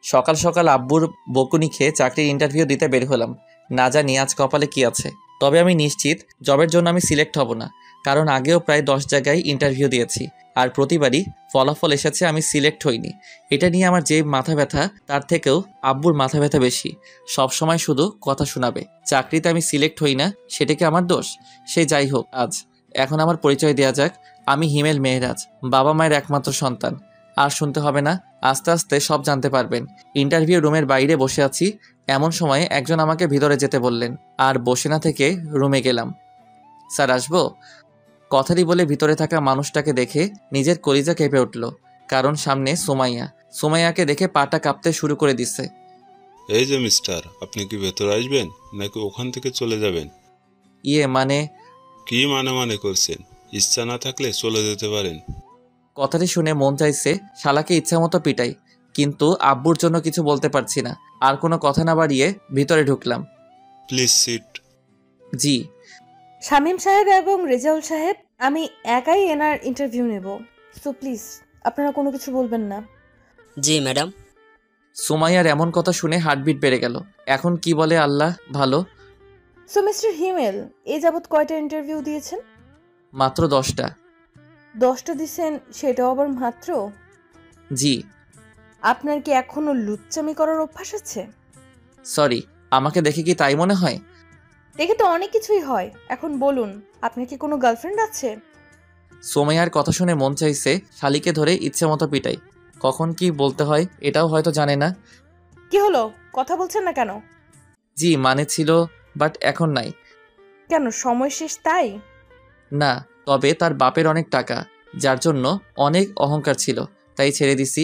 সকাল সকাল আব্বুর বকুনি খেয়ে চাকরির ইন্টারভিউ দিতে বের হলাম। না জানি আজ কপালে কি আছে। তবে আমি নিশ্চিত জবের জন্য আমি সিলেক্ট হব না, কারণ আগেও প্রায় 10 জায়গায় ইন্টারভিউ দিয়েছি, আর প্রতিবারই ফলাফল এসেছে আমি সিলেক্ট হইনি। এটা নিয়ে আমার যে মাথা ব্যথা তার থেকেও আব্বুর মাথা ব্যথা বেশি। সব সময় শুধু কথা শোনাবে, চাকরিতে আমি সিলেক্ট হই না সেটা কি আমার দোষ? সে যাই হোক, এখন আমার পরিচয় দেওয়া যাক। আমি হিমেল মেহরাজ, বাবা মায়ের একমাত্র সন্তান। আর শুনতে হবে না, আস্তে আস্তে সব জানতে পারবেন। ইন্টারভিউ রুমের বাইরে বসে আছি, এমন সময় একজন আমাকে ভিতরে যেতে বললেন, আর বসে না থেকে রুমে গেলাম। স্যার আসবো? কথাটি বলে ভিতরে থাকা মানুষটাকে দেখে নিজের কলিজা কেঁপে উঠল, কারণ সামনে সুমাইয়া। সুমাইয়াকে দেখে পাটা কাঁপতে শুরু করে দিচ্ছে। এই যে মিস্টার, আপনি কি ভেতরে আসবেন নাকি ওখান থেকে চলে যাবেন? মানে? কি মানে করছেন? ইচ্ছা না থাকলে চলে যেতে পারেন। কথাটি শুনে মন চাইছে শালাকে ইচ্ছামতো পিটাই, কিন্তু আব্বুর জন্য কিছু বলতে পারছি না। আর কোনো কথা না বাড়িয়ে ভিতরে ঢুকলাম। Please sit. জি। শামীম সাহেব এবং রেজাউল সাহেব, আমি একাই এনার ইন্টারভিউ নেব, সো প্লিজ আপনারা কোনো কিছু বলবেন না। জি ম্যাডাম। সুমাইয়ার এমন কথা শুনে হার্টবিট বেড়ে গেল। এখন কি বলে আল্লাহ ভালো। সো মিস্টার হিমেল, এই যাবৎ কয়টা ইন্টারভিউ দিয়েছেন? মাত্র 10টা। 10টা দিয়েছেন, সেটাও আবার মাত্র? জি। আপনার কি এখনো লুচ্চামি করার অভ্যাস আছে? সরি, আমাকে দেখে কি তাই মনে হয়? দেখে তো অনেক কিছুই হয়। এখন বলুন, আপনার কি কোনো গার্লফ্রেন্ড আছে? সুমাইয়ার কথা শুনে মন চাইছে শালিকে ধরে ইচ্ছে মতো পিটাই। কখন কি বলতে হয় এটাও হয়তো জানে না। কি হলো, কথা বলছেন না কেন? জি মানে ছিল, বাট এখন নাই। কেন, সময় শেষ তাই? না, তবে তার বাপের অনেক টাকা, যার জন্য অনেক অহংকার ছিল, তাই ছেড়ে দিছি।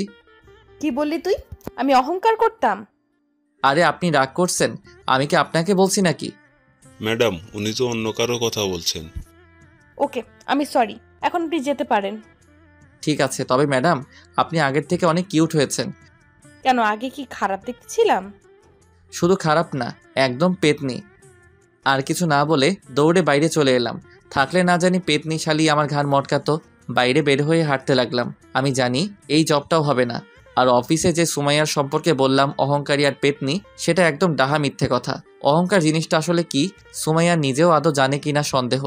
কি বললি তুই? আমি অহংকার করতাম? আরে আপনি রাগ করছেন? আমি কি আপনাকে বলছি নাকি? ম্যাডাম, উনি তো অন্য কারো কথা বলছেন। ওকে, আমি সরি, এখন আপনি যেতে পারেন। ঠিক আছে, তবে ম্যাডাম আপনি আগের থেকে অনেক কিউট হয়েছেন। কেন, আগে কি খারাপ দেখতেছিলাম? শুধু খারাপ না, একদম পেতনি। আর কিছু না বলে দৌড়ে বাইরে চলে এলাম। থাকলে না জানি পেতনি শালি আমার ঘাড় মটকাতো। বাইরে বের হয়ে হাঁটতে লাগলাম। আমি জানি এই জবটাও হবে না। আর অফিসে যে সুমাইয়ার সম্পর্কে বললাম অহংকারী আর পেতনি, সেটা একদম ডাহা মিথ্যে কথা। অহংকার জিনিসটা আসলে কি সুমাইয়া নিজেও আদৌ জানে কিনা সন্দেহ।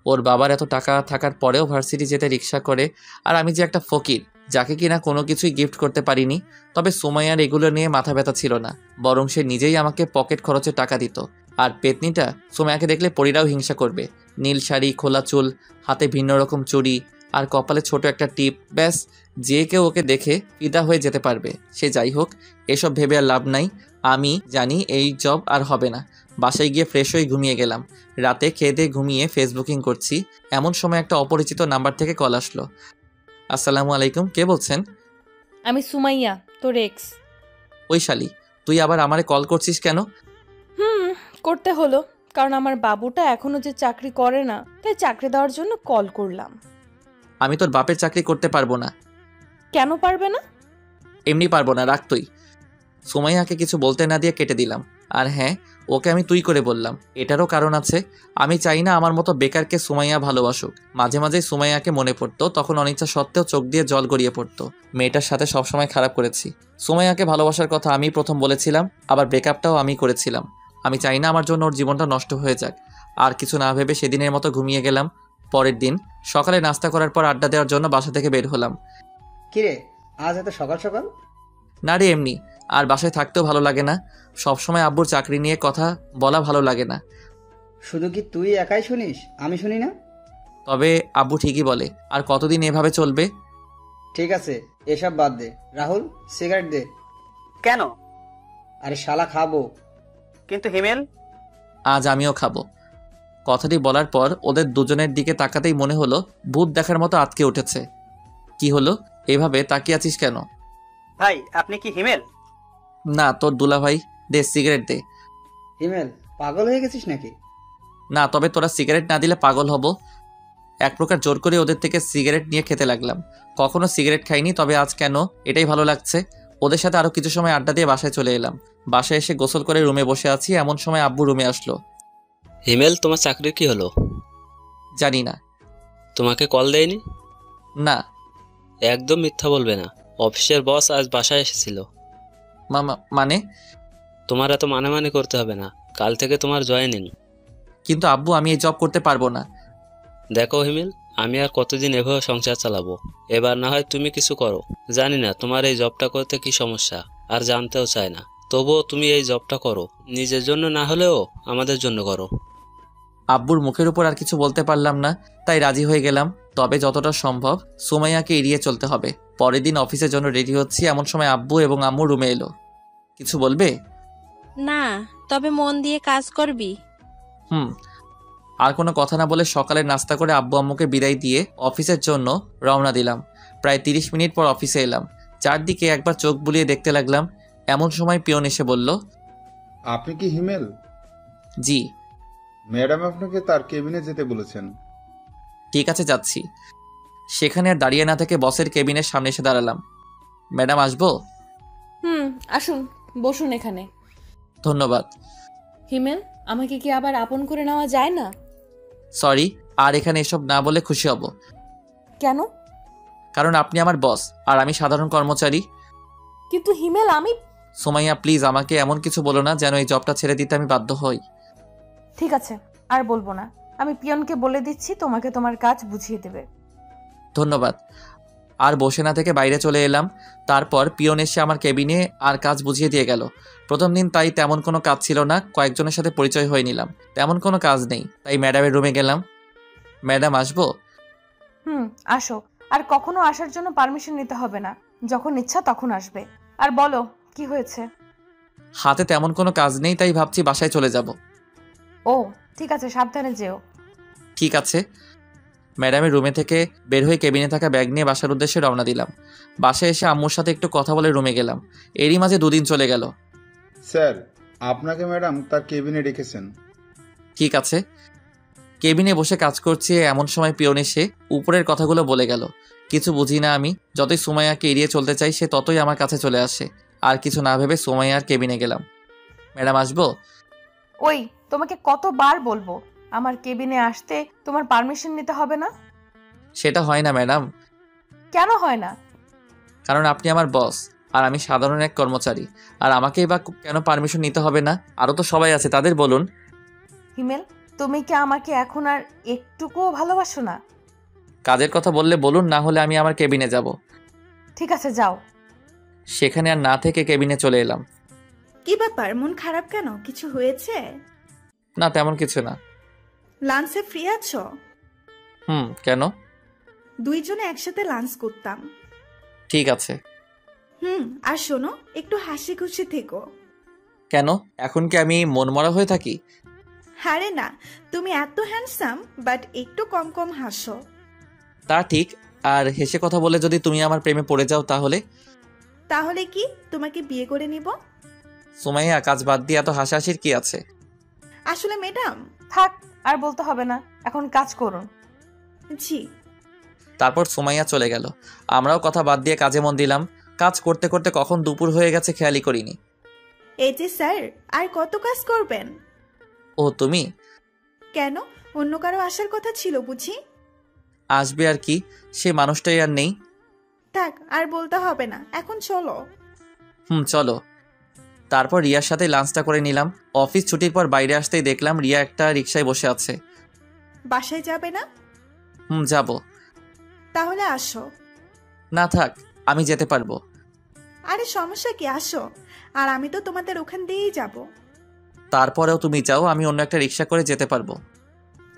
ওর বাবার এত টাকা থাকার পরেও ভার্সিটি যেতে রিক্সা করে, আর আমি যে একটা ফকির যাকে কিনা কোনো কিছুই গিফট করতে পারিনি। তবে সুমাইয়ার এগুলো নিয়ে মাথা ব্যথা ছিল না, বরং সে নিজেই আমাকে পকেট খরচে টাকা দিত। আর পেতনিটা সুমাইয়াকে দেখলে পরীরাও হিংসা করবে। নীল শাড়ি, খোলা চুল, হাতে ভিন্ন রকম চুড়ি, আর কপালে ছোট একটা টিপ, ব্যাস যে কেউ ওকে দেখে ফিদা হয়ে যেতে পারবে। সে যাই হোক, এসব ভেবে আর লাভ নাই। আমি জানি এই জব আর হবে না। বাসায় গিয়ে ফ্রেশ হয়ে ঘুমিয়ে গেলাম। রাতে খেয়ে দিয়ে ঘুমিয়ে ফেসবুকিং করছি, এমন সময় একটা অপরিচিত নাম্বার থেকে কল আসলো। আসসালামু আলাইকুম, কে বলছেন? আমি সুমাইয়া, তোর এক্স। ওই শালি, তুই আবার আমারে কল করছিস কেন? করতে হলো, কারণ আমার বাবুটা এখনো যে চাকরি করে না, তাই চাকরি দেওয়ার জন্য কল করলাম। আমি তোর বাপের চাকরি করতে পারবো না। কেন পারবে না? এমনি পারবো না, রাখ তুই। সুমাইয়াকে কিছু বলতে না দিয়ে কেটে দিলাম। আর হ্যাঁ, ওকে আমি তুই করে বললাম, এটারও কারণ আছে। আমি চাই না আমার মতো বেকারকে সুমাইয়া ভালোবাসুক। মাঝে মাঝে সুমাইয়াকে মনে পড়তো, তখন অনিচ্ছা সত্ত্বেও চোখ দিয়ে জল গড়িয়ে পড়তো। মেয়েটার সাথে সবসময় খারাপ করেছি। সুমাইয়াকে ভালোবাসার কথা আমি প্রথম বলেছিলাম, আবার ব্রেকআপটাও আমি করেছিলাম। আমি চাই না আমার জন্য ওর জীবনটা নষ্ট হয়ে যাক। আর কিছু না ভেবে সেদিনের মতো ঘুমিয়ে গেলাম। পরের দিন সকালে নাস্তা করার পর আড্ডা দেওয়ার জন্য বাসা থেকে বের হলাম। কিরে, আজ এত সকাল সকাল? না রে, এমনি। আর বাসায় থাকতেও ভালো লাগে না। সবসময় আব্বুর চাকরি নিয়ে কথা বলা ভালো লাগে না। শুধু কি তুই একাই শুনিস, আমি শুনি না? তবে আব্বু ঠিকই বলে, আর কতদিন এভাবে চলবে? ঠিক আছে, এসব বাদ দে। রাহুল, সিগারেট দে। কেন? আরে শালা খাবো। কিন্তু হিমেল? আজ আমিও খাবো। কথাটি বলার পর ওদের দুজনের দিকে তাকাতেই মনে হলো ভূত দেখার মতো আটকে উঠেছে। কি হলো, এভাবে তাকিয়ে আছিস কেন? ভাই, আপনি কি হিমেল? না, তোর দুলা ভাই। দে সিগারেট দে। হিমেল, পাগল হয়ে গেছিস নাকি? না, তবে তোরা সিগারেট না দিলে পাগল হব। এক প্রকার জোর করে ওদের থেকে সিগারেট নিয়ে খেতে লাগলাম। কখনো সিগারেট খাইনি, তবে আজ কেন এটাই ভালো লাগছে। ওদের সাথে আরো কিছু সময় আড্ডা দিয়ে বাসায় চলে এলাম। বাসায় এসে গোসল করে রুমে বসে আছি, এমন সময় আব্বু রুমে আসলো। হিমেল, তোমার চাকরির কি হলো? জানি না। তোমাকে কল দেয়নি? না। একদম মিথ্যা বলবে না, অফিসের বস আজ বাসায় এসেছিল। মানে? তোমার এত মানে মানে করতে হবে না, কাল থেকে তোমার জয়েনিং। কিন্তু আব্বু, আমি এই জব করতে পারবো না। দেখো হিমেল, আমি আর কতদিন এভাবে সংসার চালাবো? এবার না হয় তুমি কিছু করো। জানি না তোমার এই জবটা করতে কি সমস্যা, আর জানতেও চাই না। তবুও তুমি এই জবটা করো, নিজের জন্য না হলেও আমাদের জন্য করো। আব্বুর মুখের উপর আর কিছু বলতে পারলাম না, তাই রাজি হয়ে গেলাম। তবে যতটা সম্ভব সুমাইয়াকে এড়িয়ে চলতে হবে। পরের দিন অফিসের জন্য রেডি হচ্ছি, এমন সময় আব্বু এবং আম্মু রুমে এলো। কিছু বলবে? না, তবে মন দিয়ে কাজ করবি। আর কোনো কথা না বলে সকালে নাস্তা করে আব্বু আম্মুকে বিদায় দিয়ে অফিসের জন্য রওনা দিলাম। প্রায় 30 মিনিট পর অফিসে এলাম। চারদিকে একবার চোখ বুলিয়ে দেখতে লাগলাম। এমন সময় পিয়ন এসে বলল, আপনি কি হিমেল? জি। ম্যাডাম আপনাকে তার কেবিনে যেতে বলেছেন। ঠিক আছে, যাচ্ছি। সেখানে আর দাঁড়িয়ে না থেকে বসের কেবিনের সামনে এসে দাঁড়ালাম। ম্যাডাম, আসবো? আসুন, বসুন এখানে। ধন্যবাদ। হিমেল, আমাকে কি আবার আপন করে নেওয়া যায় না? সরি, আর এখানে এসব না বলে খুশি হব। কেন? কারণ আপনি আমার বস আর আমি সাধারণ কর্মচারী। কিন্তু হিমেল, আমি... সুমাইয়া, প্লিজ আমাকে এমন কিছু বলো না যেন এই জবটা ছেড়ে দিতে আমি বাধ্য হই। ঠিক আছে, আর বলবো না। আমি পিয়নকে বলে দিচ্ছি, তোমাকে তোমার কাজ বুঝিয়ে দেবে। ধন্যবাদ। আর বসে না থেকে বাইরে চলে এলাম। তারপর পিয়ন এসে আমার কেবিনে আর কাজ বুঝিয়ে দিয়ে গেল। প্রথম দিন তাই তেমন কোনো কাজ ছিল না, কয়েকজনের সাথে পরিচয় হয়ে নিলাম। তেমন কোনো কাজ নেই, তাই ম্যাডামের রুমে গেলাম। ম্যাডাম, আসবো? আসো। আর কখনো আসার জন্য পারমিশন নিতে হবে না, যখন ইচ্ছা তখন আসবে। আর বলো, কি হয়েছে? হাতে তেমন কোনো কাজ নেই, তাই ভাবছি বাসায় চলে যাব। ও ঠিক আছে, সাবধানে যেও। ঠিক আছে। ম্যাডামের রুমে থেকে বের হয়ে কেবিনে থাকা ব্যাগ নিয়ে বাসার উদ্দেশ্যে রওনা দিলাম। বাসায় এসে আম্মুর সাথে একটু কথা বলে রুমে গেলাম। এরই মাঝে 2 দিন চলে গেল। স্যার, আপনাকে ম্যাডাম তার কেবিনে রেখেছেন। ঠিক আছে। কেবিনে বসে কাজ করছি, এমন সময় পিয়ন এসে উপরের কথাগুলো বলে গেল। কিছু বুঝি না আমি। যতই সুমাইয়াকে এড়িয়ে চলতে চাই, সে ততই আমার কাছে চলে আসে। আর কিছু না ভেবে সুমাইয়ার কেবিনে গেলাম। ম্যাডাম, আসবো? ওই, তোমাকে কতবার বলবো আমার কেবিনে আসতে তোমার পারমিশন নিতে হবে না? সেটা হয় না ম্যাডাম। কেন হয় না? কারণ আপনি আমার বস আর আমি সাধারণ এক কর্মচারী। আর আমাকেই বা কেন পারমিশন নিতে হবে না? আরও তো সবাই আছে, তাদের বলুন। হিমেল, তুমি কি আমাকে এখন আর একটুকুও ভালোবাসো না? কাজের কথা বললে বলুন, না হলে আমি আমার কেবিনে যাব। ঠিক আছে, যাও। সেখানে আর না থেকে কেবিনে চলে এলাম। কি ব্যাপার, মন খারাপ কেন? কিছু হয়েছে? না, তেমন কিছু না। লাঞ্চে ফ্রি আছো? কেন? দুইজনে একসাথে লাঞ্চ করতাম। ঠিক আছে। আর শোনো, একটু হাসি খুশি থেকো। কেন, এখন কি আমি মনমরা হয়ে থাকি? আরে না, তুমি এত হ্যান্ডসাম, বাট একটু কম কম হাসো। তা ঠিক। আর হেসে কথা বলে যদি তুমি আমার প্রেমে পড়ে যাও তাহলে? তাহলে কি তোমাকে বিয়ে করে নিব? সুমাইয়া, কাজ বাদ দিয়ে এত হাসাহাসির কি আছে? আসলে ম্যাডাম... থাক, আর বলতে হবে না, এখন কাজ করুন। জি। তারপর সুমাইয়া চলে গেল। আমরাও কথা বাদ দিয়ে কাজে মন দিলাম। কাজ করতে করতে কখন দুপুর হয়ে গেছে খেয়ালই করিনি। এই যে স্যার, আর কত কাজ করবেন? ও, তুমি? কেন, অন্য কারো আসার কথা ছিল বুঝি? আসবে আর কি, সে মানুষটাই আর নেই। থাক, আর বলতে হবে না, এখন চলো। চলো। তারপর রিয়ার সাথে লাঞ্চটা করে নিলাম। অফিস ছুটির পর বাইরে আসতেই দেখলাম রিয়া একটা রিকশায় বসে আছে। বাসায় যাবে না? যাব। তাহলে আসো। না থাক, আমি যেতে পারবো। আরে সমস্যা কি, আসো। আর আমি তো তোমাদের ওখান দিয়েই যাব। তারপরেও তুমি যাও, আমি অন্য একটা রিকশা করে যেতে পারবো।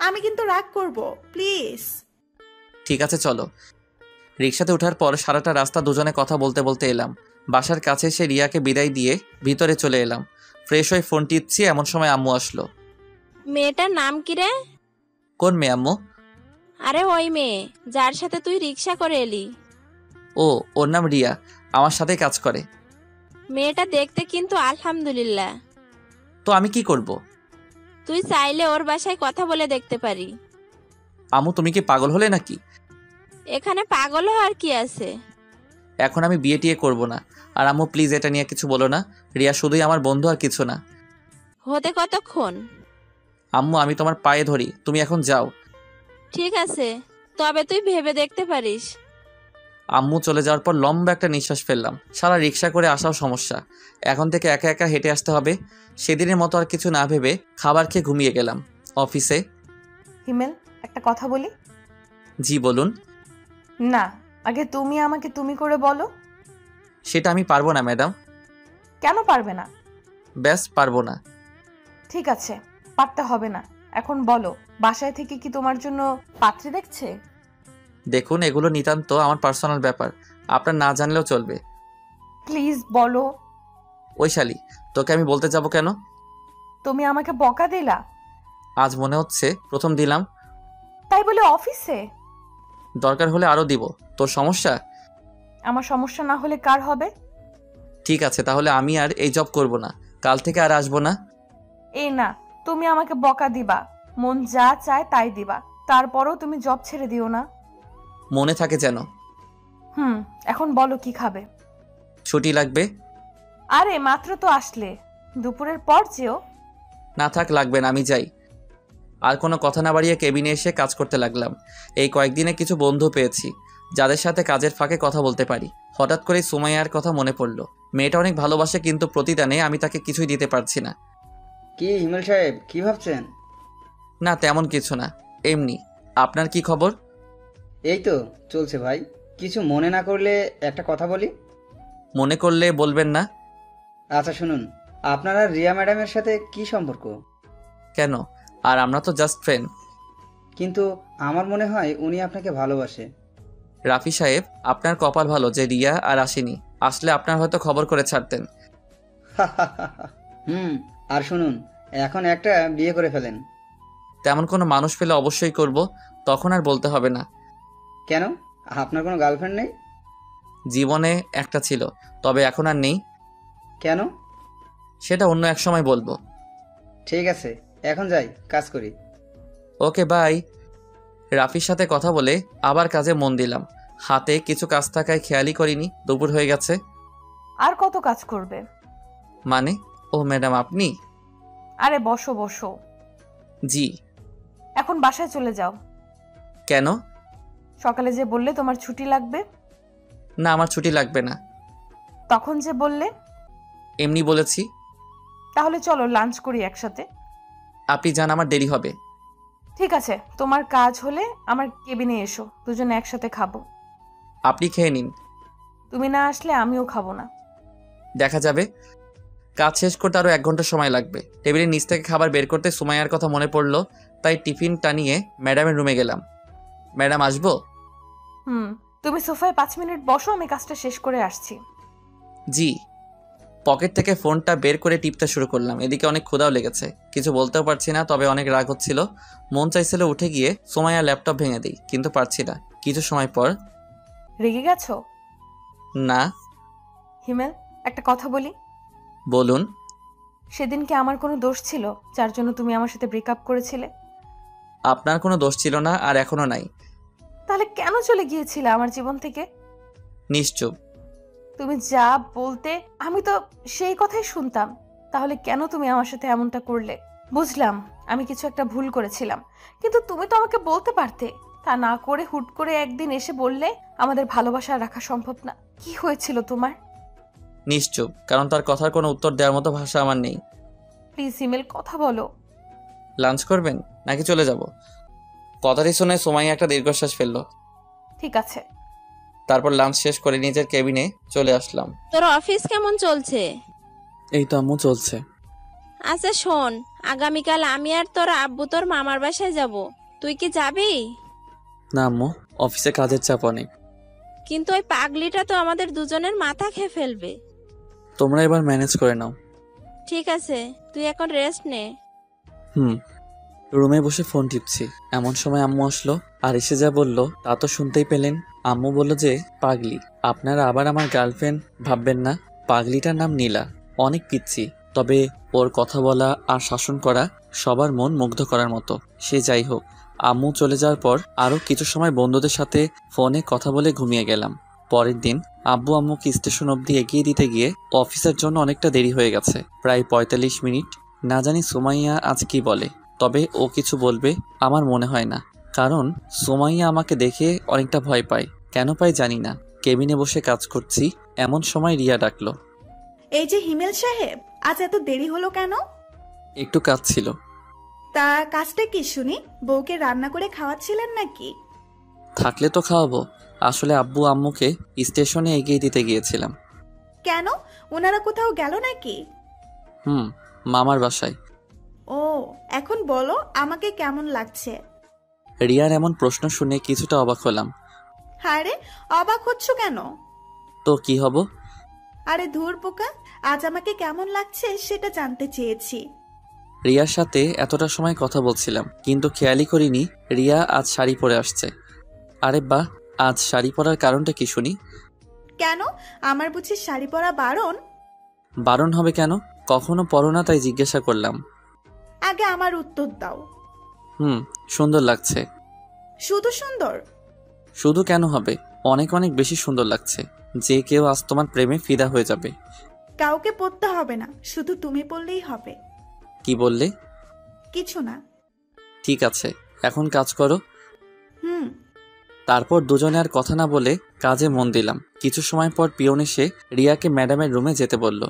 আমি কিন্তু রাগ করব, প্লিজ। ঠিক আছে, চলো। রিকশাতে ওঠার পর সারাটা রাস্তা দুজনে কথা বলতে বলতে এলাম। বাসার কাছে এসে রিয়াকে বিদায় দিয়ে ভিতরে চলে এলাম। ফ্রেশ হয়ে ফোন টিপছি, এমন সময় আম্মু আসলো। মেয়েটার নাম কি রে? কোন মেয়ে আম্মু? আরে ওই মেয়ে যার সাথে তুই রিক্সা করে এলি। ও, ওর নাম রিয়া, আমার সাথেই কাজ করে। মেয়েটা দেখতে কিন্তু আলহামদুলিল্লাহ। তো আমি কি করব? তুই চাইলে ওর বাসায় কথা বলে দেখতে পারি। আম্মু, তুমি কি পাগল হলে নাকি? এখানে পাগল হওয়ার কি আছে? এখন আমি বিয়ে টিয়ে করবো না। আর আম্মু প্লিজ এটা নিয়ে কিছু বলো না। রিয়া শুধুই আমার বন্ধু, আর কিছু না। হতে কতক্ষণ? আম্মু, আমি তোমার পায়ে ধরি, তুমি এখন যাও। ঠিক আছে, তবে তুই ভেবে দেখতে পারিস। আম্মু চলে যাওয়ার পর লম্বা একটা নিঃশ্বাস ফেললাম। সারা রিক্সা করে আসাও সমস্যা, এখন থেকে একা একা হেঁটে আসতে হবে। সেদিনের মতো আর কিছু না ভেবে খাবার খেয়ে ঘুমিয়ে গেলাম। অফিসে। হিমেল, একটা কথা বলি? জি বলুন। না, আগে তুমি আমাকে তুমি করে বলো। সেটা আমি পারবো না ম্যাডাম। কেন পারবে না? ব্যাস পারবো না। ঠিক আছে, পারতে হবে না। এখন বলো, বাসায় থেকে কি তোমার জন্য পাত্রী দেখছে? দেখুন, এগুলো নিতান্ত আমার পার্সোনাল ব্যাপার, আপনার না জানলেও চলবে। প্লিজ বলো। ওই শালি, তোকে আমি বলতে যাব কেন? তুমি আমাকে বকা দিলা? আজ মনে হচ্ছে প্রথম দিলাম। তাই বলে অফিসে? দরকার হলে আরও দিব। তোর সমস্যা? আমার সমস্যা না হলে কার হবে? ঠিক আছে, তাহলে আমি আর এই জব করব না, কাল থেকে আর আসবো না। এই না, তুমি আমাকে বকা দিবা, মন যা চায় তাই দিবা, তারপরও তুমি জব ছেড়ে দিও না। মনে থাকে যেন। এখন বলো কি খাবে? ছুটি লাগবে। আরে মাত্র তো আসলে, দুপুরের পর যেও। না থাক, লাগবে না, আমি যাই। আর কোনো কথা না বাড়িয়ে কেবিনে এসে কাজ করতে লাগলাম। এই কয়েকদিনে কিছু বন্ধু পেয়েছি যাদের সাথে কাজের ফাঁকে কথা বলতে পারি। হঠাৎ করে সুমাইয়ার কথা মনে পড়ল। মেয়েটা অনেক ভালোবাসে, কিন্তু প্রতিদানে আমি তাকে কিছুই দিতে পারছি না। কি হিমেল সাহেব, কি ভাবছেন? না তেমন কিছু না, এমনি। আপনার কি খবর? এই তো চলছে ভাই। কিছু মনে না করলে একটা কথা বলি? মনে করলে বলবেন না। আচ্ছা শুনুন, আপনার আর রিয়া ম্যাডামের সাথে কি সম্পর্ক? কেন? আর আমরা তো জাস্ট ফ্রেন্ড। কিন্তু আমার মনে হয় উনি আপনাকে ভালোবাসে। রাফি সাহেব, আপনার কপাল ভালো যে রিয়া আর আসেনি, আসলে আপনার হয়তো খবর করে ছাড়তেন। আর শুনুন, এখন একটা বিয়ে করে ফেলেন। তেমন কোনো মানুষ পেলে অবশ্যই করব, তখন আর বলতে হবে না। কেন, আপনার কোনো গার্লফ্রেন্ড নেই? জীবনে একটা ছিল, তবে এখন আর নেই। কেন? সেটা অন্য এক সময় বলবো। ঠিক আছে, এখন যাই, কাজ করি। Okay bye. রাফির সাথে কথা বলে আবার কাজে মন দিলাম। হাতে কিছু কাজ থাকায় খেয়ালই করিনি দুপুর হয়ে গেছে। আর কত কাজ করবে? মানে? ও ম্যাডাম আপনি? আরে বসো বসো। জি। এখন বাসায় চলে যাও। কেন? সকালে যে বললে তোমার ছুটি লাগবে। না, আমার ছুটি লাগবে না। তখন যে বললে। এমনি বলেছি। তাহলে চলো লাঞ্চ করি একসাথে। আপনি যান, আমার দেরি হবে। ঠিক আছে, তোমার কাজ হলে আমার কেবিনে এসো, দুজনে একসাথে খাবো। আপনি খেয়ে নিন। তুমি না আসলে আমিও খাবো না। দেখা যাবে। কাজ শেষ করতে আরও 1 ঘন্টা সময় লাগবে। টেবিলের নিচ থেকে খাবার বের করতে সুমাইয়ার কথা মনে পড়লো, তাই টিফিনটা নিয়ে ম্যাডামের রুমে গেলাম। ম্যাডাম আসবো? তুমি সোফায় 5 মিনিট বসো, আমি কাজটা শেষ করে আসছি। জি। পকেট থেকে ফোনটা বের করে টিপতে শুরু করলাম। এদিকে অনেক ক্ষুধাও লেগেছে, কিছু বলতেও পারছি না, তবে অনেক রাগ হচ্ছিল। মন চাইছিল উঠে গিয়ে সুমাইয়ার ল্যাপটপ ভেঙে দিই, কিন্তু পারছি না। কিছু সময় পর। রেগে গেছো? না। হিমেল, একটা কথা বলি? বলুন। সেদিন কি আমার কোনো দোষ ছিল যার জন্য তুমি আমার সাথে ব্রেকআপ করেছিলে? আপনার কোনো দোষ ছিল না, আর এখনো নাই। তাহলে কেন চলে গিয়েছিলে আমার জীবন থেকে? নিশ্চুপ। তুমি যা বলতে আমি তো সেই কথাই শুনতাম। তাহলে কেন তুমি আমার সাথে এমনটা করলে? বুঝলাম আমি কিছু একটা ভুল করেছিলাম, কিন্তু তুমি তো আমাকে বলতে পারতে। তা না করে হুট করে একদিন এসে বললে আমাদের ভালোবাসা রাখা সম্ভব না। কি হয়েছিল তোমার? নিশ্চুপ, কারণ তার কথার কোনো উত্তর দেওয়ার মতো ভাষা আমার নেই। প্লিজ ইমেল, কথা বলো। লাঞ্চ করবেন নাকি চলে যাব? কথাটি শুনে সুমাইয়া একটা দীর্ঘশ্বাস ফেললো। ঠিক আছে। তারপর লাঞ্চ শেষ করে নিজের কেবিনে চলে আসলাম। তোর অফিস কেমন চলছে? এই তো আম্মু, চলছে। আচ্ছা শোন, আগামীকাল আমি আর তোর আব্বু তোর মামার বাসায় যাব, তুই কি যাবি? না আম্মু, অফিসে কাজের চাপ অনেক। কিন্তু ওই পাগলিটা তো আমাদের দুজনের মাথা খেয়ে ফেলবে। তোমরা এবার ম্যানেজ করে নাও। ঠিক আছে, তুই এখন রেস্ট নে। রুমে বসে ফোন টিপছি, এমন সময় আম্মু আসলো। আর এসে যা বলল তা তো শুনতেই পেলেন। আম্মু বলল যে পাগলি, আপনারা আবার আমার গার্লফ্রেন্ড ভাববেন না। পাগলিটার নাম নীলা, অনেক পিচ্ছি, তবে ওর কথা বলা আর শাসন করা সবার মন মুগ্ধ করার মতো। সে যাই হোক, আম্মু চলে যাওয়ার পর আরও কিছু সময় বন্ধুদের সাথে ফোনে কথা বলে ঘুমিয়ে গেলাম। পরের দিন আব্বু আম্মুকে স্টেশন অবধি এগিয়ে দিতে গিয়ে অফিসের জন্য অনেকটা দেরি হয়ে গেছে, প্রায় 45 মিনিট। না জানি সুমাইয়া আজ কি বলে, তবে ও কিছু বলবে আমার মনে হয় না, কারণ সুমাইয়া আমাকে দেখে অনেকটা ভয় পায়। কেন পায় জানি না, কেবিনে বসে কাজ করছি, এমন সময় রিয়া ডাকলো। এই যে হিমেল সাহেব, আজ এত দেরি হলো কেন? একটু কাজ ছিল। তা কাজটা কি শুনি? বউকে রান্না করে খাওয়াচ্ছিলেন নাকি? থাকলে তো খাওয়াবো। আসলে আব্বু আম্মুকে স্টেশনে এগিয়ে দিতে গিয়েছিলাম। কেন, ওনারা কোথাও গেল নাকি? মামার বাসায়। ও, এখন বলো আমাকে কেমন লাগছে? রিয়ার এমন প্রশ্ন শুনে কিছুটা অবাক হলাম। আরে অবাক হচ্ছ কেন? তো কি হব? আরে ধুর পোকা, আজ আমাকে কেমন লাগছে সেটা জানতে চেয়েছি। রিয়ার সাথে এতটা সময় কথা বলছিলাম, কিন্তু খেয়ালই করিনি রিয়া আজ শাড়ি পরে আসছে। আরে বাহ, আজ শাড়ি পরার কারণটা কি শুনি? কেন, আমার বুঝি শাড়ি পরা বারণ? বারণ হবে কেন? কখনো পরো না, তাই জিজ্ঞাসা করলাম। আগে আমার উত্তর দাও। সুন্দর লাগছে। শুধু সুন্দর? শুধু কেন হবে, অনেক অনেক বেশি সুন্দর লাগছে। যে কেউ আজ তোমার প্রেমে ফিদা হয়ে যাবে। কাউকে পড়তে হবে না, শুধু তুমি পড়লেই হবে। কি বললে? কিছু না। ঠিক আছে, এখন কাজ করো। হুম। তারপর দুজনে আর কথা না বলে কাজে মন দিলাম। কিছু সময় পর পিয়ন এসে রিয়াকে ম্যাডামের রুমে যেতে বলল।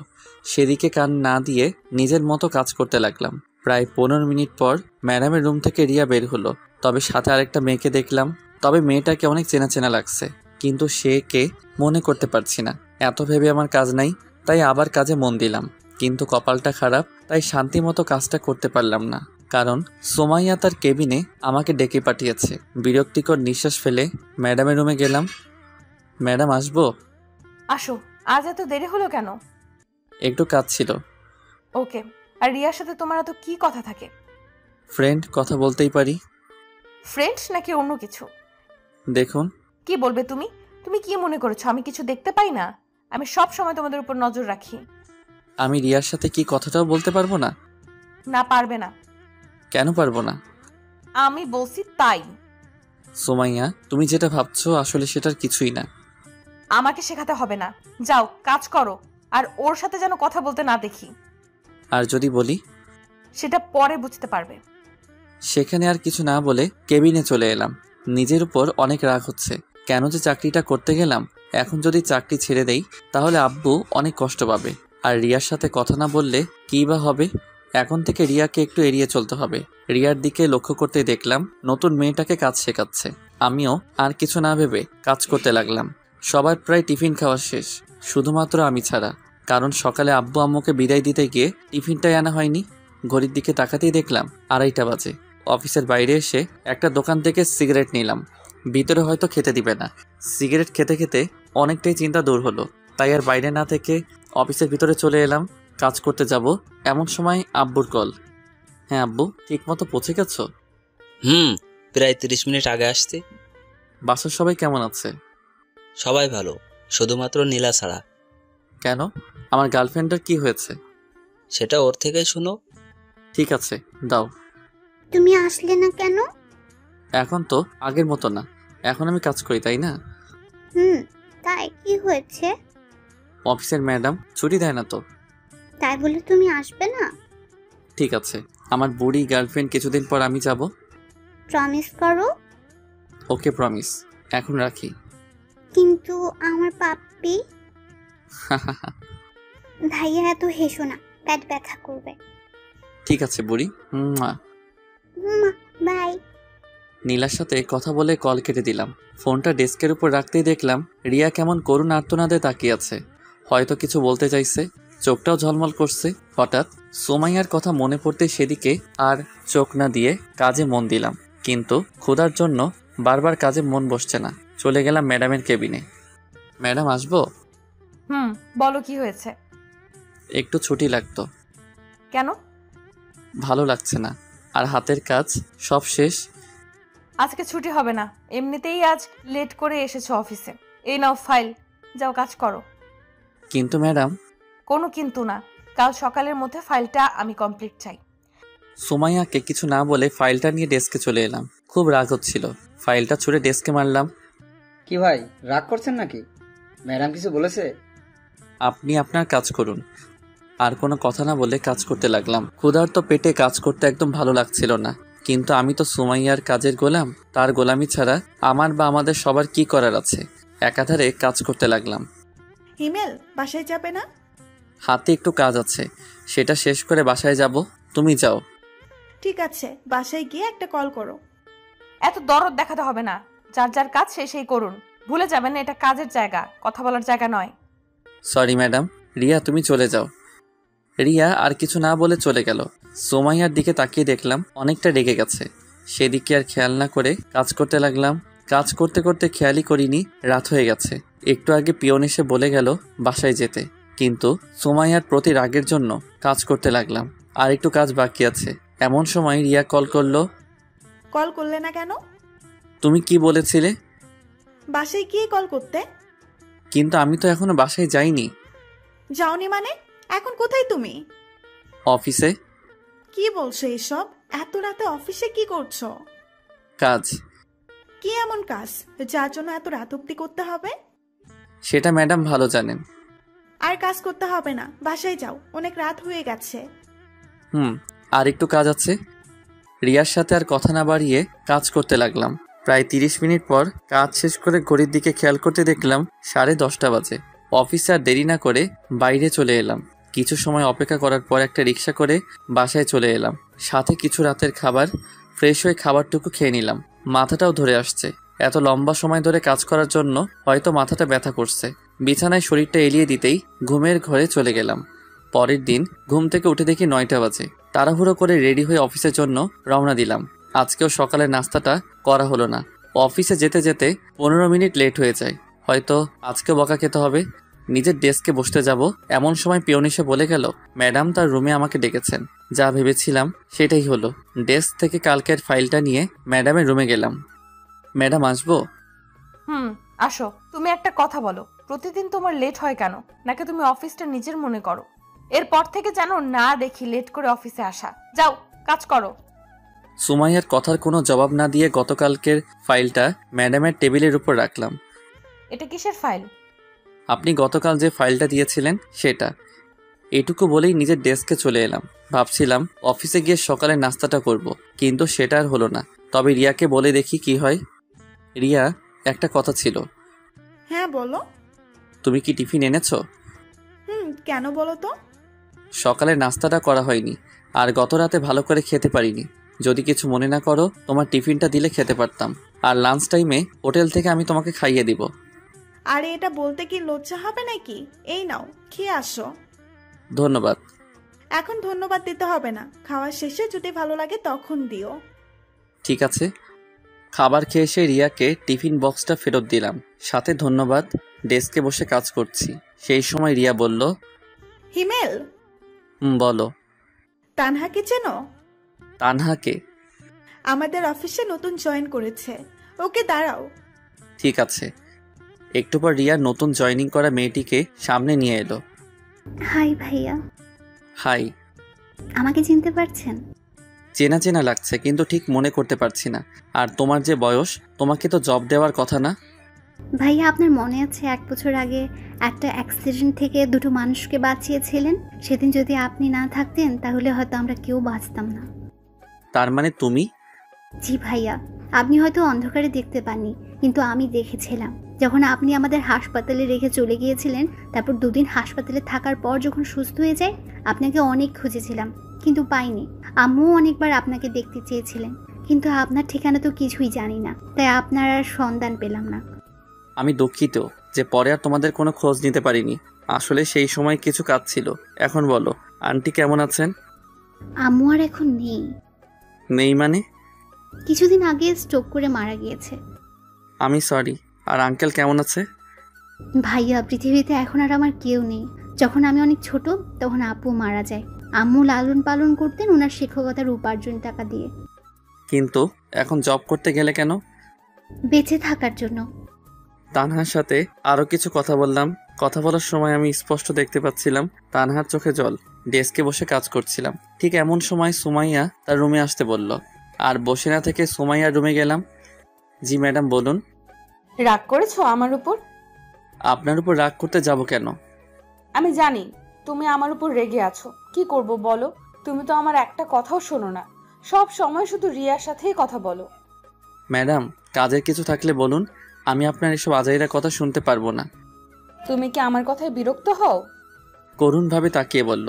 সেদিকে কান না দিয়ে নিজের মতো কাজ করতে লাগলাম। প্রায় 15 মিনিট পর ম্যাডামের রুম থেকে রিয়া বের হলো। তবে সাথে আরেকটা মেয়েকে দেখলাম। তবে মেয়েটাকে অনেক চেনা চেনা লাগছে, কিন্তু সে কে মনে করতে পারছি না। এত ভেবে আমার কাজ নাই, তাই আবার কাজে মন দিলাম। কিন্তু কপালটা খারাপ, তাই শান্তি মতো কাজটা করতে পারলাম না। কারণ সোমাইয়া তার কেবিনে আমাকে ডেকে পাঠিয়েছে। বিরক্তিকর নিঃশ্বাস ফেলে ম্যাডামের রুমে গেলাম। ম্যাডাম আসবো? আসো। আজ এত দেরি হলো কেন? একটু কাজ ছিল। ওকে। আর রিয়ার সাথে তোমার এত কি কথা থাকে? ফ্রেন্ড, কথা বলতেই পারি। ফ্রেন্ড নাকি অন্য কিছু? দেখুন। কি বলবে তুমি? তুমি কি মনে করেছো আমি কিছু দেখতে পাই না? আমি সব সময় তোমাদের উপর নজর রাখি। আমি রিয়ার সাথে কি কথাটাও বলতে পারবো না? না, পারবে না। কেন পারবো না? আমি বলছি তাই। সোমাইয়া, তুমি যেটা ভাবছো আসলে সেটার কিছুই না। আমাকে শেখাতে হবে না, যাও কাজ করো। আর ওর সাথে যেন কথা বলতে না দেখি। আর যদি বলি? সেটা পরে বুঝতে পারবে। সেখানে আর কিছু না বলে কেবিনে চলে এলাম। নিজের উপর অনেক রাগ হচ্ছে, কেন যে চাকরিটা করতে গেলাম। এখন যদি চাকরি ছেড়ে দেই তাহলে আব্বু অনেক কষ্ট পাবে। আর রিয়ার সাথে কথা না বললে কী বা হবে। এখন থেকে রিয়াকে একটু এড়িয়ে চলতে হবে। রিয়ার দিকে লক্ষ্য করতে দেখলাম নতুন মেয়েটাকে কাজ শেখাচ্ছে। আমিও আর কিছু না ভেবে কাজ করতে লাগলাম। সবার প্রায় টিফিন খাওয়া শেষ, শুধুমাত্র আমি ছাড়া। কারণ সকালে আব্বু আম্মুকে বিদায় দিতে গিয়ে টিফিনটাই আনা হয়নি। ঘড়ির দিকে তাকাতেই দেখলাম 2:30 বাজে। অফিসের বাইরে এসে একটা দোকান থেকে সিগারেট নিলাম। ভিতরে হয়তো খেতে দিবে না। সিগারেট খেতে খেতে অনেকটাই চিন্তা দূর হলো, তাই আর বাইরে না থেকে অফিসের ভিতরে চলে এলাম। কাজ করতে যাব এমন সময় আব্বুর কল। হ্যাঁ আব্বু, ঠিক মতো পৌঁছে গেছো? প্রায় 30 মিনিট আগে আসছি। বাসার সবাই কেমন আছে? সবাই ভালো, শুধুমাত্র নীলা ছাড়া। কেন, আমার গার্লফ্রেন্ডের কি হয়েছে? সেটা ওর থেকেই শুনো। ঠিক আছে, দাও। তুমি আসলে না কেন? এখন তো আগের মতো না, এখন আমি কাজ করি, তাই না? তাই কি হয়েছে? অফিসের ম্যাডাম ছুটি দেয় না তো। তাই বলে তুমি আসবে না? ঠিক আছে, আমার বুড়ি গার্লফ্রেন্ড কিছুদিন পর আমি যাব। প্রমিস করো। ওকে, প্রমিস। এখন রাখি। কিন্তু আমার পাপ্পি। ভাইয়া এত হেসো না, পেট ব্যথা করবে। ঠিক আছে বুড়ি। বাই। নীলার সাথে কথা বলে কল কেটে দিলাম। ফোনটা ডেস্কের উপর রাখতেই দেখলাম রিয়া কেমন করুণ আর্তনাদে তাকিয়ে আছে। হয়তো কিছু বলতে চাইছে, চোখটাও ঝলমল করছে। হঠাৎ সোমাইয়ার কথা মনে পড়তে সেদিকে আর চোখ না দিয়ে কাজে মন দিলাম। কিন্তু ক্ষুধার জন্য বারবার কাজে মন বসছে না। চলে গেলাম ম্যাডামের কেবিনে। ম্যাডাম আসবো? বলো কি হয়েছে? একটু ছুটি লাগতো। কেন? ভালো লাগছে না, আর হাতের কাজ সব শেষ। আজকে ছুটি হবে না, এমনিতেই আজ লেট করে এসেছো অফিসে। এই নাও ফাইল, যাও কাজ করো। কিন্তু ম্যাডাম। কোনো কিন্তু না, কাল সকালের মধ্যে ফাইলটা আমি কমপ্লিট চাই। সোমাইয়াকে কিছু না বলে ফাইলটা নিয়ে ডেস্কে চলে এলাম। খুব রাগ হচ্ছিল, ফাইলটা ছুঁড়ে ডেস্কে মারলাম। কি ভাই, রাগ করছেন নাকি? ম্যাডাম কিছু বলেছে? আপনি আপনার কাজ করুন। আর কোনো কথা না বলে কাজ করতে লাগলাম। ক্ষুধার্ত পেটে কাজ করতে একদম ভালো লাগছিল না, কিন্তু আমি তো সুমাইয়ার কাজের গোলাম। তার গোলামি ছাড়া আমার বা আমাদের সবার কি করার আছে? একাধারে কাজ করতে লাগলাম। হিমেল বাসায় যাবে না? হাতে একটু কাজ আছে, সেটা শেষ করে বাসায় যাব। তুমি যাও। ঠিক আছে, বাসায় গিয়ে একটা কল করো। এত দরদ দেখাতে হবে না, যার যার কাজ সে সেই করুন। ভুলে যাবেন না এটা কাজের জায়গা, কথা বলার জায়গা নয়। Sorry madam. রিয়া তুমি চলে যাও। রিয়া আর কিছু না বলে চলে গেল। সুমাইয়ার দিকে তাকিয়ে দেখলাম অনেকটা রেগে গেছে। সেদিকে আর খেয়াল না করে কাজ করতে লাগলাম। কাজ করতে করতে খেয়ালই করিনি রাত হয়ে গেছে। একটু আগে পিয়ন এসে বলে গেল বাসায় যেতে, কিন্তু সুমাইয়ার প্রতি রাগের জন্য কাজ করতে লাগলাম। আর একটু কাজ বাকি আছে। এমন সময় রিয়া কল করলো। কল করলে না কেন? তুমি কি বলেছিলে? বাসায় গিয়ে কল করতে। কিন্তু আমি তো এখনো বাসায় যাইনি। যাওনি মানে? এখন কোথায় তুমি? অফিসে। কি বলছো এসব? এত রাতে অফিসে কি করছো? কাজ। কি এমন কাজ যার জন্য এত রাত অব্দি করতে হবে? সেটা ম্যাডাম ভালো জানেন। আর কাজ করতে হবে না, বাসায় যাও, অনেক রাত হয়ে গেছে। আর একটু কাজ আছে। রিয়ার সাথে আর কথা না বাড়িয়ে কাজ করতে লাগলাম। প্রায় 30 মিনিট পর কাজ শেষ করে ঘড়ির দিকে খেয়াল করতে দেখলাম 10:30 বাজে। অফিসে আর দেরি না করে বাইরে চলে এলাম। কিছু সময় অপেক্ষা করার পর একটা রিক্সা করে বাসায় চলে এলাম। সাথে কিছু রাতের খাবার। ফ্রেশ হয়ে খাবারটুকু খেয়ে নিলাম। মাথাটাও ধরে আসছে। এত লম্বা সময় ধরে কাজ করার জন্য হয়তো মাথাটা ব্যথা করছে। বিছানায় শরীরটা এলিয়ে দিতেই ঘুমের ঘরে চলে গেলাম। পরের দিন ঘুম থেকে উঠে দেখি 9টা বাজে। তাড়াহুড়ো করে রেডি হয়ে অফিসের জন্য রওনা দিলাম। আজকেও সকালের নাস্তাটা করা হলো না। অফিসে যেতে যেতে 15 মিনিট লেট হয়ে যায়। হয়তো আজকেও বকা খেতে হবে। নিজের ডেস্কে বসতে যাব, এমন সময় পিয়ন এসে বলে গেল ম্যাডাম তার রুমে আমাকে ডেকেছেন। যা ভেবেছিলাম সেটাই হলো। ডেস্ক থেকে কালকের ফাইলটা নিয়ে ম্যাডামের রুমে গেলাম। ম্যাডাম আসবো? আসো। তুমি একটা কথা বলো, প্রতিদিন তোমার লেট হয় কেন? নাকি তুমি অফিসটা নিজের মনে করো? এরপর থেকে যেন না দেখি লেট করে অফিসে আসা। যাও কাজ করো। সুমাইয়ার কথার কোনো জবাব না দিয়ে গতকালকের ফাইলটা ম্যাডামের টেবিলের উপর রাখলাম। এটা কিসের ফাইল? আপনি গতকাল যে ফাইলটা দিয়েছিলেন সেটা। এটুকু বলেই নিজের ডেস্কে চলে এলাম। ভাবছিলাম অফিসে গিয়ে সকালে নাস্তাটা করব, কিন্তু সেটা আর হলো না। তবে রিয়াকে বলে দেখি কি হয়। রিয়া, একটা কথা ছিল। হ্যাঁ বলো। তুমি কি টিফিন এনেছো? কেন বলো তো? সকালে নাস্তাটা করা হয়নি, আর গত রাতে ভালো করে খেতে পারিনি। যদি কিছু মনে না করো, তোমার টিফিনটা দিলে খেতে পারতাম। আর লাঞ্চ টাইমে হোটেল থেকে আমি তোমাকে খাইয়ে দিব। আরে এটা বলতে কি লজ্জা হবে নাকি? এই নাও, খেয়ে আসো। ধন্যবাদ। এখন ধন্যবাদ দিতে হবে না, খাওয়ার শেষে যদি ভালো লাগে তখন দিও। ঠিক আছে। খাবার খেয়ে এসে রিয়াকে টিফিন বক্সটা ফেরত দিলাম, সাথে ধন্যবাদ। ডেস্কে বসে কাজ করছি। সেই সময় রিয়া বলল, হিমেল। বলো। তানহাকে চেনো? তানহাকে? আমাদের অফিসে নতুন জয়েন করেছে। ওকে দাঁড়াও। ঠিক আছে। একটু পর রিয়া নতুন জয়েনিং করা মেয়েটিকে সামনে নিয়ে এলো। হাই ভাইয়া। হাই। আমাকে চিনতে পারছেন? চেনা চেনা লাগছে, কিন্তু ঠিক মনে করতে পারছি না। আর তোমার যে বয়স, তোমাকে তো জব দেওয়ার কথা না? ভাইয়া আপনার মনে আছে 1 বছর আগে একটা অ্যাক্সিডেন্ট থেকে 2টো মানুষকে বাঁচিয়েছিলেন? সেদিন যদি আপনি না থাকতেন তাহলে হয়তো আমরা কেউ বাঁচতাম না। তার মানে তুমি? জি ভাইয়া, আপনি হয়তো অন্ধকারে দেখতে পাননি, কিন্তু আমি দেখেছিলাম। যখন আপনি আমাদের হাসপাতালে রেখে চলে গিয়েছিলেন, তারপর 2 দিন হাসপাতালে থাকার পর যখন সুস্থ হয়ে যায়, আপনাকে অনেক খুঁজেছিলাম কিন্তু পাইনি। আম্মুও অনেকবার আপনাকে দেখতে চেয়েছিলেন, কিন্তু আপনার ঠিকানা তো কিছুই জানি না, তাই আপনার আর সন্ধান পেলাম না। আমি দুঃখিত যে পরে আর তোমাদের কোনো খোঁজ নিতে পারিনি। আসলে সেই সময় কিছু কাজ ছিল। এখন বলো, আন্টি কেমন আছেন? আম্মু আর এখন নেই। নেই মানে? কিছুদিন আগে স্ট্রোক করে মারা গিয়েছে। আমি সরি। আর আঙ্কেল কেমন আছে? ভাইয়া, পৃথিবীতে এখন আর আমার কেউ নেই। যখন আমি অনেক ছোট তখন আব্বু মারা যায়। আম্মু লালন পালন করতেন ওনার শিক্ষকতার উপার্জন টাকা দিয়ে। কিন্তু এখন জব করতে গেলে কেন? বেঁচে থাকার জন্য। তানহার সাথে আরও কিছু কথা বললাম। কথা বলার সময় আমি স্পষ্ট দেখতে পাচ্ছিলাম তানহার চোখে জল। ডেস্কে বসে কাজ করছিলাম। ঠিক এমন সময় সুমাইয়া তার রুমে আসতে বলল, আর বসে না থেকে সুমাইয়ার রুমে গেলাম। জি ম্যাডাম বলুন। রাগ করেছো আমার উপর? আপনার উপর রাগ করতে যাব কেন? আমি জানি তুমি আমার উপর রেগে আছো। কি করব বলো? তুমি তো আমার একটা কথাও শোনো না। সব সময় শুধু রিয়ার সাথেই কথা বলো। ম্যাডাম, কাজের কিছু থাকলে বলুন, আমি আপনার এসব আজাইরা কথা শুনতে পারবো না। তুমি কি আমার কথায় বিরক্ত হও? করুণভাবে তাকিয়ে বলল,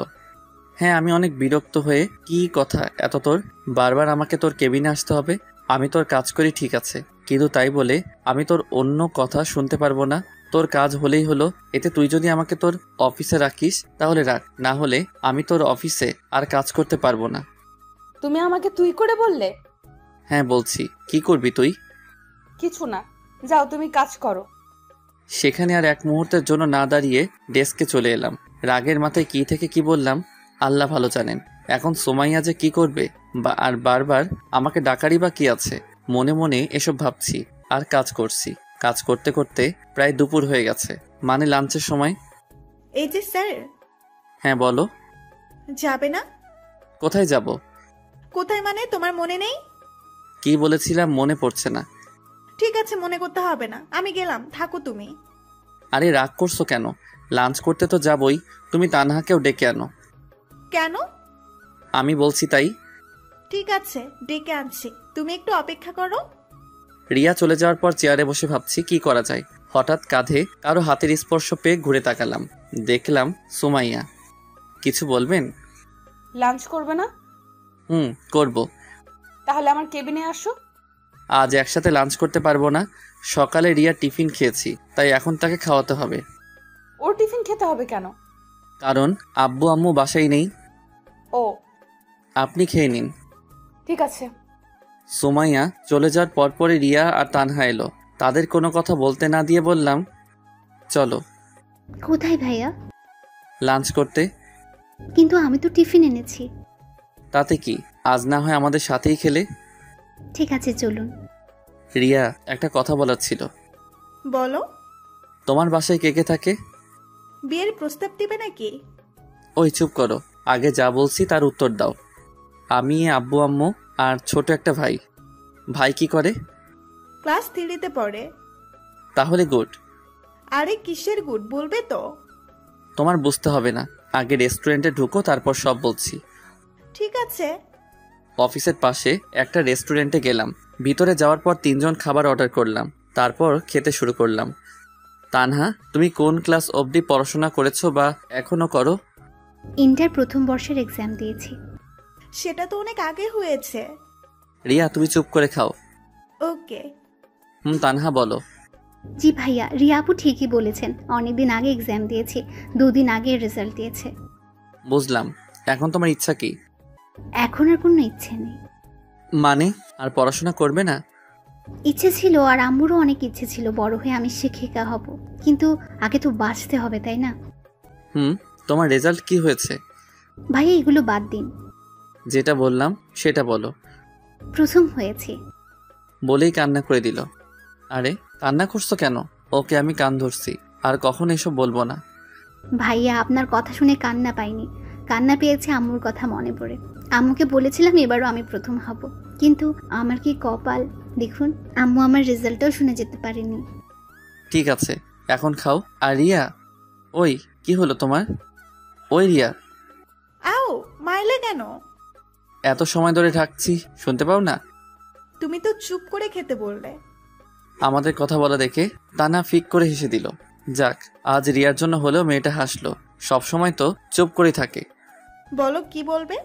হ্যাঁ আমি অনেক বিরক্ত হয়ে। কি কথা এত তোর? বারবার আমাকে তোর কেবিনে আসতে হবে? আমি তোর কাজ করি ঠিক আছে, কিন্তু তাই বলে আমি তোর অন্য কথা শুনতে পারবো না? তোর কাজ হলেই হলো, এতে তুই যদি আমাকে তোর অফিসে রাখিস তাহলে রাখ, না হলে আমি তোর অফিসে আর কাজ করতে পারবো না। তুমি আমাকে তুই করে বললে? হ্যাঁ বলছি, কি করবি তুই? কিছু না, যাও তুমি কাজ করো। সেখানে আর এক মুহূর্তের জন্য না দাঁড়িয়ে ডেস্কে চলে এলাম। রাগের মাথায় কি থেকে কি বললাম আল্লাহ ভালো জানেন। এখন সোমাইয়া যে কি করবে আর বারবার আমাকে ডাকারই বা কি আছে। মনে মনে এসব ভাবছি আর কাজ করছি। কাজ করতে করতে প্রায় দুপুর হয়ে গেছে, মানে লাঞ্চের সময়। এই যে স্যার। হ্যাঁ বলো। যাবে না? কোথায় যাব? কোথায় মানে তোমার মনে নেই? কি বলেছিলাম মনে পড়ছে না। ঠিক আছে, মনে করতে হবে না, আমি গেলাম, থাকো তুমি। আরে রাগ করছো কেন? লাঞ্চ করতে তো যাবই, তুমি তানহাকেও ডেকে আনো। কেন? আমি বলছি তাই। ঠিক আছে, ডেকে আনছি, তুমি একটু অপেক্ষা করো। রিয়া চলে যাওয়ার পর চেয়ারে বসে ভাবছি কি করা যায়। হঠাৎ কাঁধে কারো হাতের স্পর্শ পেয়ে ঘুরে তাকালাম, দেখলাম সুমাইয়া। কিছু বলবেন? লাঞ্চ করবে না? করব। তাহলে আমার কেবিনে আসো। আজ একসাথে লাঞ্চ করতে পারবো না। সকালে রিয়া টিফিন খেয়েছি, তাই এখন তাকে খাওয়াতে হবে। ওর টিফিন খেতে হবে কেন? কারণ আব্বু আম্মু বাসায় নেই। ও, আপনি খেয়ে নিন। ঠিক আছে। সুমাইয়া চলে যাওয়ার পরপরই রিয়া আর তানহা এলো। তাদের কোনো কথা বলতে না দিয়ে বললাম, চলো। কোথায় ভাইয়া? লাঞ্চ করতে। কিন্তু আমি তো টিফিন এনেছি। তাতে কি, আজ না হয় আমাদের সাথেই খেলে। ঠিক আছে চলুন। রিয়া, একটা কথা বলার ছিল। বলো। তোমার বাসায় কে কে থাকে? বিয়ের প্রস্তাব দিবে নাকি? ওই চুপ করো, আগে যা বলছি তার উত্তর দাও। আমি, আব্বু আম্মু আর ছোট একটা ভাই। ভাই কি করে? ক্লাস 3-তে পড়ে। তাহলে গুড। আরে কিসের গুড, বলবে তো? তোমার বুঝতে হবে না, আগে রেস্টুরেন্টে ঢুকো, তারপর সব বলছি। ঠিক আছে। অফিসের পাশে একটা রেস্টুরেন্টে গেলাম। ভিতরে যাওয়ার পর 3জন খাবার অর্ডার করলাম, তারপর খেতে শুরু করলাম। তানহা, তুমি কোন ক্লাস অবধি পড়াশোনা করেছো বা এখনো করো? ইন্টার প্রথম বর্ষের এক্সাম দিয়েছি। সেটা তো অনেক আগে হয়েছে। রিয়া, তুমি চুপ করে খাও। ওকে। তানহা বলো। জি ভাইয়া, রিয়া আপু ঠিকই বলেছেন, অনেকদিন আগে এক্সাম দিয়েছি, 2 দিন আগে রেজাল্ট দিয়েছে। বুঝলাম। এখন তোমার ইচ্ছা কি? এখন আর কোনো ইচ্ছে নেই। মানে আর পড়াশোনা করবে না? ইচ্ছে ছিল, আর আম্মুরও অনেক ইচ্ছে ছিল বড় হয়ে আমি শিক্ষিকা হব, কিন্তু আগে তো বাঁচতে হবে তাই না? তোমার রেজাল্ট কি হয়েছে? ভাইয়া এগুলো বাদ দিন, যেটা বললাম সেটা বলো। প্রথম হয়েছি। বলেই কান্না করে দিল। আরে কান্না করছো কেন? ওকে আমি কান ধরছি, আর কখন এসব বলবো না। ভাইয়া আপনার কথা শুনে কান্না পাইনি, কান্না পেয়েছে আম্মুর কথা মনে পড়ে। আম্মুকে বলেছিলাম এবারও আমি প্রথম হব, কিন্তু আমার কি কপাল দেখুন, আম্মু আমার রেজাল্টটাও শুনে যেতে পারেনি। ঠিক আছে, এখন খাও। আর রিয়া, ওই কি হলো তোমার? ওই রিয়া, আও মাইলে কেন? এত সময় ধরে ঢাকছি, শুনতে পাও না? তুমি তো চুপ করে খেতে বললে। আমাদের কথা বলা দেখে তানা ফিক করে হেসে দিল। যাক, আজ রিয়ার জন্য হলেও মেয়েটা হাসলো। সব সময় তো চুপ করেই থাকে। বলো কি বলবে?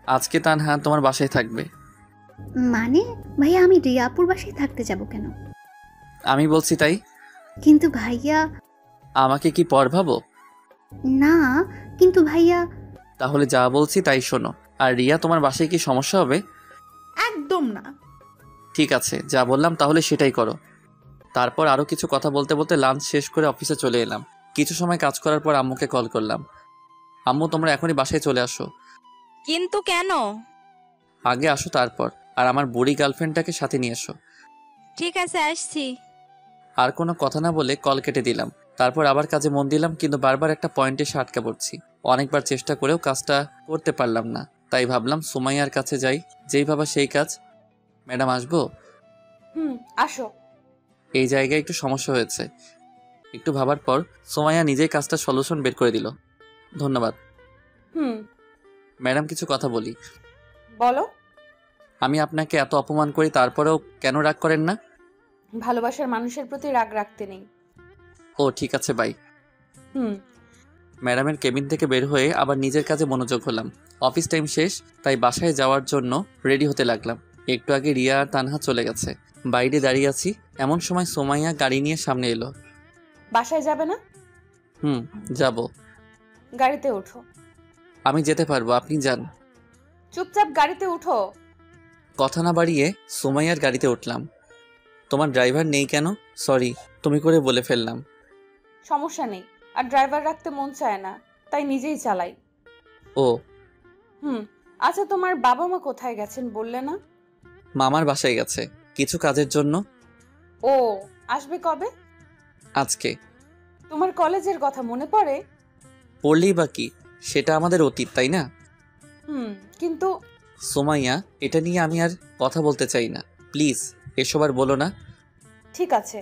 আজকে তানহা তোমার বাসায় থাকবে। মানে ভাইয়া আমি রিয়াপুর বাসায় থাকতে যাব কেন? আমি বলছি তাই। কিন্তু ভাইয়া। আমাকে কি পর ভাবো? না, কিন্তু ভাইয়া। তাহলে যা বলছি তাই শোনো। আর রিয়া, তোমার বাসায় কি সমস্যা হবে? একদম না। ঠিক আছে, যা বললাম তাহলে সেটাই করো। তারপর আরও কিছু কথা বলতে বলতে লাঞ্চ শেষ করে অফিসে চলে এলাম। কিছু সময় কাজ করার পর আম্মুকে কল করলাম। আম্মু, তোমরা এখনই বাসায় চলে আসো। কিন্তু কেন? আগে আসো, তারপর আর আমার বুড়ি গার্লফ্রেন্ডটাকে সাথে নিয়ে এসো। ঠিক আছে, আসছি। আর কোনো কথা না বলে কল কেটে দিলাম। তারপর আবার কাজে মন দিলাম, কিন্তু বারবার একটা পয়েন্টে এসে আটকা পড়ছি। অনেকবার চেষ্টা করেও কাজটা করতে পারলাম না। তাই ভাবলাম সুমাইয়ার কাছে যাই, যেই ভাবা সেই কাজ। ম্যাডাম আসবো? আসো। এই জায়গায় একটু সমস্যা হয়েছে। একটু ভাবার পর সুমাইয়া নিজেই কাজটা সলিউশন বের করে দিল। ধন্যবাদ। ম্যাডাম, কিছু কথা বলি। বলো। আমি আপনাকে এত অপমান করি, তারপরেও কেন রাগ করেন না? ভালোবাসার মানুষের প্রতি রাগ রাখতে নেই। ও ঠিক আছে, বাই। হুম। ম্যাডামের কেবিন থেকে বের হয়ে আবার নিজের কাজে মনোযোগ হলাম। অফিস টাইম শেষ, তাই বাসায় যাওয়ার জন্য রেডি হতে লাগলাম। একটু আগে রিয়া আর তানহা চলে গেছে। বাইরে দাঁড়িয়ে আছি, এমন সময় সোমাইয়া গাড়ি নিয়ে সামনে এলো। বাসায় যাবে না? যাব। গাড়িতে ওঠো। আমি যেতে পারবো, আপনি যান। চুপচাপ গাড়িতে উঠো। কথা না বাড়িয়ে সোমাইয়ার গাড়িতে উঠলাম। তোমার ড্রাইভার নেই কেন? সরি, তুমি করে বলে ফেললাম। সমস্যা নেই, আর ড্রাইভার রাখতে মন চায় না, তাই নিজেই চালাই। ও আচ্ছা, তোমার বাবা মা কোথায় গেছেন বললে না? মামার বাসায় গেছে কিছু কাজের জন্য। ও আসবে কবে? আজকে। তোমার কলেজের কথা মনে পড়ে? পড়লেই বা কি, সেটা আমাদের অতীত, তাই না? কিন্তু সোমাইয়া, এটা নিয়ে আমি আর কথা বলতে চাই না, প্লিজ এসব আর বলো না। ঠিক আছে।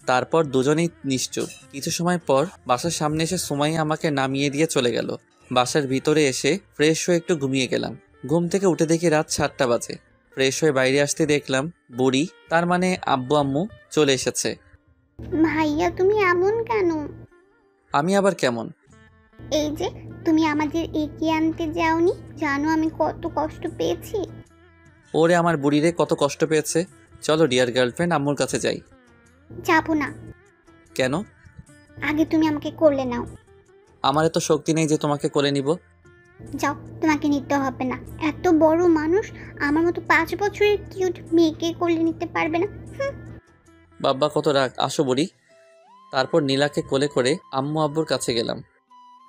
তারপর দুজনেই নিশ্চুপ। কিছু সময় পর বাসার সামনে এসে সোমাইয়া আমাকে নামিয়ে দিয়ে চলে গেল। বাসার ভিতরে এসে ফ্রেশ হয়ে একটু ঘুমিয়ে গেলাম। ঘুম থেকে উঠে দেখি রাত 7টা বাজে। ফ্রেশ হয়ে বাইরে আসতে দেখলাম বুড়ি, তার মানে আব্বু আম্মু চলে এসেছে। ভাইয়া তুমি এমন কেন? আমি আবার কেমন? এই যে তুমি আমাদের এগিয়ে আনতে যাওনি, জানো আমি কত কষ্ট পেয়েছি। ওরে আমার বুড়িরে, কত কষ্ট পেয়েছে। চলো ডিয়ার গার্লফ্রেন্ড, আম্মুর কাছে যাই। যাবো না। কেন? আগে তুমি আমাকে কোলে নাও। আমার এত শক্তি নেই যে তোমাকে কোলে নিব। যাও, তোমাকে নিতে হবে না। এত বড় মানুষ আমার মতো 5 বছরের কিউট মেয়েকে কোলে নিতে পারবে না। বাব্বা কত রাগ, আসো বুড়ি। তারপর নীলাকে কোলে করে আম্মু আব্বুর কাছে গেলাম।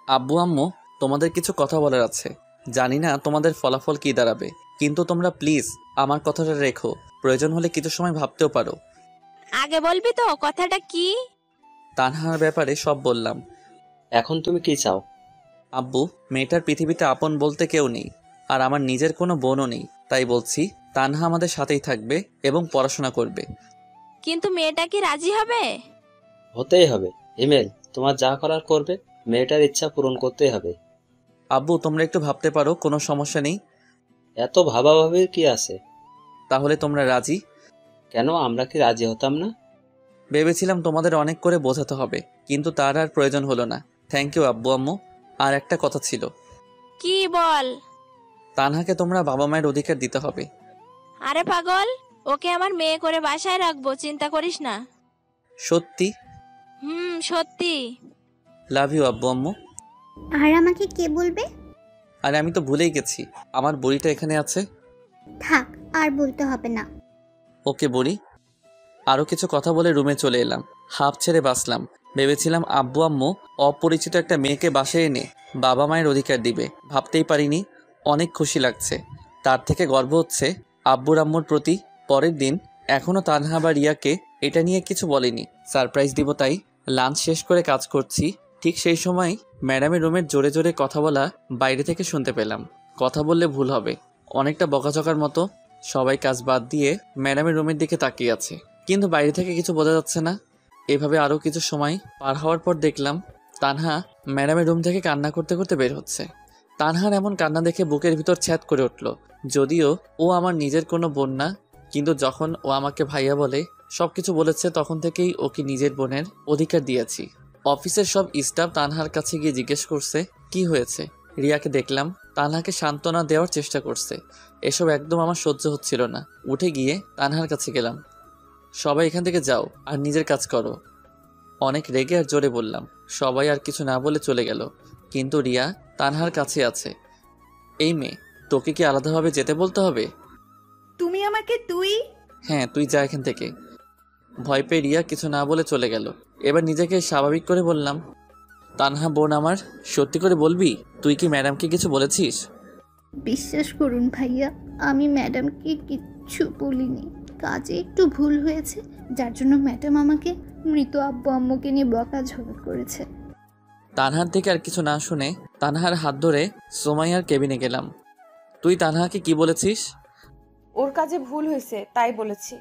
আব্বু আম্মু, তোমাদের কিছু কথা বলার আছে। জানি না তোমাদের ফলাফল কি দাঁড়াবে, কিন্তু তোমরা প্লিজ আমার কথাটা রেখো। প্রয়োজন হলে কিছু সময় ভাবতেও পারো। আগে বলবি তো কথাটা কি? তানহার ব্যাপারে সব বললাম। এখন তুমি কি চাও? আব্বু, মেয়েটার পৃথিবীতে আপন বলতে কেউ নেই, আর আমার নিজের কোনো বোনও নেই। তাই বলছি তানহা আমাদের সাথেই থাকবে এবং পড়াশোনা করবে। কিন্তু মেয়েটা কি রাজি হবে? হতেই হবে। হিমেল, তোমার যা করার করবে, মেয়েটার ইচ্ছা পূরণ করতেই হবে। আব্বু, তোমরা একটু ভাবতে পারো, কোনো সমস্যা নেই। এত ভাবাভাবির কি আছে? তাহলে তোমরা রাজি? কেন, আমরা কি রাজি হতাম না? ভেবেছিলাম তোমাদের অনেক করে বোঝাতে হবে, কিন্তু তার আর প্রয়োজন হলো না। থ্যাংক ইউ আব্বু আম্মু। আর একটা কথা ছিল। কি বল? তানহাকে তোমরা বাবা মায়ের অধিকার দিতে হবে। আরে পাগল, ওকে আমার মেয়ে করে বাসায় রাখবো, চিন্তা করিস না। সত্যি? সত্যি। লাভ ইউ আব্বু আম্মু। আর আমাকে কে বলবে? আরে আমি তো ভুলেই গেছি, আমার বুড়িটা এখানে আছে। থাক, আর বলতে হবে না। ওকে বুড়ি। আরও কিছু কথা বলে রুমে চলে এলাম। হাঁপ ছেড়ে বাঁচলাম। ভেবেছিলাম আব্বু আম্মু অপরিচিত একটা মেয়েকে বাসায় এনে বাবা মায়ের অধিকার দিবে, ভাবতেই পারিনি। অনেক খুশি লাগছে, তার থেকে গর্ব হচ্ছে আব্বুর আম্মুর প্রতি। পরের দিন এখনও তানহা বা রিয়াকে এটা নিয়ে কিছু বলেনি, সারপ্রাইজ দিব তাই। লাঞ্চ শেষ করে কাজ করছি, ঠিক সেই সময় ম্যাডামের রুমের জোরে জোরে কথা বলা বাইরে থেকে শুনতে পেলাম। কথা বললে ভুল হবে, অনেকটা বকাঝকার মতো। সবাই কাজ বাদ দিয়ে ম্যাডামের রুমের দিকে তাকিয়ে আছে, কিন্তু বাইরে থেকে কিছু বোঝা যাচ্ছে না। এভাবে আরও কিছু সময় পার হওয়ার পর দেখলাম তানহা ম্যাডামের রুম থেকে কান্না করতে করতে বের হচ্ছে। তানহার এমন কান্না দেখে বুকের ভিতর ছ্যাদ করে উঠল। যদিও ও আমার নিজের কোনো বোন না, কিন্তু যখন ও আমাকে ভাইয়া বলে সব কিছু বলেছে, তখন থেকেই ওকে নিজের বোনের অধিকার দিয়েছি। অফিসের সব স্টাফ তানহার কাছে গিয়ে জিজ্ঞেস করছে কি হয়েছে। রিয়াকে দেখলাম তানহাকে সান্ত্বনা দেওয়ার চেষ্টা করছে। এসব একদম আমার সহ্য হচ্ছিল না। উঠে গিয়ে তানহার কাছে গেলাম। সবাই এখান থেকে যাও আর নিজের কাজ করো। অনেক রেগে আর জোরে বললাম। সবাই আর কিছু না বলে চলে গেল, কিন্তু রিয়া তানহার কাছে আছে। এই মেয়ে, তোকে কি আলাদাভাবে যেতে বলতে হবে? তুমি আমাকে তুই? হ্যাঁ, তুই যা এখান থেকে। ভয় পেয়ে রিয়া কিছু না বলে চলে গেল। এবার নিজেকে স্বাভাবিক করে বললাম, তানহা বোন আমার, সত্যি করে বলবি তুই কি ম্যাডামকে কিছু বলেছিস? বিশ্বাস করুন ভাইয়া, আমি ম্যাডামকে কিচ্ছু বলিনি। কাজে একটু ভুল হয়েছে, যার জন্য ম্যাডাম আমাকে মৃত আব্বু আম্মুকে নিয়ে বকাঝকা করেছে। তানহার থেকে আর কিছু না শুনে তানহার হাত ধরে সোমাইয়ার কেবিনে গেলাম। তুই তানহাকে কি বলেছিস? ওর কাজে ভুল হয়েছে তাই বলেছি।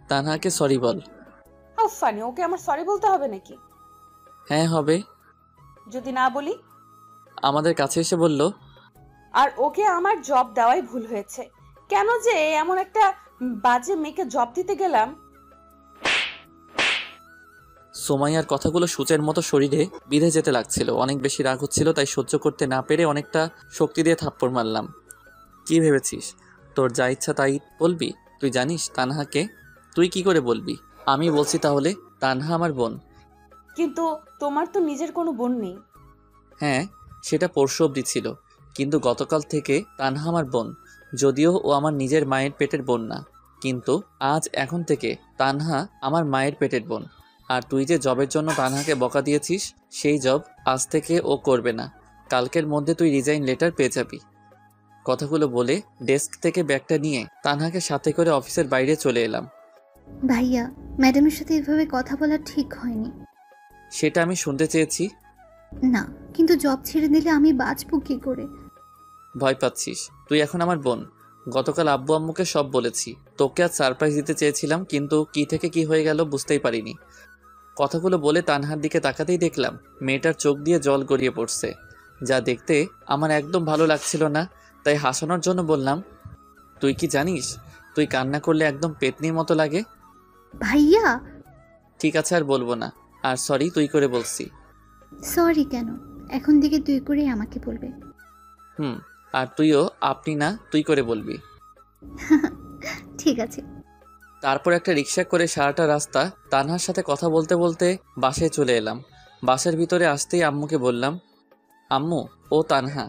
তানহাকে সরি বল। হাউ ফানি, ওকে আমার সরি বলতে হবে নাকি? হ্যাঁ হবে। যদি না বলি? আমাদের কাছে এসে বলল। আর ওকে আমার জব দেওয়াই ভুল হয়েছে। কেন যে এমন একটা বাজে মেয়েকে জব দিতে গেলাম। সোমাইয়ার কথাগুলো সূচের মতো শরীরে বিঁধে যেতে লাগছিল। অনেক বেশি রাগ হচ্ছিল, তাই সহ্য করতে না পেরে অনেকটা শক্তি দিয়ে থাপ্পড় মারলাম। কি ভেবেছিস তোর যা ইচ্ছা তাই বলবি? তুই জানিস তানহাকে? তুই কি করে বলবি? আমি বলছি তাহলে, তানহা আমার বোন। কিন্তু তোমার তো নিজের কোনো বোন নেই। হ্যাঁ, সেটা পরশু অবধি ছিল, কিন্তু গতকাল থেকে তানহা আমার বোন। যদিও ও আমার নিজের মায়ের পেটের বোন না, কিন্তু এখন থেকে তানহা আমার মায়ের পেটের বোন। আর তুই যে জবের জন্য তানহাকে বকা দিয়েছিস, সেই জব আজ থেকে ও করবে না। কালকের মধ্যে তুই রিজাইন লেটার পেয়ে যাবি। কথাগুলো বলে ডেস্ক থেকে ব্যাগটা নিয়ে তানহাকে সাথে করে অফিসের বাইরে চলে এলাম। ভাইয়া, ম্যাডামের সাথে এভাবে কথা বলা ঠিক হয়নি। সেটা আমি শুনতে চেয়েছি। না, কিন্তু জব ছেড়ে দিলে আমি বাঁচবো কি করে? ভয় পাচ্ছিস? তুই এখন আমার বোন। গতকাল আব্বু আম্মুকে সব বলেছি। তোকে আজ সারপ্রাইজ দিতে চেয়েছিলাম, কিন্তু কি থেকে কি হয়ে গেল বুঝতেই পারিনি। কথাগুলো বলে তানহার দিকে তাকাতেই দেখলাম মেয়েটার চোখ দিয়ে জল গড়িয়ে পড়ছে, যা দেখতে আমার একদম ভালো লাগছিল না। তাই হাসানোর জন্য বললাম, তুই কি জানিস তুই কান্না করলে একদম পেতনির মতো লাগে। ভাইয়া। ঠিক আছে, আর বলবো না। আর সরি তুই করে বলছি। সরি কেন? এখন থেকে তুই করেই আমাকে বলবে। আর তুইও আপনি না তুই করে বলবি। ঠিক আছে। তারপর একটা রিক্সা করে সারাটা রাস্তা তানহার সাথে কথা বলতে বলতে বাসায় চলে এলাম। বাসার ভিতরে আসতেই আম্মুকে বললাম, আম্মু ও তানহা।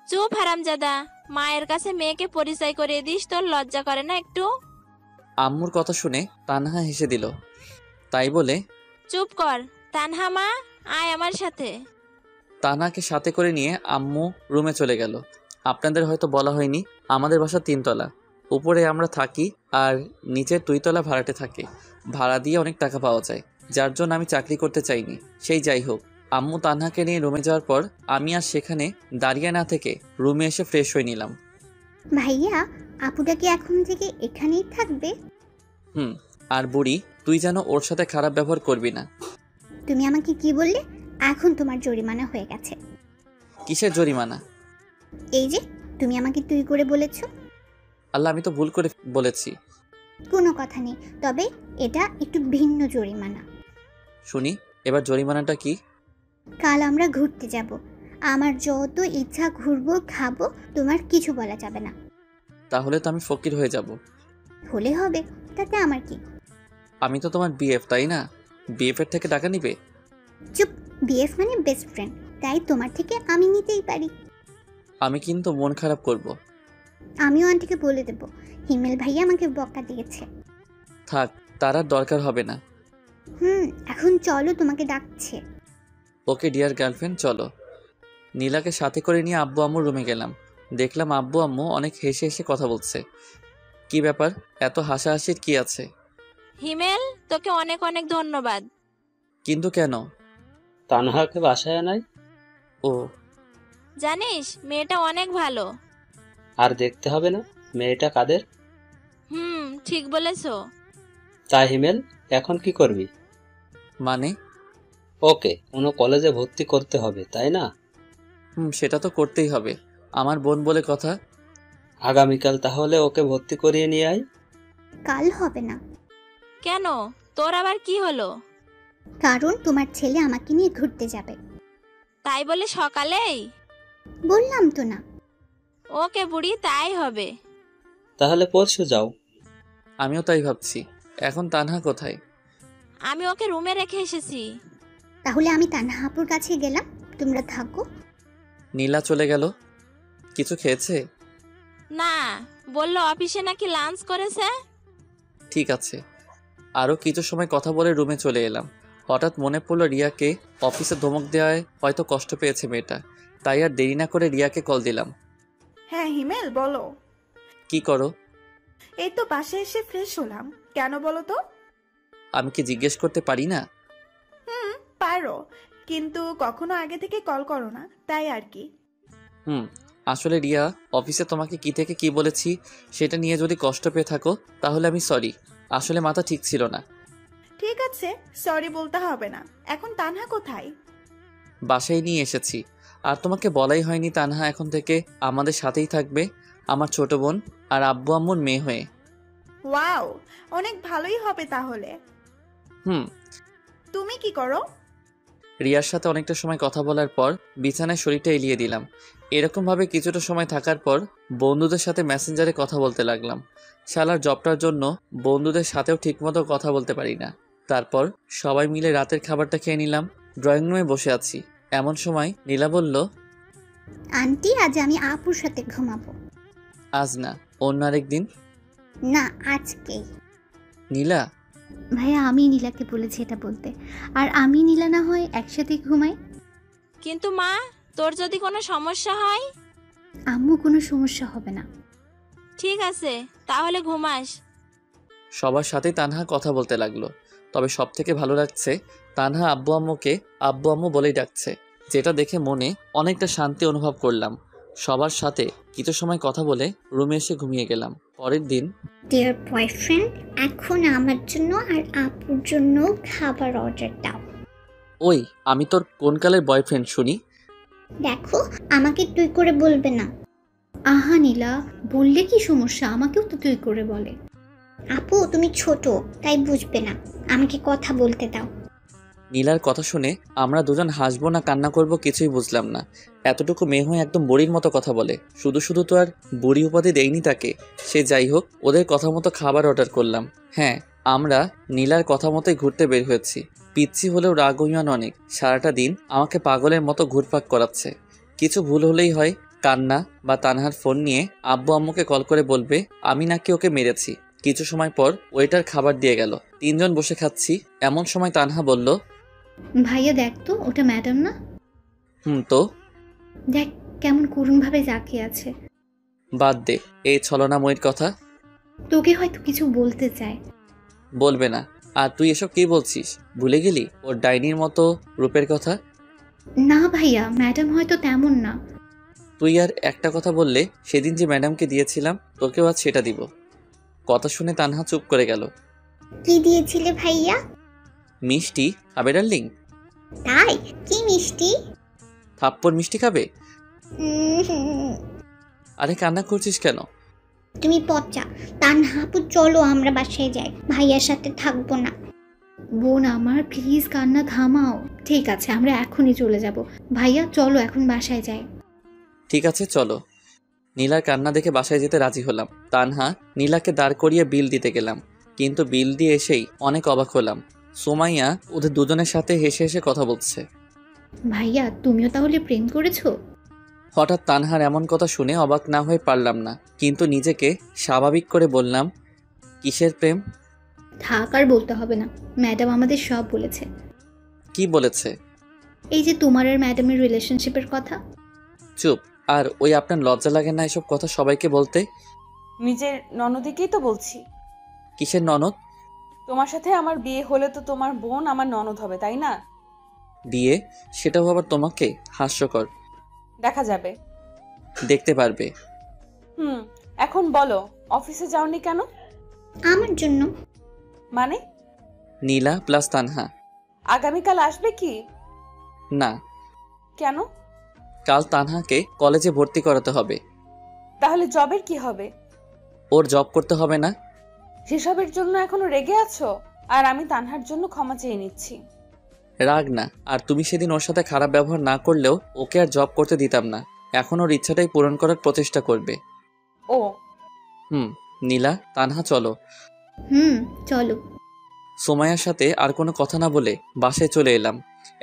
চুপ হারামজাদা, মায়ের কাছে মেয়েকে পরিচয় করিয়ে দিস, তোর লজ্জা করে না একটু? আম্মুর কথা শুনে তানহা হেসে দিল। তাই বলে, চুপ কর তানহা মা, আয় আমার সাথে। তানহাকে সাথে করে নিয়ে আম্মু রুমে চলে গেল। আপনাদের হয়তো বলা হয়নি, আমাদের বাসা 3 তলা। উপরে আমরা থাকি আর নিচের 2 তলা ভাড়াটে থাকে। ভাড়া দিয়ে অনেক টাকা পাওয়া যায়, যার জন্য আমি চাকরি করতে চাইনি। সেই যাই হোক, আম্মু তানহাকে নিয়ে রুমে যাওয়ার পর আমি আর সেখানে দাঁড়িয়ে না থেকে রুমে এসে ফ্রেশ হয়ে নিলাম। ভাইয়া, আপুটা কি এখন থেকে এখানেই থাকবে? আর বুড়ি, তুই যেন ওর সাথে খারাপ ব্যবহার করবি না। তুমি আমাকে কি বললে? এখন তোমার জরিমানা হয়ে গেছে। কিসের জরিমানা? এই যে তুমি আমাকে তুই করে বলেছো। আল্লাহ, আমি তো ভুল করে বলেছি। কোনো কথা নেই, তবে এটা একটু ভিন্ন জরিমানা। শুনি, এবার জরিমানাটা কি? কাল আমরা ঘুরতে যাব। আমার যত ইচ্ছা ঘুরবো, খাবো, তোমার কিছু বলা যাবে না। তাহলে তো আমি ফকির হয়ে যাব। হলে হবে, তাতে আমার কি? আমি তো তোমার বিএফ, তাই না? বিএফ এর থেকে টাকা নিবে? চুপ, বিএফ মানে বেস্ট ফ্রেন্ড, তাই তোমার থেকে আমি নিতেই পারি। আমি কিন্তু মন খারাপ করব। আমিও আন্টিকে বলে দেব হিমেল ভাইয়া আমাকে বকা দিয়েছে। থাক, তার আর দরকার হবে না। এখন চলো, তোমাকে ডাকছে। ওকে ডিয়ার গার্লফ্রেন্ড, চলো। নীলাকে সাথে করে নিয়ে আব্বু আম্মুর রুমে গেলাম। দেখলাম আব্বু আম্মু অনেক হেসে হেসে কথা বলছে। কি ব্যাপার, এত হাসাহাসির কি আছে? হিমেল, তোকে অনেক অনেক ধন্যবাদ। কিন্তু কেন? তানহাকে বাসায় আনাই। ও, জানিস মেয়েটা অনেক ভালো। আর দেখতে হবে না মেয়েটা কাদের। ঠিক বলেছো। তাই হিমেল, এখন কি করবি? মানে? ওকে কোনো কলেজে ভর্তি করতে হবে, তাই না? সেটা তো করতেই হবে, আমার বোন বলে কথা। আগামীকাল তাহলে ওকে ভর্তি করিয়ে নিয়ে আয়। কাল হবে না। কেন, তোর আবার কি হলো? কারণ তোমার ছেলে আমাকে নিয়ে ঘুরতে যাবে। তাই বলে সকালেই? বললাম তো না। ওকে বুড়ি, তাই হবে। তাহলে পরশু যাও। আমিও তাই ভাবছি। এখন তানহা কোথায়? আমি ওকে রুমে রেখে এসেছি। তাহলে আমি তানহাপুর কাছে গেলাম, তোমরা থাকো। নীলা চলে গেল। কিছু খেয়েছে? না, বললো অফিসে নাকি লাঞ্চ করেছে। ঠিক আছে। আরও কিছু সময় কথা বলে রুমে চলে এলাম। হঠাৎ মনে পড়লো রিয়াকে অফিসে ধমক দেওয়ায় হয়তো কষ্ট পেয়েছে মেয়েটা। তাই আর দেরি না করে রিয়াকে কল দিলাম। হ্যাঁ হিমেল, বলো। কি করো? এই তো বাসায় এসে ফ্রেশ হলাম। কেন বলো তো? আমি কি জিজ্ঞেস করতে পারি না? পারো, কিন্তু কখনো আগে থেকে কল করো না, তাই আর কি। আসলে রিয়া, অফিসে তোমাকে কি থেকে কি বলেছি সেটা নিয়ে যদি কষ্ট পেয়ে থাকো তাহলে আমি সরি। আসলে মাথা ঠিক ছিল না। ঠিক আছে, সরি বলতে হবে না। এখন তানহা কোথায়? বাসায় নিয়ে এসেছি। আর তোমাকে বলাই হয়নি তানহা এখন থেকে আমাদের সাথেই থাকবে, আমার ছোট বোন আর আব্বু আম্মুর মেয়ে হয়ে। ওয়াও, অনেক ভালোই হবে তাহলে। তুমি কি করো? রিয়ার সাথে অনেকটা সময় কথা বলার পর বিছানায় শরীরটা এলিয়ে দিলাম। এরকমভাবে কিছুটা সময় থাকার পর বন্ধুদের সাথে মেসেঞ্জারে কথা বলতে লাগলাম। শালার জবটার জন্য বন্ধুদের সাথেও ঠিকমতো কথা বলতে পারি না। তারপর সবাই মিলে রাতের খাবারটা খেয়ে নিলাম। ড্রয়িং রুমে বসে আছি, এমন সময় নীলা বলল, আন্টি আজ আমি আপুর সাথে ঘুমাবো। আজ না, অন্য আরেক দিন। না, আজকেই। নীলা, ভাইয়া আমি নীলাকে বলেছি এটা বলতে, আর আমি নীলা না হয় একসাথে ঘুমাই। কিন্তু মা, তোর যদি কোনো সমস্যা হয়? আম্মু কোনো সমস্যা হবে না। ঠিক আছে, তাহলে ঘুমাস। সবার সাথে তানহা কথা বলতে লাগলো। তবে সব থেকে ভালো লাগছে তানহা আব্বু আম্মুকে আব্বু আম্মু বলেই ডাকছে, যেটা দেখে মনে অনেকটা শান্তি অনুভব করলাম। সবার সাথে কিছু সময় কথা বলে রুমে এসে ঘুমিয়ে গেলাম। পরের দিন, ডিয়ার বয়ফ্রেন্ড, এখন আমার জন্য আর আপুর জন্য খাবার অর্ডার দাও। ওই আমি তোর কোন কালের বয়ফ্রেন্ড শুনি? দেখো, আমাকে তুই করে বলবে না। আহা নীলা, বললে কি সমস্যা? আমাকেও তো তুই করে বলে। আপু তুমি ছোট, তাই বুঝবে না, আমাকে কথা বলতে দাও। নীলার কথা শুনে আমরা দুজন হাসবো না কান্না করব কিছুই বুঝলাম না। এতটুকু মেয়ে হয়ে একদম বুড়ির মতো কথা বলে। শুধু শুধু তো আর বুড়ি উপাধি দেয়নি তাকে। সে যাই হোক, ওদের কথা মতো খাবার অর্ডার করলাম। হ্যাঁ, আমরা নীলার কথা মতোই ঘুরতে বের হয়েছি। পিচ্ছি হলেও রাগ অভিমান অনেক। সারাটা দিন আমাকে পাগলের মতো ঘুরপাক করাচ্ছে। কিছু ভুল হলেই হয় কান্না বা তানহার ফোন নিয়ে আব্বু আম্মুকে কল করে বলবে আমি নাকি ওকে মেরেছি। কিছু সময় পর ওয়েটার খাবার দিয়ে গেল। তিনজন বসে খাচ্ছি, এমন সময় তানহা বলল, ভাইয়া দেখ তো, ওটা ম্যাডাম না? তো দেখ কেমন করুণ ভাবে জাকিয়ে আছে। বাদ দে এই ছলনাময়ীর কথা। তোকে হয়তো কিছু বলতে চায়। বলবে না। আর তুই এসব কি বলছিস? ভুলে গেলি ওর ডাইনির মতো রূপের কথা? না ভাইয়া, ম্যাডাম হয়তো তেমন না। তুই আর একটা কথা বললে সেদিন যে ম্যাডামকে দিয়েছিলাম তোকেও আজ সেটা দিব। কথা শুনে তানহা চুপ করে গেল। কি দিয়েছিলে ভাইয়া? মিষ্টি খাবে ডার্লিং? তাই? কি মিষ্টি? থাপ্পড় মিষ্টি খাবে? আরে কান্না করছিস কেন? তুমি পচা। তানহা আপু চলো আমরা বাসায় যাই, ভাইয়ার সাথে থাকবো না। বোন আমার, প্লিজ কান্না থামাও। ঠিক আছে, আমরা এখনই চলে যাব। ভাইয়া চলো এখন বাসায় যাই। ঠিক আছে চলো। নীলার কান্না দেখে বাসায় যেতে রাজি হলাম। তানহা নীলাকে দাঁড় করিয়ে বিল দিতে গেলাম, কিন্তু বিল দিয়ে এসেই অনেক অবাক হলাম। সুমাইয়া ওদের দুজনের সাথে হেসে হেসে কথা বলছে। ভাইয়া তুমিও তাহলে প্রেম করেছো? হঠাৎ তানহার এমন কথা শুনে অবাক না হয়ে পারলাম না, কিন্তু নিজেকে স্বাভাবিক করে বললাম, কিসের প্রেম? থাক আর বলতে হবে না, ম্যাডাম আমাদের সব বলেছে। কি বলেছে? এই যে তোমার আর ম্যাডামের রিলেশনশিপের কথা। চুপ। আর ওই আপনার লজ্জা লাগে না এসব কথা সবাইকে বলতে? নিজের ননদিকেই তো বলছি। কিসের ননদ? তোমার সাথে আমার বিয়ে হলে তো তোমার বোন আমার ননদ হবে, তাই না? বিয়ে? সেটাও আবার তোমাকে? হাস্যকর। দেখা যাবে। দেখতে পারবে। এখন বলো, অফিসে যাওনি কেন? আমার জন্য। মানে? নীলা প্লাস তানহা। আগামীকাল আসবে কি? না। কেন? কাল তানহাকে কলেজে ভর্তি করাতে হবে। তাহলে জবের কি হবে? ওর জব করতে হবে না? সেসবের জন্য এখনো রেগে আছো? আর আমি তানহার জন্য ক্ষমা চেয়ে নিচ্ছি। রাগ না। আর তুমি সেদিন ওর সাথে খারাপ ব্যবহার না করলেও ওকে আর জব করতে দিতাম না। এখন ওর ইচ্ছাটাই পূরণ করার প্রচেষ্টা করবে। ও নীলা, তানহা চলো। চলো। সোমাইয়ার সাথে আর কোনো কথা না বলে বাসায় চলে এলাম।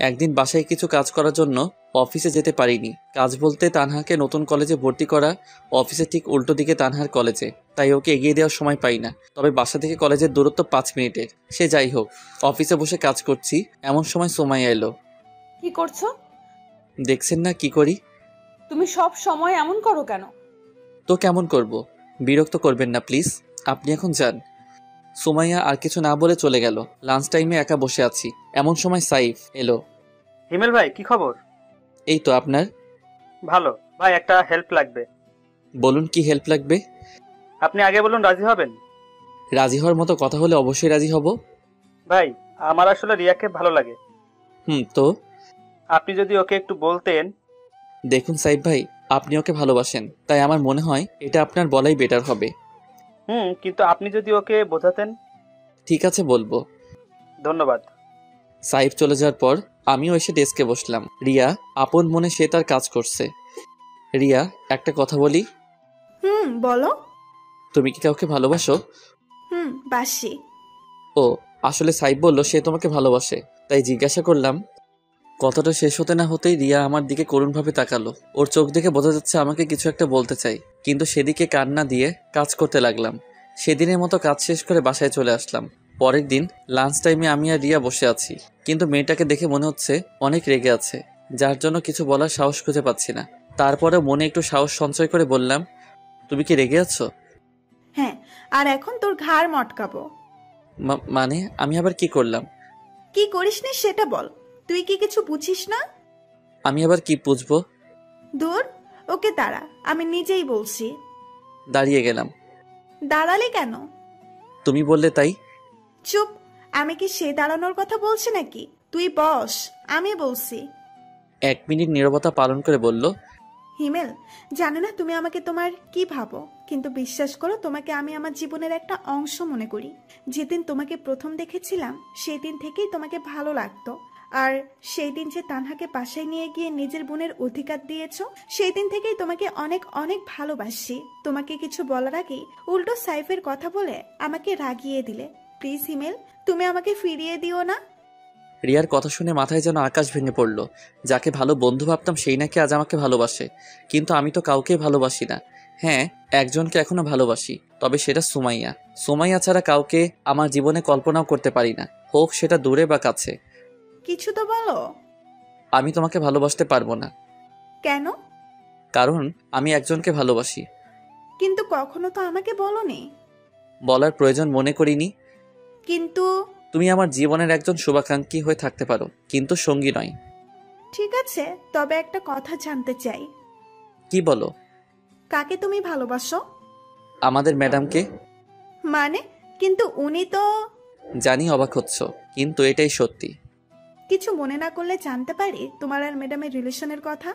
একদিন বাসায় কিছু কাজ করার জন্য অফিসে যেতে পারিনি। কাজ বলতে তানহাকে নতুন কলেজে ভর্তি করা, অফিসে ঠিক উল্টো দিকে তানহার কলেজে, তাই ওকে এগিয়ে দেওয়ার সময় পাই না। তবে বাসা থেকে কলেজের দূরত্ব 5 মিনিটের। সে যাই হোক, অফিসে বসে কাজ করছি, এমন সময় সোমাইয়া এলো। কি করছো? দেখছেন না কি করি? তুমি সব সময় এমন করো কেন? তো কেমন করব? বিরক্ত করবেন না প্লিজ, আপনি এখন যান। সুমাইয়া আর কিছু না বলে চলে গেল। লাঞ্চ টাইমে একা বসে আছি, এমন সময় সাইফ এলো। হিমেল ভাই, কি খবর? এই তো আপনার। ভালো ভাই, একটা হেল্প লাগবে। বলুন কি হেল্প লাগবে? আপনি আগে বলুন, রাজি হবেন? রাজি হওয়ার মতো কথা হলে অবশ্যই রাজি হব। ভাই, আমার আসলে রিয়াকে ভালো লাগে। তো আপনি যদি ওকে একটু বলতেন। দেখুন সাইফ ভাই, আপনি ওকে ভালোবাসেন, তাই আমার মনে হয় এটা আপনার বলাই বেটার হবে। কিন্তু আপনি যদি ওকে বোঝাতেন। ঠিক আছে, বলবো। ধন্যবাদ। সাইফ চলে যাওয়ার পর আমিও এসে ডেস্কে বসলাম। রিয়া আপন মনে সে তার কাজ করছে। রিয়া, একটা কথা বলি। বলো। তুমি কি কাউকে ভালোবাসো? বাসি। ও, আসলে সাইফ বলল সে তোমাকে ভালোবাসে, তাই জিজ্ঞাসা করলাম। কথাটা শেষ হতে না হতেই রিয়া আমার দিকে করুণভাবে তাকালো। ওর চোখ দেখে বোঝা যাচ্ছে আমাকে কিছু একটা বলতে চাই, কিন্তু সেদিকে কান না দিয়ে কাজ করতে লাগলাম। সেদিনের মতো কাজ শেষ করে বাসায় চলে আসলাম। পরের দিন লাঞ্চ টাইমে আমি আর রিয়া বসে আছি, কিন্তু মেয়েটাকে দেখে মনে হচ্ছে অনেক রেগে আছে, যার জন্য কিছু বলার সাহস খুঁজে পাচ্ছি না। তারপরে মনে একটু সাহস সঞ্চয় করে বললাম, তুমি কি রেগে আছো? হ্যাঁ, আর এখন তোর ঘাড় মটকাবো। মানে আমি আবার কি করলাম? কি করিসনি সেটা বল। তুই কি কিছু বুঝিস না? আমি আবার কি বুঝবো? দূর, ওকে দাঁড়া, আমি নিজেই বলছি। দাঁড়িয়ে গেলাম। দাঁড়ালে কেন? তুমি বললে তাই। চুপ, আমি কি সে দাঁড়ানোর কথা বলছি নাকি? তুই বস, আমি বলছি। 1 মিনিট নীরবতা পালন করে বলল, হিমেল, জানে না তুমি আমাকে তোমার কি ভাবো, কিন্তু বিশ্বাস করো, তোমাকে আমি আমার জীবনের একটা অংশ মনে করি। যেদিন তোমাকে প্রথম দেখেছিলাম সেই দিন থেকেই তোমাকে ভালো লাগতো। আর সেই দিন যে তানহাকে বাসায় নিয়ে গিয়ে নিজের বোনের অধিকার দিয়েছো, সেই দিন থেকেই তোমাকে অনেক অনেক ভালোবাসি। তোমাকে কিছু বলার আগেই উল্টো সাইফের কথা বলে আমাকে রাগিয়ে দিলে। প্লিজ হিমেল, তুমি আমাকে ফিরিয়ে দিও না। রিয়ার কথা শুনে মাথায় যেন আকাশ ভেঙে পড়ল। যাকে ভালো বন্ধু ভাবতাম সেই নাকি আজ আমাকে ভালোবাসে, কিন্তু আমি তো কাউকেই ভালোবাসি না। হ্যাঁ, একজনকে এখনো ভালোবাসি, তবে সেটা সুমাইয়া। সুমাইয়া ছাড়া কাউকে আমার জীবনে কল্পনাও করতে পারি না, হোক সেটা দূরে বা কাছে। কিছু তো বলো। আমি তোমাকে ভালোবাসতে পারবো না। কেন? কারণ আমি একজনকে ভালোবাসি। কিন্তু কখনো তো আমাকে বলোনি। বলার প্রয়োজন মনে করিনি। কিন্তু তুমি আমার জীবনের একজন শুভাকাঙ্ক্ষী হয়ে থাকতে পারো, কিন্তু সঙ্গী নয়। ঠিক আছে, তবে একটা কথা জানতে চাই। কি বলো? কাকে তুমি ভালোবাসো? আমাদের ম্যাডামকে। মানে? কিন্তু উনি তো। জানি অবাক হচ্ছ, কিন্তু এটাই সত্যি। কিছু মনে না করলে জানতে পারি তোমার আর ম্যাডামের রিলেশনের কথা?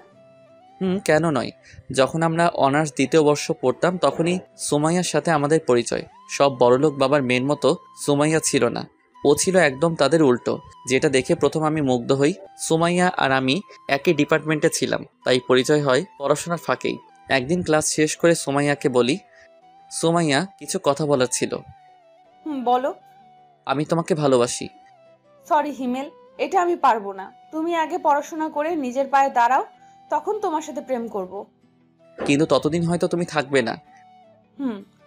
কেন নয়। যখন আমরা অনার্স 2য় বর্ষ পড়তাম তখনই সুমাইয়ার সাথে আমাদের পরিচয়। সব বড়লোক বাবার মেয়ের মতো সুমাইয়া ছিল না, ও ছিল একদম তাদের উল্টো, যেটা দেখে প্রথম আমি মুগ্ধ হই। সুমাইয়া আর আমি একই ডিপার্টমেন্টে ছিলাম, তাই পরিচয় হয় পড়াশোনার ফাঁকেই। একদিন ক্লাস শেষ করে সুমাইয়াকে বলি, সুমাইয়া, কিছু কথা বলার ছিল। বলো। আমি তোমাকে ভালোবাসি। সরি হিমেল, এটা আমি পারবো না। তুমি আগে পড়াশোনা করে নিজের পায়ে দাঁড়াও, তখন তোমার সাথে প্রেম করব। কিন্তু ততদিন হয়তো তুমি থাকবে না।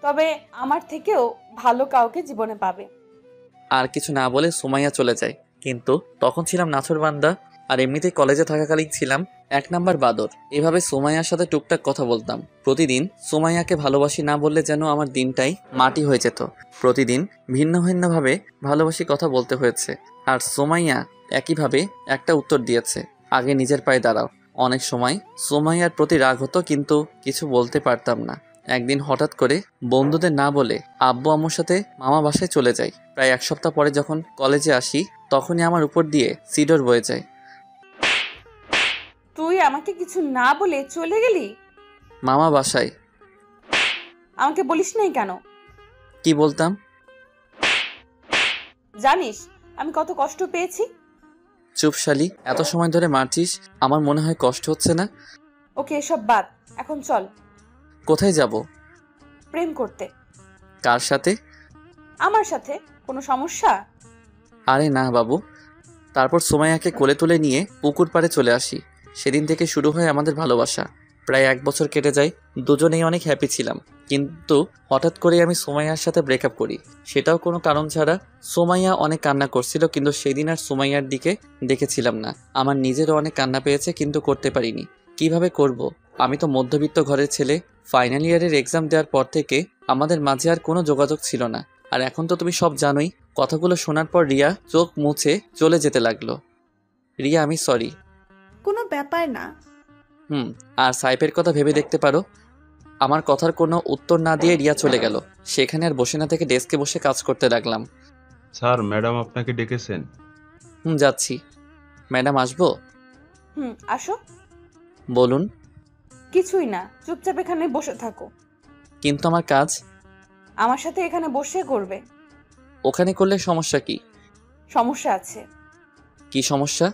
তবে আমার থেকেও ভালো কাউকে জীবনে পাবে। আর কিছু না বলে সুমাইয়া চলে যায়। কিন্তু তখন ছিলাম নাছোড়বান্দা, আর এমনিতেই কলেজে থাকাকালীন ছিলাম 1 নাম্বার বাদর। এভাবে সুমাইয়ার সাথে টুকটাক কথা বলতাম। প্রতিদিন সুমাইয়াকে ভালোবাসি না বললে যেন আমার দিনটাই মাটি হয়ে যেত। প্রতিদিন ভিন্ন ভিন্নভাবে ভালোবাসি কথা বলতে হয়েছে, আর সুমাইয়া একইভাবে একটা উত্তর দিয়েছে, আগে নিজের পায়ে দাঁড়াও। অনেক সময় সুমাইয়ার প্রতি রাগ হতো, কিন্তু কিছু বলতে পারতাম না। একদিন হঠাৎ করে বন্ধুদের না বলে আব্বু আম্মুর সাথে মামা বাসায় চলে যাই। প্রায় 1 সপ্তাহ পরে যখন কলেজে আসি তখনই আমার উপর দিয়ে সিডর বয়ে যায়। তুই আমাকে কিছু না বলে চলে গেলি? মামা বাসায়। আমাকে বলিস নাই কেন? কি বলতাম? জানিস আমি কত কষ্ট পেয়েছি? চুপ শালি, এত সময় ধরে মারছিস, আমার মনে হয় কষ্ট হচ্ছে না? ওকে, এসব বাদ, এখন চল। কোথায় যাব? প্রেম করতে। কার সাথে? আমার সাথে। কোনো সমস্যা? আরে না বাবু। তারপর সুমাইয়াকে কোলে তুলে নিয়ে পুকুর পাড়ে চলে আসি। সেদিন থেকে শুরু হয় আমাদের ভালোবাসা। প্রায় 1 বছর কেটে যায়, দুজনেই অনেক হ্যাপি ছিলাম। কিন্তু হঠাৎ করে আমি সুমাইয়ার সাথে ব্রেকআপ করি, সেটাও কোনো কারণ ছাড়া। সুমাইয়া অনেক কান্না করছিল, কিন্তু সেদিন আর সুমাইয়ার দিকে দেখেছিলাম না। আমার নিজেরও অনেক কান্না পেয়েছে, কিন্তু করতে পারিনি। কিভাবে করব? আমি তো মধ্যবিত্ত ঘরের ছেলে। ফাইনাল ইয়ারের এক্সাম দেওয়ার পর থেকে আমাদের মাঝে আর কোনো যোগাযোগ ছিল না। আর এখন তো তুমি সব জানোই। কথাগুলো শোনার পর রিয়া চোখ মুছে চলে যেতে লাগলো। রিয়া, আমি সরি। কোনো ব্যাপার না। আর সাইফের কথা ভেবে দেখতে পারো। আমার কথার কোনো উত্তর না দিয়ে রিয়া চলে গেল। সেখানে আর বসে না থেকে ডেস্কে বসে কাজ করতে লাগলাম। স্যার, ম্যাডাম আপনাকে ডেকেছেন। যাচ্ছি। ম্যাডাম আসবো? আসো। বলুন। কিছুই না, চুপচাপ এখানে বসে থাকো। কিন্তু আমার কাজ? আমার সাথে এখানে বসে করবে। ওখানে করলে সমস্যা কি? সমস্যা আছে। কি সমস্যা?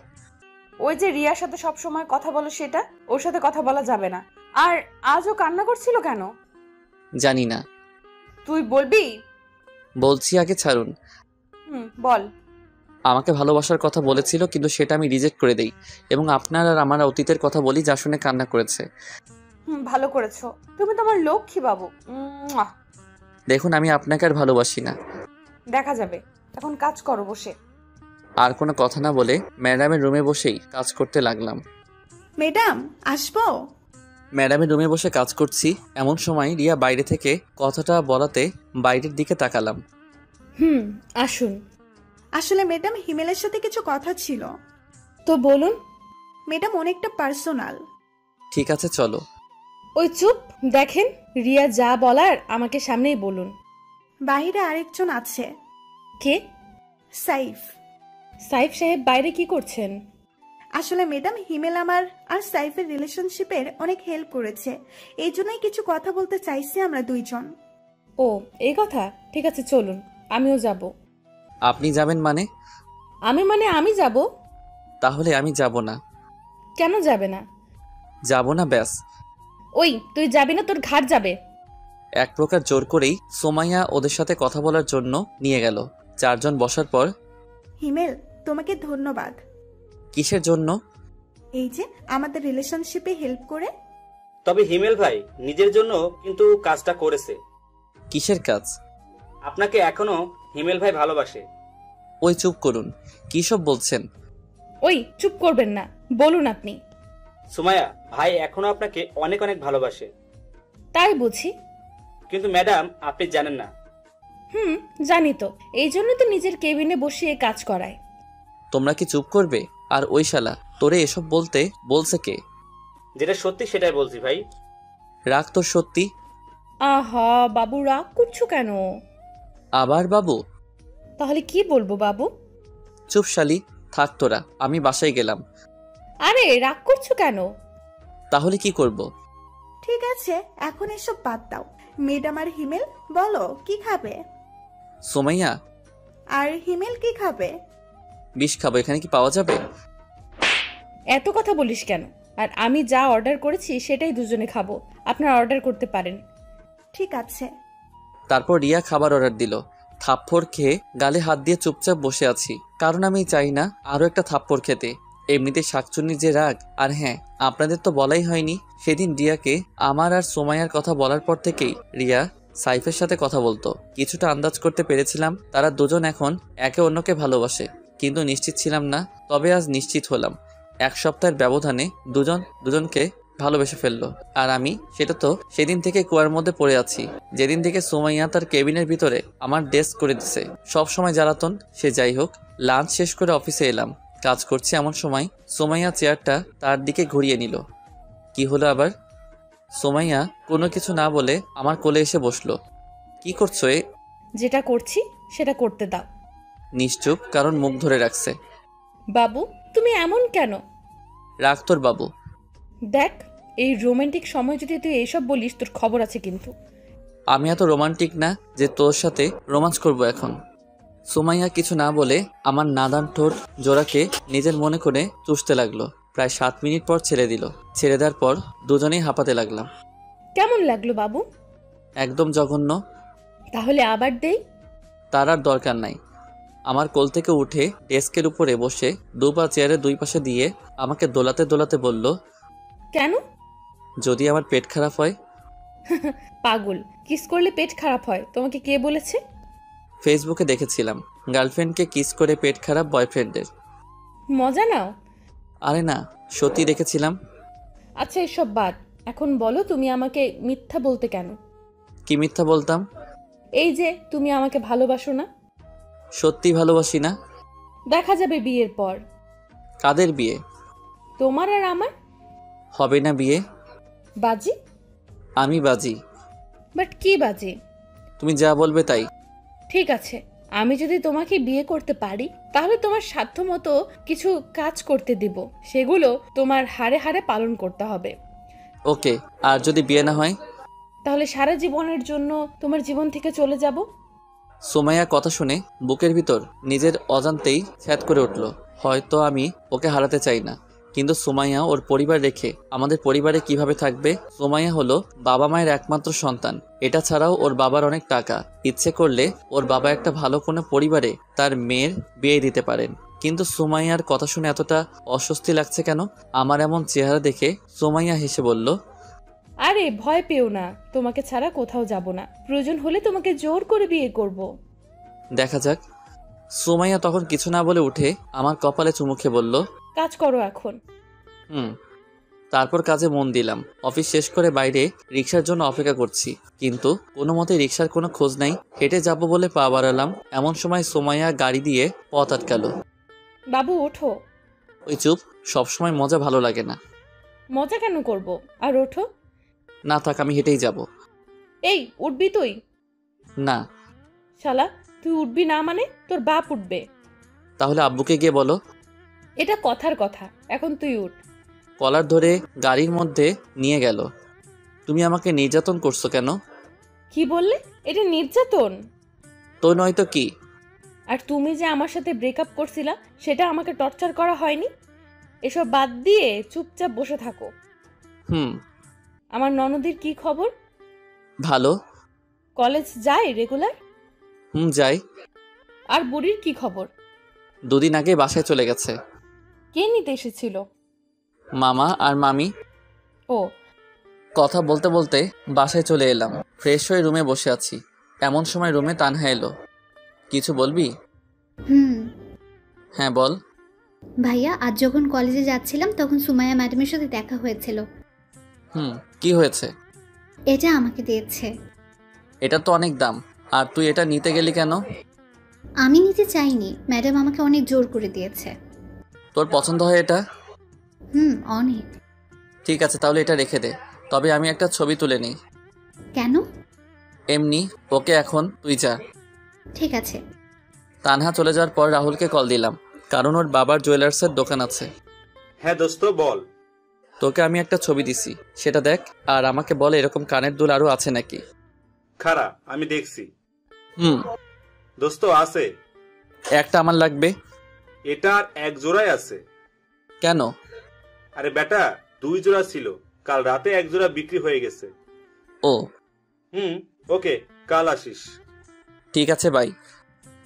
ওই যে রিয়ার সাথে সব সময় কথা বলো সেটা, ওর সাথে কথা বলা যাবে না। আর আজও কান্না করছিল কেন? জানি না। তুই বলবি? বলছি, আগে ছাড়ুন। বল। আমাকে ভালোবাসার কথা বলেছিল, কিন্তু সেটা আমি রিজেক্ট করে দেই এবং আপনার আর আমার অতীতের কথা বলি, যা শুনে কান্না করেছে। ভালো করেছো, তুমি তো আমার লক্ষ্মী বাবু। দেখুন, আমি আপনাকে আর ভালোবাসি না। দেখা যাবে, এখন কাজ করো বসে। আর কোনো কথা না বলে ম্যাডামের রুমে বসেই কাজ করতে লাগলাম। ম্যাডাম আসবো? ম্যাডামের রুমে বসে কাজ করছি, এমন সময় রিয়া বাইরে থেকে কথাটা বলাতে বাইরের দিকে তাকালাম। আসুন। আসলে ম্যাডাম, হিমেলের সাথে কিছু কথা ছিল। তো বলুন। ম্যাডাম, অনেকটা পার্সোনাল। ঠিক আছে, চলো। ওই চুপ, দেখেন রিয়া যা বলার আমাকে সামনেই বলুন। বাইরে আরেকজন আছে। কে? সাইফ। সাইফ সাহেব বাইরে কি করছেন? আসলে ম্যাডাম, হিমেল আমার আর সাইফের রিলেশনশিপের অনেক হেল্প করেছে, এই জন্যই কিছু কথা বলতে চাইছি আমরা দুইজন। ও, এই কথা? ঠিক আছে, চলুন, আমিও যাব। আপনি যাবেন মানে? আমি যাব। তাহলে আমি যাব না। কেন যাবে না? যাব না, ব্যাস। ওই, তুই যাবি না, তোর ঘাট যাবে। এক প্রকার জোর করেই সোমাইয়া ওদের সাথে কথা বলার জন্য নিয়ে গেল। চারজন বসার পর, হিমেল, তোমাকে ধন্যবাদ। কিসের জন্য? এই যে আমাদের রিলেশনশিপে হেল্প করে। তবে হিমেল ভাই নিজের জন্য কিন্তু কাজটা করেছে। কিসের কাজ? আপনাকে এখনো হিমেল ভাই ভালোবাসে। ওই চুপ করুন, কি সব বলছেন? ওই চুপ করবেন না, বলুন আপনি। সুমাইয়া, ভাই এখনো আপনাকে অনেক অনেক ভালোবাসে। তাই বুঝি? কিন্তু ম্যাডাম, আপনি জানেন না। জানি তো, এই জন্য তো নিজের কেবিনে বসিয়ে কাজ করায়। তোমরা কি চুপ করবে? আর ওই শালা তোরে এসব বলতে বলছে কে? যেটা সত্যি সেটাই বলছি ভাই। রাগ তোর সত্যি? আহা বাবু, রাগ করছো কেন? আবার বাবু? তাহলে কি বলবো বাবু? চুপ শালি, থাক তোরা, আমি বাসায় গেলাম। আরে রাগ করছো কেন? তাহলে কি করব? ঠিক আছে, এখন এসব বাদ দাও। ম্যাডাম আর হিমেল বলো কি খাবে? সোমাইয়া আর হিমেল কি খাবে? বিষ খাবো, এখানে কি পাওয়া যাবে? এত কথা বলিস কেন? আর আমি যা অর্ডার করেছি সেটাই দুজনে খাবো, আপনারা অর্ডার করতে পারেন। ঠিক আছে। তারপর রিয়া খাবার অর্ডার দিল। থাপ্পড় খেয়ে গালে হাত দিয়ে চুপচাপ বসে আছি, কারণ আমি চাই না আরো একটা থাপ্পড় খেতে। এমনিতে শাকচুন্নির যে রাগ। আর হ্যাঁ, আপনাদের তো বলাই হয়নি, সেদিন রিয়াকে আমার আর সোমাইয়ার কথা বলার পর থেকেই রিয়া সাইফের সাথে কথা বলতো। কিছুটা আন্দাজ করতে পেরেছিলাম তারা দুজন এখন একে অন্যকে ভালোবাসে, কিন্তু নিশ্চিত ছিলাম না। তবে আজ নিশ্চিত হলাম, এক সপ্তাহের ব্যবধানে দুজনকে ভালোবেসে ফেললো। আর আমি সেটা তো সেদিন থেকে কুয়ার মধ্যে পড়ে আছি, যেদিন থেকে সোমাইয়া তার কেবিনের ভিতরে আমার ডেস্ক করে দিছে। সব সময় জ্বালাতন, সে যাই হোক। লাঞ্চ শেষ করে অফিসে এলাম, কাজ করছি এমন সময় সোমাইয়া চেয়ারটা তার দিকে ঘুরিয়ে নিল। কি হলো আবার? সোমাইয়া কোনো কিছু না বলে আমার কোলে এসে বসলো। কি করছো? যেটা করছি সেটা করতে দাও। নিশ্চুপ, কারণ মুখ ধরে রাখছে। বাবু, তুমি এমন কেন? রাখ তোর বাবু। দেখ, এই রোমান্টিক সময় যদি তুই এইসব বলিস, তোর খবর আছে কিন্তু। আমি এত রোমান্টিক না যে তোর সাথে রোমান্স করব এখন। সুমাইয়া কিছু না বলে আমার নাদান ঠোঁট জোড়াকে নিজের মনে করে চুষতে লাগলো। প্রায় 7 মিনিট পর ছেড়ে দিল। ছেড়ে দেওয়ার পর দুজনেই হাঁপাতে লাগলাম। কেমন লাগলো বাবু? একদম জঘন্য। তাহলে আবার দেই? তার আর দরকার নাই। আমার কোল থেকে উঠে ডেস্কের উপরে বসে দুপা চেয়ারের দুই পাশে দিয়ে আমাকে দোলাতে দোলাতে বলল, কেন? যদি আমার পেট খারাপ হয়। পাগল, কিস করলে পেট খারাপ হয় তোমাকে কে বলেছে? ফেসবুকে দেখেছিলাম, গার্লফ্রেন্ডকে কিস করে পেট খারাপ বয়ফ্রেন্ডের। মজা নাও। আরে না, সত্যি দেখেছিলাম। আচ্ছা এসব বাদ, এখন বলো তুমি আমাকে মিথ্যা বলতে কেন? কি মিথ্যা বলতাম? এই যে তুমি আমাকে ভালোবাসো না। সত্যি ভালোবাসি না। দেখা যাবে বিয়ের পর। কাদের বিয়ে? তোমার আর আমার। হবে না বিয়ে। বাজি? আমি বাজি। বাট কি বাজি? তুমি যা বলবে তাই। ঠিক আছে, আমি যদি তোমাকে বিয়ে করতে পারি তাহলে তোমার সাধ্য মতো কিছু কাজ করতে দিব, সেগুলো তোমার হাড়ে হাড়ে পালন করতে হবে। ওকে, আর যদি বিয়ে না হয়? তাহলে সারা জীবনের জন্য তোমার জীবন থেকে চলে যাব। সুমাইয়া কথা শুনে বুকের ভিতর নিজের অজান্তেই ছ্যাদ করে উঠল। হয়তো আমি ওকে হারাতে চাই না, কিন্তু সুমাইয়া ওর পরিবার রেখে আমাদের পরিবারে কিভাবে থাকবে? সুমাইয়া হলো বাবা মায়ের একমাত্র সন্তান। এটা ছাড়াও ওর বাবার অনেক টাকা। ইচ্ছে করলে ওর বাবা একটা ভালো কোনো পরিবারে তার মেয়ের বিয়ে দিতে পারেন। কিন্তু সুমাইয়ার কথা শুনে এতটা অস্বস্তি লাগছে কেন? আমার এমন চেহারা দেখে সুমাইয়া হেসে বলল, আরে ভয় পেও না, তোমাকে ছাড়া কোথাও যাব না। প্রয়োজন হলে তোমাকে জোর করে বিয়ে করব। দেখা যাক। সুমাইয়া তখন কিছু না বলে উঠে আমার কপালে চুমু খেয়ে বলল, কাজ করো এখন। তারপর কাজে মন দিলাম। অফিস শেষ করে বাইরে রিক্সার জন্য অপেক্ষা করছি, কিন্তু কোনো মতে রিক্সার কোনো খোঁজ নাই। হেঁটে যাব বলে পা বাড়ালাম, এমন সময় সুমাইয়া গাড়ি দিয়ে পথ আটকালো। বাবু ওঠো। ওই চুপ, সবসময় মজা ভালো লাগে না। মজা কেন করব? আর ওঠো। না থাক, আমি হেঁটেই যাব। এই উঠবি তুই? না। শালা, তুই উঠবি না মানে তোর বাপ উঠবে। তাহলে আব্বুকে গিয়ে বলো। এটা কথার কথা, এখন তুই উঠ। কলার ধরে গাড়ির মধ্যে নিয়ে গেল। তুমি আমাকে নির্যাতন করছো কেন? কি বললে? এটা নির্যাতন? তো নয়তো কি? আর তুমি যে আমার সাথে ব্রেকআপ করছিলা, সেটা আমাকে টর্চার করা হয়নি? এসব বাদ দিয়ে চুপচাপ বসে থাকো। আমার ননদির কি খবর? ভালো। কলেজ যায় রেগুলার? যাই। আর বুড়ির কি খবর? 2 দিন আগে বাসায় চলে গেছে। কে নিতে এসেছিল? মামা আর মামি। ও। কথা বলতে বলতে বাসায় চলে এলাম। ফ্রেশ হয়ে রুমে বসে আছি, এমন সময় রুমে তানহা এলো। কিছু বলবি? হ্যাঁ বল। ভাইয়া, আজ যখন কলেজে যাচ্ছিলাম তখন সুমাইয়া ম্যাডামের সাথে দেখা হয়েছিল। কি হয়েছে? এটা আমাকে দিয়েছে। এটা তো অনেক দাম, আর তুই এটা নিতে গেলি কেন? আমি নিতে চাইনি, ম্যাডাম আমাকে অনেক জোর করে দিয়েছে। তোর পছন্দ হয় এটা? অনেক। ঠিক আছে, তাহলে এটা রেখে দে। তবে আমি একটা ছবি তুলে নিই। কেন? এমনি। ওকে, এখন তুই যা। ঠিক আছে। তানহা চলে যাওয়ার পর রাহুলকে কল দিলাম, কারণ ওর বাবার জুয়েলার্সের দোকান আছে। হ্যাঁ দোস্ত বল। তোকে আমি একটা ছবি দিছি, সেটা দেখ, আর আমাকে বল এরকম কানের দুল আরো আছে নাকি। খারা, আমি দেখছি। দোস্ত আছে। একটা আমার লাগবে। এটার 1 জোড়াই আছে। কেন? আরে বেটা, 2 জোড়া ছিল, কাল রাতে 1 জোড়া বিক্রি হয়ে গেছে। ও। ওকে, কাল আসিস। ঠিক আছে ভাই।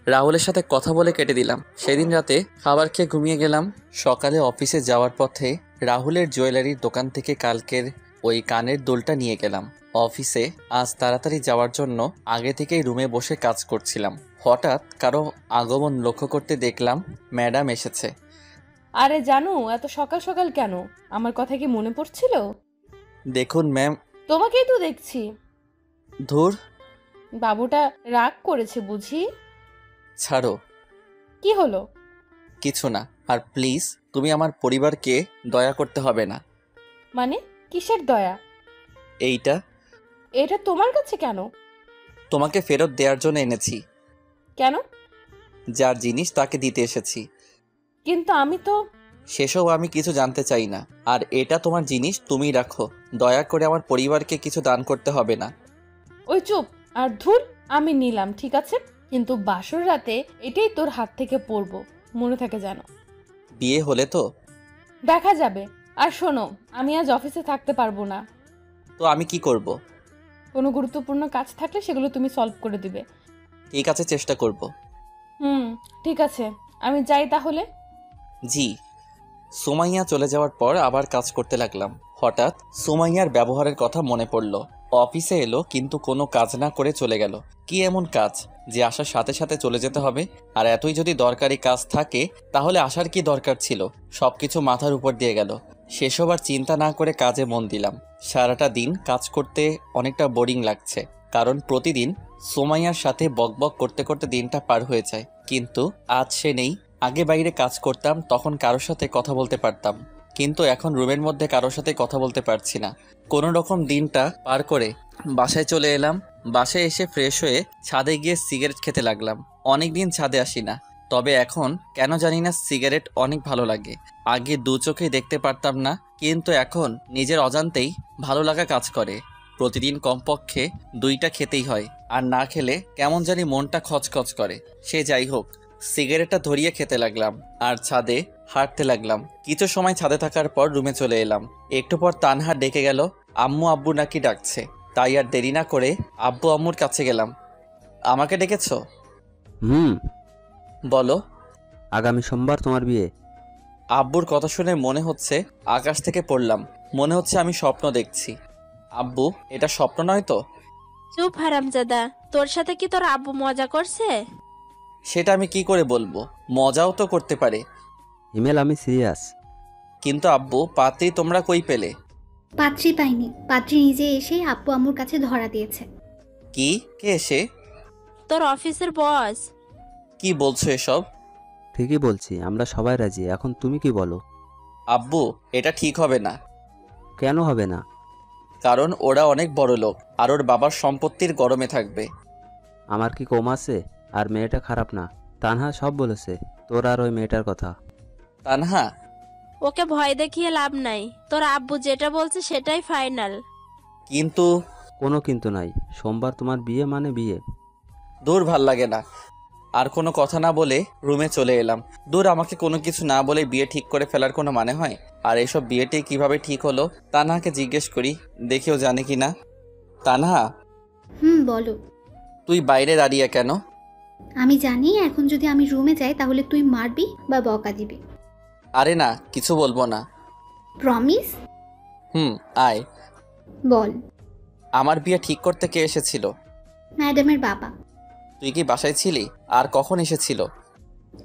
রাহুলের সাথে কথা বলে কেটে দিলাম। সেদিন রাতে খাবার খেয়ে ঘুমিয়ে গেলাম। সকালে অফিসে যাওয়ার পথে রাহুলের জুয়েলারির দোকান থেকে কালকের ওই কানের দুলটা নিয়ে গেলাম। অফিসে আজ তাড়াতাড়ি যাওয়ার জন্য আগে থেকেই রুমে বসে কাজ করছিলাম। হঠাৎ কারো আগমন লক্ষ্য করতে দেখলাম ম্যাডাম এসেছে। আরে জানু, এত সকাল সকাল কেন? আমার কথা কি মনে পড়ছিল? দেখুন ম্যাম। তোমাকেই তো দেখছি। ধুর, বাবুটা রাগ করেছে বুঝি? ছাড়ো। কি হলো? কিছু না। আর প্লিজ, তুমি আমার পরিবারকে দয়া করতে হবে না। মানে কিসের দয়া? এইটা। এটা তোমার কাছে কেন? তোমাকে ফেরত দেওয়ার জন্য এনেছি। কেন? যার জিনিস তাকে দিতে এসেছি। কিন্তু আমি তো। সেসব আমি কিছু জানতে চাই না। আর এটা তোমার জিনিস, তুমিই রাখো। দয়া করে আমার পরিবারকে কিছু দান করতে হবে না। ওই চুপ। আর ধুর, আমি নিলাম ঠিক আছে, কিন্তু বাসর রাতে এটাই তোর হাত থেকে পড়বো, মনে থাকে জানো। বিয়ে হলে তো দেখা যাবে। আর শোনো, আমি আজ অফিসে থাকতে পারবো না। তো আমি কি করব? কোনো গুরুত্বপূর্ণ কাজ থাকলে সেগুলো তুমি সলভ করে দিবে। ঠিক আছে, চেষ্টা করব। ঠিক আছে, আমি যাই তাহলে। জি। সুমাইয়া চলে যাওয়ার পর আবার কাজ করতে লাগলাম। হঠাৎ সুমাইয়ার ব্যবহারের কথা মনে পড়ল। অফিসে এলো কিন্তু কোনো কাজ না করে চলে গেল। কি এমন কাজ যে আসার সাথে সাথে চলে যেতে হবে? আর এতই যদি দরকারি কাজ থাকে তাহলে আসার কি দরকার ছিল? সবকিছু মাথার উপর দিয়ে গেল। সেসব আর চিন্তা না করে কাজে মন দিলাম। সারাটা দিন কাজ করতে অনেকটা বোরিং লাগছে, কারণ প্রতিদিন সুমাইয়ার সাথে বকবক করতে করতে দিনটা পার হয়ে যায়। কিন্তু আজ সে নেই। আগে বাইরে কাজ করতাম, তখন কারোর সাথে কথা বলতে পারতাম, কিন্তু এখন রুমের মধ্যে কারোর সাথে কথা বলতে পারছি না। কোনো রকম দিনটা পার করে বাসায় চলে এলাম। বাসায় এসে ফ্রেশ হয়ে ছাদে গিয়ে সিগারেট খেতে লাগলাম। অনেক দিন ছাদে আসি না, তবে এখন কেন জানি না সিগারেট অনেক ভালো লাগে। আগে 2 চোখে দেখতে পারতাম না, কিন্তু এখন নিজের অজান্তেই ভালো লাগা কাজ করে। প্রতিদিন কমপক্ষে 2টা খেতেই হয়। আর না খেলে কেমন জানি মনটা খচখচ করে। সে যাই হোক, সিগারেটটা ধরিয়ে খেতে লাগলাম আর ছাদে হাঁটতে লাগলাম। কিছু সময় ছাদে থাকার পর রুমে চলে এলাম। একটু পর তানহা ডেকে গেল, আম্মু আব্বু নাকি ডাকছে। তাই আর দেরি না করে আব্বু আম্মুর কাছে গেলাম। আমাকে ডেকেছো? বলো। আগামী সোমবার তোমার বিয়ে। আব্বুর কথা শুনে মনে হচ্ছে আকাশ থেকে পড়লাম। মনে হচ্ছে আমি স্বপ্ন দেখছি। আব্বু, এটা স্বপ্ন নয় তো? চুপ হারামজাদা, তোর সাথে কি তোর আব্বু মজা করছে? সেটা আমি কি করে বলবো? মজাও তো করতে পারে। হিমেল, আমি সিরিয়াস। কিন্তু আব্বু, পাত্রী তোমরা কই পেলে? পাত্রী পাইনি, পাত্রী নিজে এসে আব্বু আম্মুর কাছে ধরা দিয়েছে। কি? কে এসে? তোর অফিসের বস। কি বলছো এসব? ঠিকই বলছি, আমরা সবাই রাজি। এখন তুমি কি বলো? আব্বু, এটা ঠিক হবে না। কেন হবে না? কারণ ওরা অনেক বড় লোক আর ওর বাবার সম্পত্তির গরমে থাকবে। আমার কি কম আছে? আর মেয়েটা খারাপ না। তানহা সব বলেছে তোর আর ওই মেয়েটার কথা। তানহা, ওকে ভয় দেখিয়ে লাভ নাই। তোর আব্বু যেটা বলছে সেটাই ফাইনাল। কিন্তু কোনো কিন্তু নাই। সোমবার তোমার বিয়ে মানে বিয়ে। দূর, ভাল লাগে না। আর কোনো কথা না বলে রুমে চলে এলাম। দূর, আমাকে কোনো কিছু না বলে বিয়ে ঠিক করে ফেলার কোনো মানে হয়? আর এসব বিয়েটি কিভাবে ঠিক হলো? তানহাকে জিজ্ঞেস করি, দেখেও জানে কি না। তানহা, বলো। তুই বাইরে দাঁড়িয়ে কেন? আমি জানি এখন যদি আমি রুমে যাই তাহলে তুই মারবি বা বকা দিবি। আরে না, কিছু বলবো না। প্রমিস? আয়। বল। আমার বিয়ে ঠিক করতে কে এসেছিল? ম্যাডামের বাবা। তুই কি বাসায় ছিলি? আর কখন এসেছিল?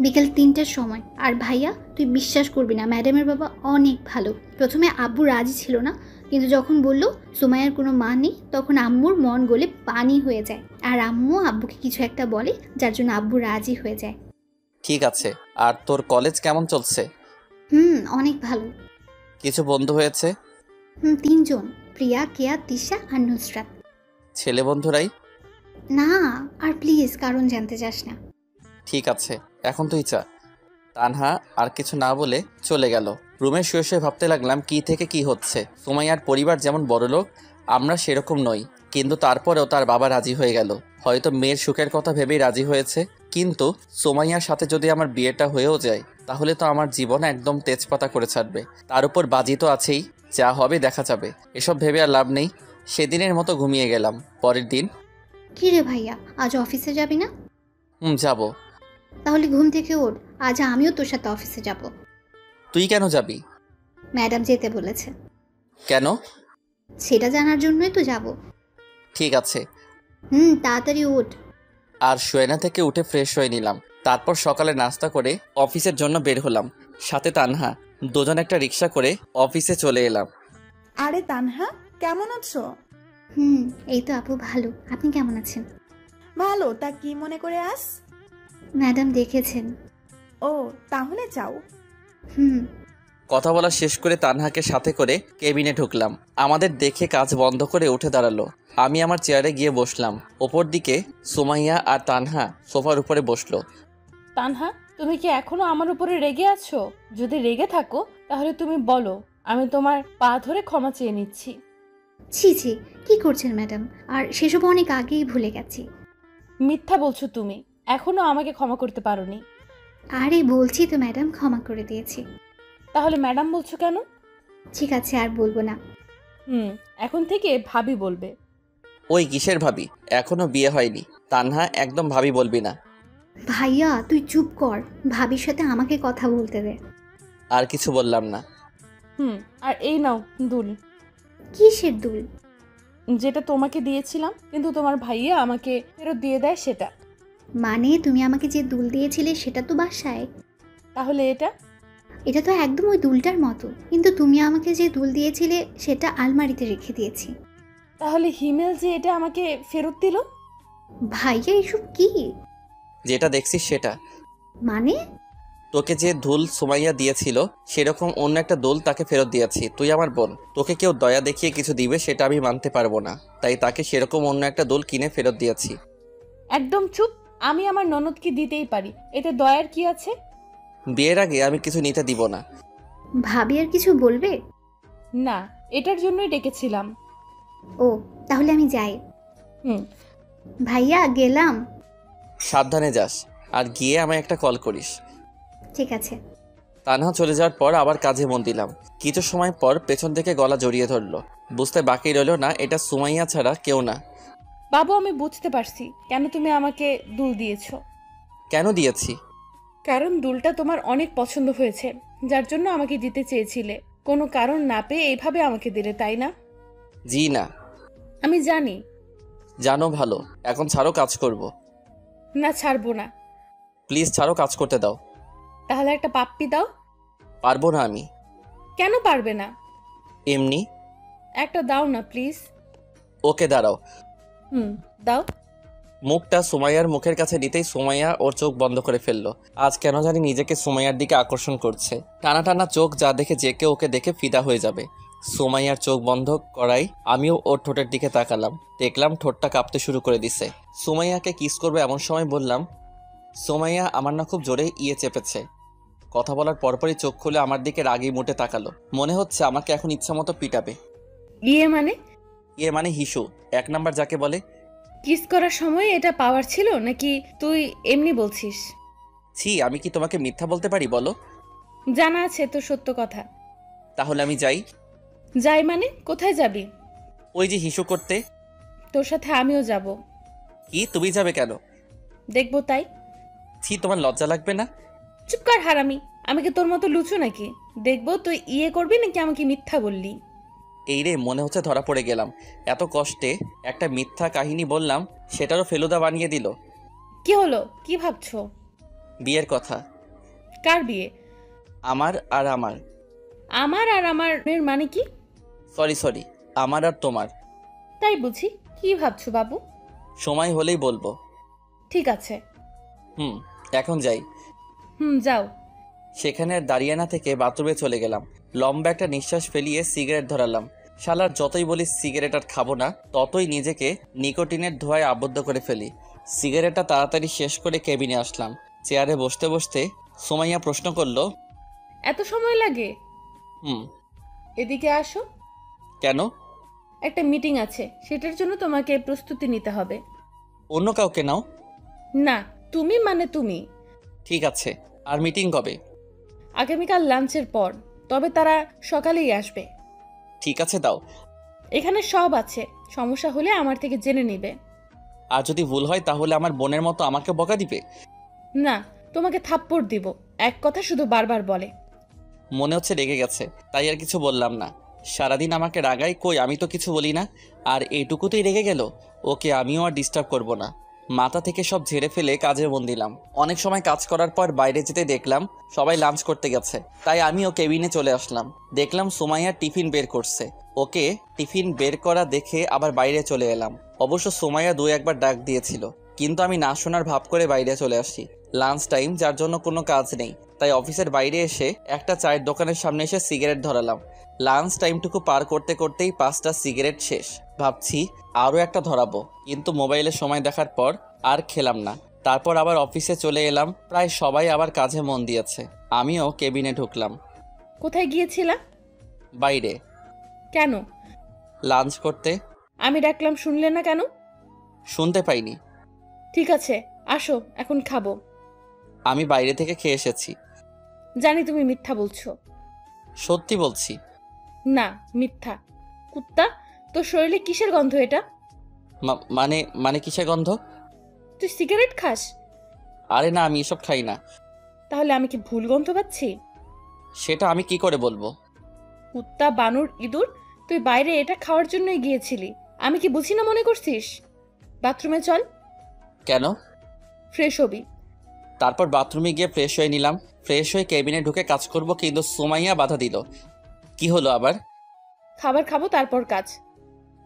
বিকেল 3টার সময়। আর ভাইয়া, তুই বিশ্বাস করবি না, ম্যাডামের বাবা অনেক ভালো। প্রথমে আব্বু রাজি ছিল না, কিন্তু যখন বলল সুমাইয়ার কোনো মা নেই, তখন আম্মুর মন গলে পানি হয়ে যায়। আর আম্মু আব্বুকে কিছু একটা বলে, যার জন্য আব্বু রাজি হয়ে যায়। ঠিক আছে। আর তোর কলেজ কেমন চলছে? অনেক ভালো। কিছু বন্ধু হয়েছে? 3জন, প্রিয়া, কেয়া, তিশা আর নুসরাত। ছেলে বন্ধুরাই? না, আর প্লিজ কারণ জানতে চাস না। ঠিক আছে, এখন তুই চা। তানহা আর কিছু না বলে চলে গেল। রুমে শুয়ে শুয়ে ভাবতে লাগলাম কি থেকে কি হচ্ছে। সুমাইয়ার পরিবার যেমন বড়লোক, আমরা সেরকম নই, কিন্তু তারপরেও তার বাবা রাজি হয়ে গেল। হয়তো মেয়ের সুখের কথা ভেবেই রাজি হয়েছে। কিন্তু সুমাইয়ার সাথে যদি আমার বিয়েটা হয়েও যায়, তাহলে তো আমার জীবন একদম তেজপাতা করে ছাড়বে। তার উপর বাজি তো আছেই, যা হবে দেখা যাবে। এসব ভেবে আর লাভ নেই। সেদিনের মতো ঘুমিয়ে গেলাম। পরের দিন। কি রে ভাইয়া, আজ অফিসে যাবি না? যাব। তাহলে ঘুম থেকে ওঠ, আজ আমিও তোর সাথে অফিসে যাব। তুই কেন যাবি? ম্যাডাম যেতে বলেছে। কেন? সেটা জানার জন্যই তো যাব। ঠিক আছে। তাড়াতাড়ি ওঠ। আর শোয়না থেকে উঠে ফ্রেশ হয়ে নিলাম। তারপর সকালে নাস্তা করে অফিসের জন্য বের হলাম। সাথে তানহা। দুজন একটা রিক্সা করে অফিসে চলে এলাম। আরে তানহা, কেমন আছো? এই তো আপু ভালো। আপনি কেমন আছেন? ভালো। তা কি মনে করে আস? ম্যাডাম দেখেছেন। ও, তাহলে যাও। কথা বলা শেষ করে তানহাকে সাথে করে কেবিনে ঢুকলাম। আমাদের দেখে কাজ বন্ধ করে উঠে দাঁড়ালো। আমি আমার চেয়ারে গিয়ে বসলাম। ওপর দিকে সুমাইয়া আর তানহা সোফার উপরে বসলো। তানহা, তুমি কি এখনো আমার উপরে রেগে আছো? যদি রেগে থাকো তাহলে তুমি বলো, আমি তোমার পা ধরে ক্ষমা চেয়ে নিচ্ছি। ছি ছি, কি করছেন ম্যাডাম? আর সেসব অনেক আগেই ভুলে গেছি। মিথ্যা বলছো তুমি, এখনো আমাকে ক্ষমা করতে পারোনি। আরে বলছি তো ম্যাডাম, ক্ষমা করে দিয়েছি। তাহলে ম্যাডাম বলছো কেন? ঠিক আছে, আর বলবো না। এখন থেকে ভাবি বলবে। ওই কিসের ভাবি? এখনো বিয়ে হয়নি। তানহা, একদম ভাবি বলবি না। ভাইয়া তুই চুপ কর, ভাবির সাথে আমাকে কথা বলতে দে। আর কিছু বললাম না। আর এই নাও দুল। কিসের দুল? যেটা তোমাকে দিয়েছিলাম কিন্তু তোমার ভাইয়া আমাকে ফেরত দিয়ে দেয় সেটা। মানে তুমি আমাকে যে দুল দিয়েছিলে সেটা তো বাসায়। তাহলে এটা? এটা তো একদম ওই দুলটার মতো, কিন্তু তুমি আমাকে যে দুল দিয়েছিলে সেটা আলমারিতে রেখে দিয়েছি। তাহলে হিমেল যে এটা আমাকে ফেরত দিল? ভাইয়া এসব কি? যেটা দেখছিস সেটা। মানে? তোকে যে দুল সুমাইয়া দিয়েছিল সেরকম অন্য একটা দুল তাকে ফেরত দিয়েছি। তুই আমার বোন, তোকে কেউ দয়া দেখিয়ে কিছু দিবে সেটা আমি মানতে পারবো না, তাই তাকে সেরকম অন্য একটা দুল কিনে ফেরত দিয়েছি। একদম চুপ। আমি আমার ননদকে দিতেই পারি, এতে দয়ার কি আছে? বিয়ের আগে আমি কিছু নিতে দিব না। ভাবি আর কিছু বলবে না, এটার জন্যই ডেকেছিলাম। ও, তাহলে আমি যাই। ভাইয়া গেলাম। সাবধানে যাস, আর গিয়ে আমায় একটা কল করিস। ঠিক আছে। তানহা চলে যাওয়ার পর আবার কাজে মন দিলাম। কিছু সময় পর পেছন থেকে গলা জড়িয়ে ধরলো। বুঝতে বাকি রইল না এটা সুমাইয়া ছাড়া কেউ না। বাবু, আমি বুঝতে পারছি কেন তুমি আমাকে দুল দিয়েছো। কেন দিয়েছি? কারণ দুলটা তোমার অনেক পছন্দ হয়েছে, যার জন্য আমাকে দিতে চেয়েছিলে। কোনো কারণ না পেয়ে এইভাবে আমাকে দিলে, তাই না? জি না। আমি জানি। জানো ভালো, এখন ছাড়ো, কাজ করব। না, ছাড়বো না। প্লিজ ছাড়ো, কাজ করতে দাও। তাহলে একটা পাপ্পি দাও। পারবো না আমি। কেন পারবে না? এমনি। একটা দাও না প্লিজ। ওকে দাঁড়াও। দাও। মুখটা সুমাইয়ার মুখের কাছে দিতেই সুমাইয়া ওর চোখ বন্ধ করে ফেললো। আজ কেন জানি নিজেকে সুমাইয়ার দিকে আকর্ষণ করছে। টানা টানা চোখ যা দেখে যে কেউ ওকে দেখে ফিদা হয়ে যাবে। সুমাইয়ার চোখ বন্ধ করাই আমিও ওর ঠোঁটের দিকে তাকালাম। দেখলাম ঠোঁটটা কাঁপতে শুরু করে দিছে। সুমাইয়াকে কিস করবে এমন সময় বললাম, সুমাইয়া আমার না খুব জোরে চেপেছে। কথা বলার পরপরই চোখ খুলে আমার দিকে রাগি মুটে তাকালো। মনে হচ্ছে আমাকে এখন ইচ্ছা মতো পিটাবে। ইয়ে মানে হিসু, 1 নাম্বার যাকে বলে। কিস করার সময় এটা পাওয়ার ছিল নাকি তুই এমনি বলছিস? ছি, আমি কি তোমাকে মিথ্যা বলতে পারি বলো? জানা আছে তো সত্য কথা। তাহলে আমি যাই। যাই মানে? কোথায় যাবি? ওই যে হিসু করতে। তোর সাথে আমিও যাব। কি, তুমি যাবে কেন? দেখবো তাই। ছি, তোমার লজ্জা লাগবে না? চুপ কর হারামি, আমি কি তোর মতো লুচু নাকি? দেখবো তুই ইয়ে করবি নাকি আমাকে মিথ্যা বললি। এই রে, মনে হচ্ছে ধরা পড়ে গেলাম। এত কষ্টে একটা মিথ্যা কাহিনী বললাম, সেটারও ফেলুদা বানিয়ে দিল। কি হলো? কি ভাবছো? বিয়ের কথা। কার বিয়ে? আমার আর আমার। আমার আর আমার মানে কি? সরি, আমার আর তোমার। তাই বুঝি। কি ভাবছো বাবু? সময় হলেই বলবো। ঠিক আছে। এখন যাই। যাও। সেখানে আর দাঁড়িয়ে না থেকে বাথরুমে চলে গেলাম। লম্বা একটা নিঃশ্বাস ফেলিয়ে সিগারেট ধরালাম। শালার যতই বলি সিগারেট আর খাবো না, ততই নিজেকে নিকোটিনের ধোঁয়ায় আবদ্ধ করে ফেলি। সিগারেটটা তাড়াতাড়ি শেষ করে কেবিনে আসলাম। চেয়ারে বসতে বসতে সুমাইয়া প্রশ্ন করলো, এত সময় লাগে? এদিকে আসো। কেন? একটা মিটিং আছে, সেটার জন্য তোমাকে প্রস্তুতি নিতে হবে। অন্য কাউকে নাও। না, তুমি মানে তুমি। ঠিক আছে। আর মিটিং কবে? আগামীকাল লাঞ্চের পর, তবে তারা সকালেই আসবে। ঠিক আছে, দাও। এখানে সব আছে, সমস্যা হলে আমার থেকে জেনে নিবে। আর যদি ভুল হয় তাহলে আমার বোনের মতো আমাকে বকা দিবে? না, তোমাকে থাপ্পড় দিব। এক কথা শুধু বারবার বলে। মনে হচ্ছে রেগে গেছে, তাই আর কিছু বললাম না। সারাদিন আমাকে রাগাই, কই আমি তো কিছু বলি না। আর এইটুকুতেই রেগে গেল। ওকে আমিও আর ডিস্টার্ব করব না। মাথা থেকে সব ঝেড়ে ফেলে কাজে মন দিলাম। অনেক সময় কাজ করার পর বাইরে যেতে দেখলাম সবাই লাঞ্চ করতে গেছে, তাই আমিও কেবিনে চলে আসলাম। দেখলাম সুমাইয়া টিফিন বের করছে। ওকে টিফিন বের করা দেখে আবার বাইরে চলে এলাম। অবশ্য সুমাইয়া 2-1 বার ডাক দিয়েছিল, কিন্তু আমি না শোনার ভাব করে বাইরে চলে আসি। লাঞ্চ টাইম, যার জন্য কোনো কাজ নেই, তাই অফিসের বাইরে এসে একটা চায়ের দোকানের সামনে এসে সিগারেট ধরালাম। লাঞ্চ টাইমটুকু পার করতে করতেই 5টা সিগারেট শেষ। ভাবছি আরও একটা ধরাবো, কিন্তু মোবাইলে সময় দেখার পর আর খেলাম না। তারপর আবার অফিসে চলে এলাম। প্রায় সবাই আবার কাজে মন দিয়েছে। আমিও কেবিনে ঢুকলাম। কোথায় গিয়েছিলা? বাইরে। কেন? লাঞ্চ করতে। আমি ডাকলাম শুনলে না কেন? শুনতে পাইনি। ঠিক আছে, আসো, এখন খাবো। আমি বাইরে থেকে খেয়ে এসেছি। জানি তুমি মিথ্যা বলছো। সত্যি বলছি। না, মিথ্যা। কুত্তা, তোর শরীরে কিসের গন্ধ এটা? মানে কিসের গন্ধ? তুই সিগারেট খাস? আরে না, আমি এসব খাই না। তাহলে আমি কি ভুল গন্ধ পাচ্ছি? সেটা আমি কি করে বলবো? কুত্তা, বানর, ইঁদুর, তুই বাইরে এটা খাওয়ার জন্যই গিয়েছিলি। আমি কি বুঝি না মনে করছিস? বাথরুমে চল। কেন? ফ্রেশ হবি। তারপর বাথরুমে গিয়ে ফ্রেশ হয়ে নিলাম। ফ্রেশ হয়ে কেবিনে ঢুকে কাজ করব, কিন্তু সুমাইয়া বাধা দিল। কি হলো আবার? খাবার খাবো, তারপর কাজ।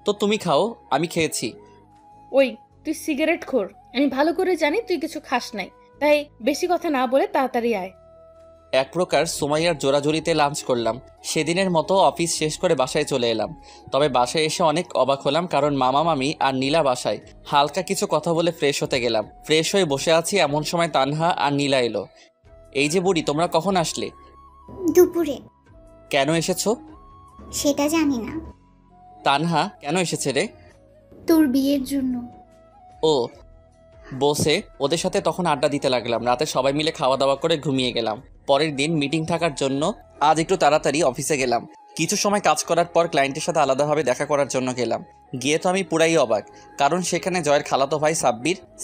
তো তুমি খাও, আমি খেয়েছি। ওই, তুই সিগারেট খোর। আমি ভালো করে জানি তুই কিছু খাস নাই, তাই বেশি কথা না বলে তাড়াতাড়ি আয়। এক প্রকার সুমাইয়ার জোরাজুরিতে লাঞ্চ করলাম। সেদিনের মতো অফিস শেষ করে বাসায় চলে এলাম। তবে বাসায় এসে অনেক অবাক হলাম, কারণ মামা মামি আর নীলা বাসায়। হালকা কিছু কথা বলে ফ্রেশ হতে গেলাম। ফ্রেশ হয়ে বসে আছি, এমন সময় তানহা আর নীলা এলো। এই যে বুড়ি, তোমরা কখন আসলে? দুপুরে। কেন এসেছো? সেটা জানি না। তানহা কেন এসেছে রে? তোর বিয়ের জন্য। ও বসে ওদের সাথে তখন আড্ডা দিতে লাগলাম। রাতে সবাই মিলে খাওয়া দাওয়া করে ঘুমিয়ে গেলাম। পরের দিন মিটিং থাকার জন্য আজ একটু তাড়াতাড়ি অফিসে গেলাম। কিছু সময় কাজ করার পর ক্লায়েন্টের সাথে আলাদাভাবে দেখা করার জন্য গেলাম। গিয়ে তো আমি পুরাই অবাক, কারণ সেখানে জয়ের খালাতো ভাই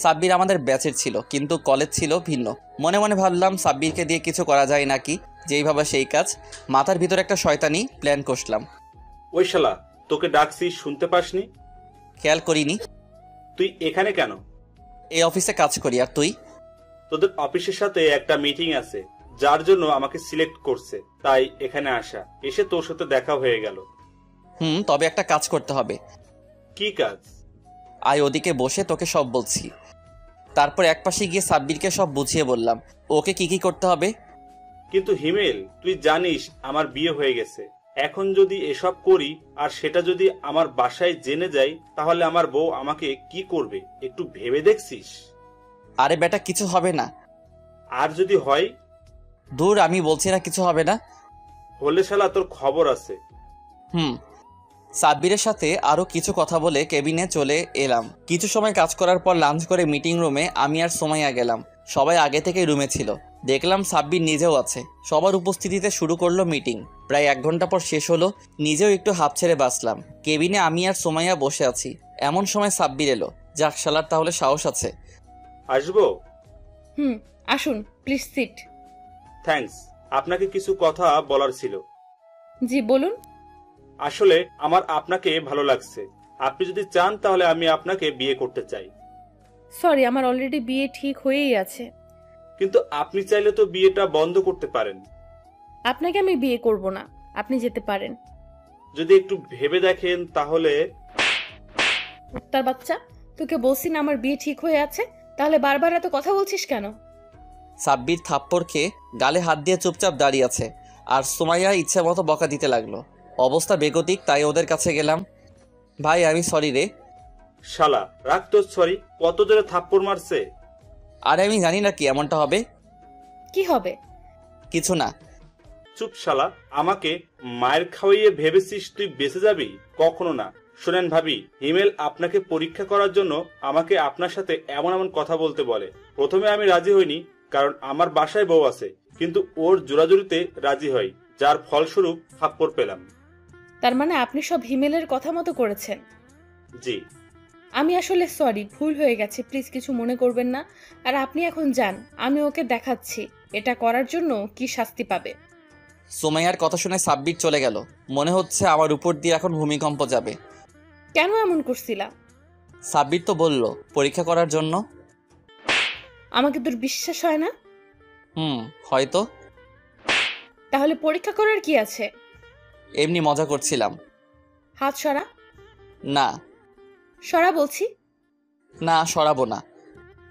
সাব্বির আমাদের ব্যাচের ছিল, কিন্তু কলেজ ছিল ভিন্ন। মনে মনে ভাবলাম সাব্বিরকে দিয়ে কিছু করা যায় নাকি, যেই ভাবা সেই কাজ। মাথার ভিতর একটা শয়তানি প্ল্যান কষলাম। ওই শালা, তোকে ডাকছি শুনতে পাসনি? খেয়াল করিনি। তুই এখানে কেন? এই অফিসে কাজ করি। আর তুই? তোদের অফিসের সাথে একটা মিটিং আছে, যার জন্য আমাকে সিলেক্ট করছে, তাই এখানে আসা। এসে তোর সাথে দেখা হয়ে গেল। তবে একটা কাজ করতে হবে। কি কাজ? আয় ওদিকে বসে তোকে সব বলছি। তারপর একপাশে গিয়ে সাব্বিরকে সব বুঝিয়ে বললাম ওকে কি কি করতে হবে। কিন্তু হিমেল, তুই জানিস আমার বিয়ে হয়ে গেছে। এখন যদি এসব করি আর সেটা যদি আমার বাসায় জেনে যায়, তাহলে আমার বউ আমাকে কি করবে একটু ভেবে দেখছিস? আরে বেটা, কিছু হবে না। আর যদি হয়? দূর, আমি বলছি না কিছু হবে না। হলে শালা তোর খবর আছে। সাব্বিরের সাথে আরো কিছু কথা বলে কেবিনে চলে এলাম। কিছু সময় কাজ করার পর লাঞ্চ করে মিটিং রুমে আমি আর সোমাইয়া গেলাম। সবাই আগে থেকেই রুমে ছিল। দেখলাম সাব্বির নিজেও আছে। সবার উপস্থিতিতে শুরু করলো মিটিং। প্রায় 1 ঘন্টা পর শেষ হলো। নিজেও একটু হাঁপ ছেড়ে বাঁচলাম। কেবিনে আমি আর সোমাইয়া বসে আছি। এমন সময় সাব্বির এলো। যাক, শালার তাহলে সাহস আছে। আসবো? আসুন, প্লিজ সিট। থ্যাঙ্কস। আপনাকে কিছু কথা বলার ছিল। জি বলুন। আসলে আমার আপনাকে ভালো লাগছে। আপনি যদি চান তাহলে আমি আপনাকে বিয়ে করতে চাই। সরি, আমার অলরেডি বিয়ে ঠিক হয়েই আছে। কিন্তু আপনি চাইলে তো বিয়েটা বন্ধ করতে পারেন। আপনাকে আমি বিয়ে করব না, আপনি যেতে পারেন। যদি একটু ভেবে দেখেন তাহলে। তার বাচ্চা, তোকে বলছি না আমার বিয়ে ঠিক হয়ে আছে, তাহলে বারবার এত কথা বলছিস কেন? সাব্বির থাপ্পড় খেয়ে গালে হাত দিয়ে চুপচাপ দাঁড়িয়ে আছে, আর সোমাইয়া ইচ্ছে মতো বকা দিতে লাগলো। অবস্থা বেগতিক, তাই ওদের কাছে গেলাম। ভাই, আমি সরি রে। শালা, রাখ তো সরি। কত জোরে থাপ্পড় মারছে। আরে আমি জানি না কি এমনটা হবে। কি হবে? কিছু না। চুপ শালা। আমাকে মায়ের খাওয়াইয়ে ভেবেছিস তুই বেঁচে যাবি? কখনো না। শোনেন ভাবি, হিমেল আপনাকে পরীক্ষা করার জন্য আমাকে আপনার সাথে এমন এমন কথা বলতে বলে। প্রথমে আমি রাজি হইনি, কারণ আমার বাসায় বউ আছে, কিন্তু ওর জোরাজুরিতে রাজি হয়, যার ফলস্বরূপ থাপ্পড় পেলাম। তার মানে আপনি সব হিমেলের কথা মতো করেছেন? জি। আমি আসলে সরি, ভুল হয়ে গেছে, প্লিজ কিছু মনে করবেন না। আর আপনি এখন যান, আমি ওকে দেখাচ্ছি এটা করার জন্য কি শাস্তি পাবে। সোমাইয়ার কথা শুনে সাব্বির চলে গেল। মনে হচ্ছে আমার উপর দিয়ে এখন ভূমিকম্প যাবে। কেন এমন করছিলা? সাব্বির তো বলল পরীক্ষা করার জন্য। আমাকে তোর বিশ্বাস হয় না? হয়তো। তাহলে পরীক্ষা করার কি আছে? এমনি মজা করছিলাম। হাত সরা। না। সরা বলছি। না, সরাবো না।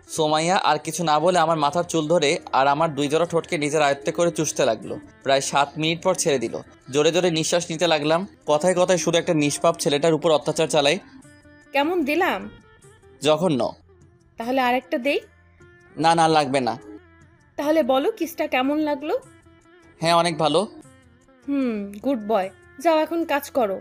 সোমাইয়া আর কিছু না বলে আমার মাথার চুল ধরে আর আমার 2 জোড়া ঠোঁটকে নিজের আয়ত্তে করে চুষতে লাগলো। প্রায় 7 মিনিট পর ছেড়ে দিল। জোরে জোরে নিঃশ্বাস নিতে লাগলাম। কথায় কথায় শুধু একটা নিষ্পাপ ছেলেটার উপর অত্যাচার চালাই। কেমন দিলাম? জঘন্য। তাহলে আরেকটা দেই? না না, লাগবে না। তাহলে বলো কিসটা কেমন লাগলো? হ্যাঁ, অনেক ভালো। Good boy. যাও এখন কাজ করো।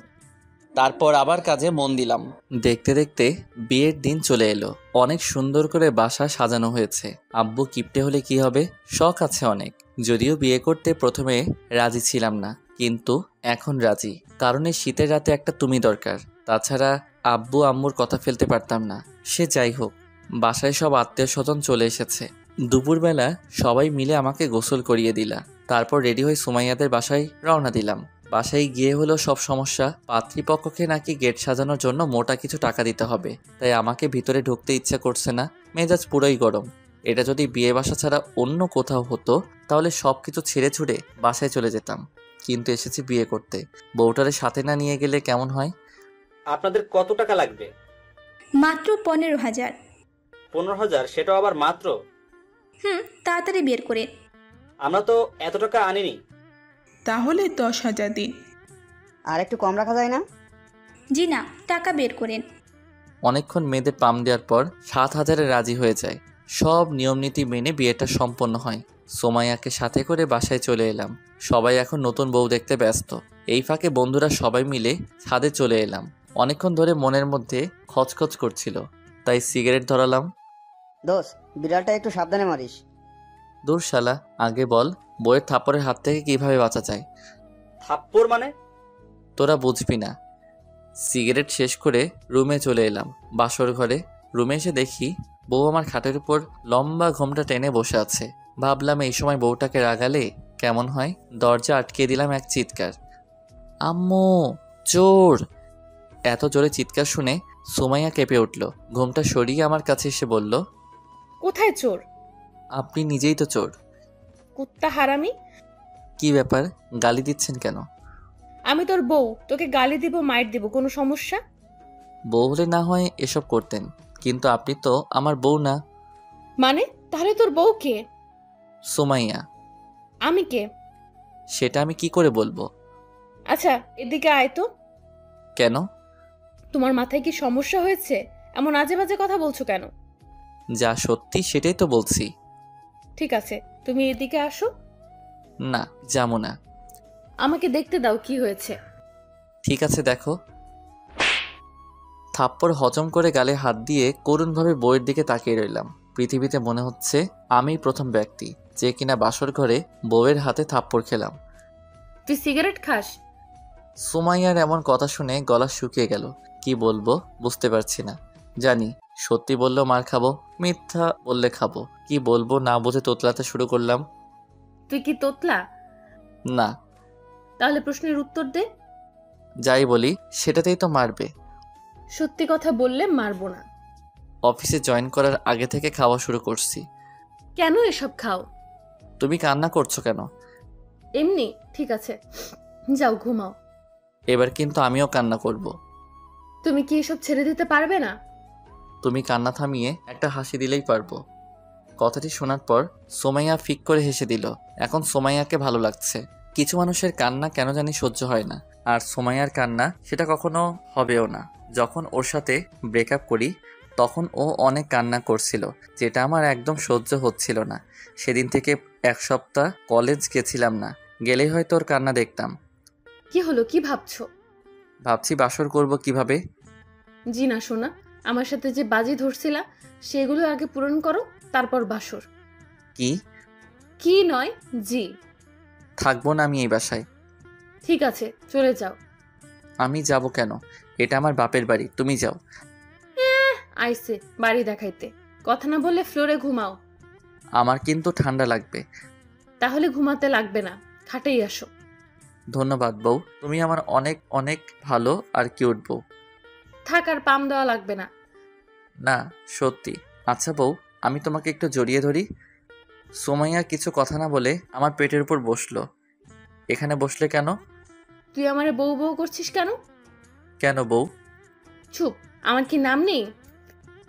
তারপর আবার কাজে মন দিলাম। দেখতে দেখতে বিয়ের দিন চলে এলো। অনেক সুন্দর করে বাসা সাজানো হয়েছে। আব্বু কিপটে হলে কি হবে, শখ আছে অনেক। যদিও বিয়ে করতে প্রথমে রাজি ছিলাম না, কিন্তু এখন রাজি, কারণ এই শীতের রাতে একটা তুমি দরকার। তাছাড়া আব্বু আম্মুর কথা ফেলতে পারতাম না। সে যাই হোক, বাসায় সব আত্মীয় স্বজন চলে এসেছে। দুপুরবেলা সবাই মিলে আমাকে গোসল করিয়ে দিলা। তারপর রেডি হয়ে সুমাইয়াদের বাসায় রওনা দিলাম। বাসায় গিয়ে হলো সব সমস্যা। পাত্রীপক্ষকে নাকি গেট সাজানোর জন্য মোটা কিছু টাকা দিতে হবে, তাই আমাকে ভিতরে ঢুকতে ইচ্ছা করছে না। মেজাজ পুরোই গরম। এটা যদি বিয়ে বাসা ছাড়া অন্য কোথাও হতো তাহলে সব কিছু ছেড়ে ছুড়ে বাসায় চলে যেতাম, কিন্তু এসেছি বিয়ে করতে। বউটারে সাথে না নিয়ে গেলে কেমন হয়? আপনাদের কত টাকা লাগবে? মাত্র 15,000। 15,000? সেটাও আবার মাত্র? তাড়াতাড়ি বের করে। আমরা তো এত টাকা আনিনি। তাহলে 10,000 দিন। আর একটু কম রাখা যায় না? জি না, টাকা বের করেন। অনেকক্ষণ মেয়েদের পাম দেওয়ার পর 7,000-এ রাজি হয়ে যায়। সব নিয়মনীতি মেনে বিয়েটা সম্পন্ন হয়। সোমাইয়াকে সাথে করে বাসায় চলে এলাম। সবাই এখন নতুন বউ দেখতে ব্যস্ত। এই ফাঁকে বন্ধুরা সবাই মিলে ছাদে চলে এলাম। অনেকক্ষণ ধরে মনের মধ্যে খচখচ করছিল, তাই সিগারেট ধরালাম। দোষ, বিড়ালটা একটু সাবধানে মারিস। দূর শালা, আগে বল বইয়ের থাপ্পড়ের হাত থেকে কিভাবে বাঁচা যায়? থাপ্পড় মানে? তোরা বুঝবি না। সিগারেট শেষ করে রুমে চলে এলাম। বাসর ঘরে রুমে এসে দেখি বউ আমার খাটের উপর লম্বা ঘোমটা টেনে বসে আছে। ভাবলাম এই সময় বউটাকে রাগালে কেমন হয়। দরজা আটকে দিলাম এক চিৎকার, আম্মু চোর! এত জোরে চিৎকার শুনে সুমাইয়া কেঁপে উঠল। ঘোমটা সরিয়ে আমার কাছে এসে বলল, কোথায় চোর? আপনি নিজেই তো চোর। কুত্তা হারামি! কি ব্যাপার, গালি দিচ্ছেন কেন? আমি তোর বউ, তোকে গালি দিব মাইর দিব, কোনো সমস্যা? বউ হলে না হয় এসব করতেন, কিন্তু আপনি তো আমার বউ না। মানে তাহলে তোর বউ কে? সুমাইয়া। আমি কে? সেটা আমি কি করে বলবো? আচ্ছা এদিকে আয় তো। কেন? তোমার মাথায় কি সমস্যা হয়েছে? এমন আজে বাজে কথা বলছো কেন? যা সত্যি সেটাই তো বলছি। ঠিক আছে, তুমি এদিকে আসো। না, যাবো না। আমাকে দেখতে দাও কি হয়েছে। ঠিক আছে, দেখো। থাপ্পড় হজম করে গালে হাত দিয়ে করুণভাবে বইয়ের দিকে তাকিয়ে রইলাম। পৃথিবীতে মনে হচ্ছে আমি প্রথম ব্যক্তি যে কিনা বাসর ঘরে বউয়ের হাতে থাপ্পড় খেলাম। তুই সিগারেট খাস? সুমাইয়ার এমন কথা শুনে গলা শুকিয়ে গেল। কি বলবো বুঝতে পারছি না। জানি সত্যি বললেও মার খাবো, মিথ্যা বললে খাবো। কি বলবো না বুঝে তোতলাতে শুরু করলাম। তুই কি তোতলা? না। তাহলে প্রশ্নের উত্তর দে। যাই বলি সেটাতেই তো মারবে। সত্যি কথা বললে মারবো না। অফিসে জয়েন করার আগে থেকে খাওয়া শুরু করছি। কেন এসব খাও? তুমি কান্না করছো কেন? এমনি। ঠিক আছে, যাও ঘুমাও। এবার কিন্তু আমিও কান্না করব। তুমি কি এসব ছেড়ে দিতে পারবে না? তুমি কান্না থামিয়ে একটা হাসি দিলেই পারবো। কথাটি শোনার পর সোমাইয়া ফিক করে হেসে দিল। এখন সোমাইয়াকে ভালো লাগছে। কিছু মানুষের কান্না কেন জানি সহ্য হয় না, আর সোমাইয়ার কান্না সেটা কখনো হবেও না। যখন ওর সাথে ব্রেকআপ করি তখন ও অনেক কান্না করছিল, যেটা আমার একদম সহ্য হচ্ছিল না। সেদিন থেকে এক সপ্তাহ কলেজ গেছিলাম না, গেলেই হয়তো ওর কান্না দেখতাম। কি হলো, কি ভাবছো? ভাবছি বাসর করব কিভাবে। জি না সোনা, আমার সাথে যে বাজি ধরছিলা সেগুলো আগে পূরণ করো, তারপর বাসর। কি? কি নয়, জি। থাকবো না আমি এই বাসায়। ঠিক আছে, চলে যাও। আমি যাব কেন? এটা আমার বাপের বাড়ি, তুমি যাও। আইসে বাড়ি দেখাইতে, কথা না বললে ফ্লোরে ঘুমাও। আমার কিন্তু ঠান্ডা লাগবে। তাহলে ঘুমাতে লাগবে না, খাটেই আসো। ধন্যবাদ বউ, তুমি আমার অনেক অনেক ভালো আর কিউট বউ। থাক, আর পাম দেওয়া লাগবে না। না সত্যি। আচ্ছা বউ, আমি তোমাকে একটু জড়িয়ে ধরি। সুমাইয়া কিছু কথা না বলে আমার পেটের উপর বসলো। এখানে বসলে কেন? তুই আমারে বউ বউ করছিস কেন? কেন বউ? চুপ, আমার কি নাম নেই?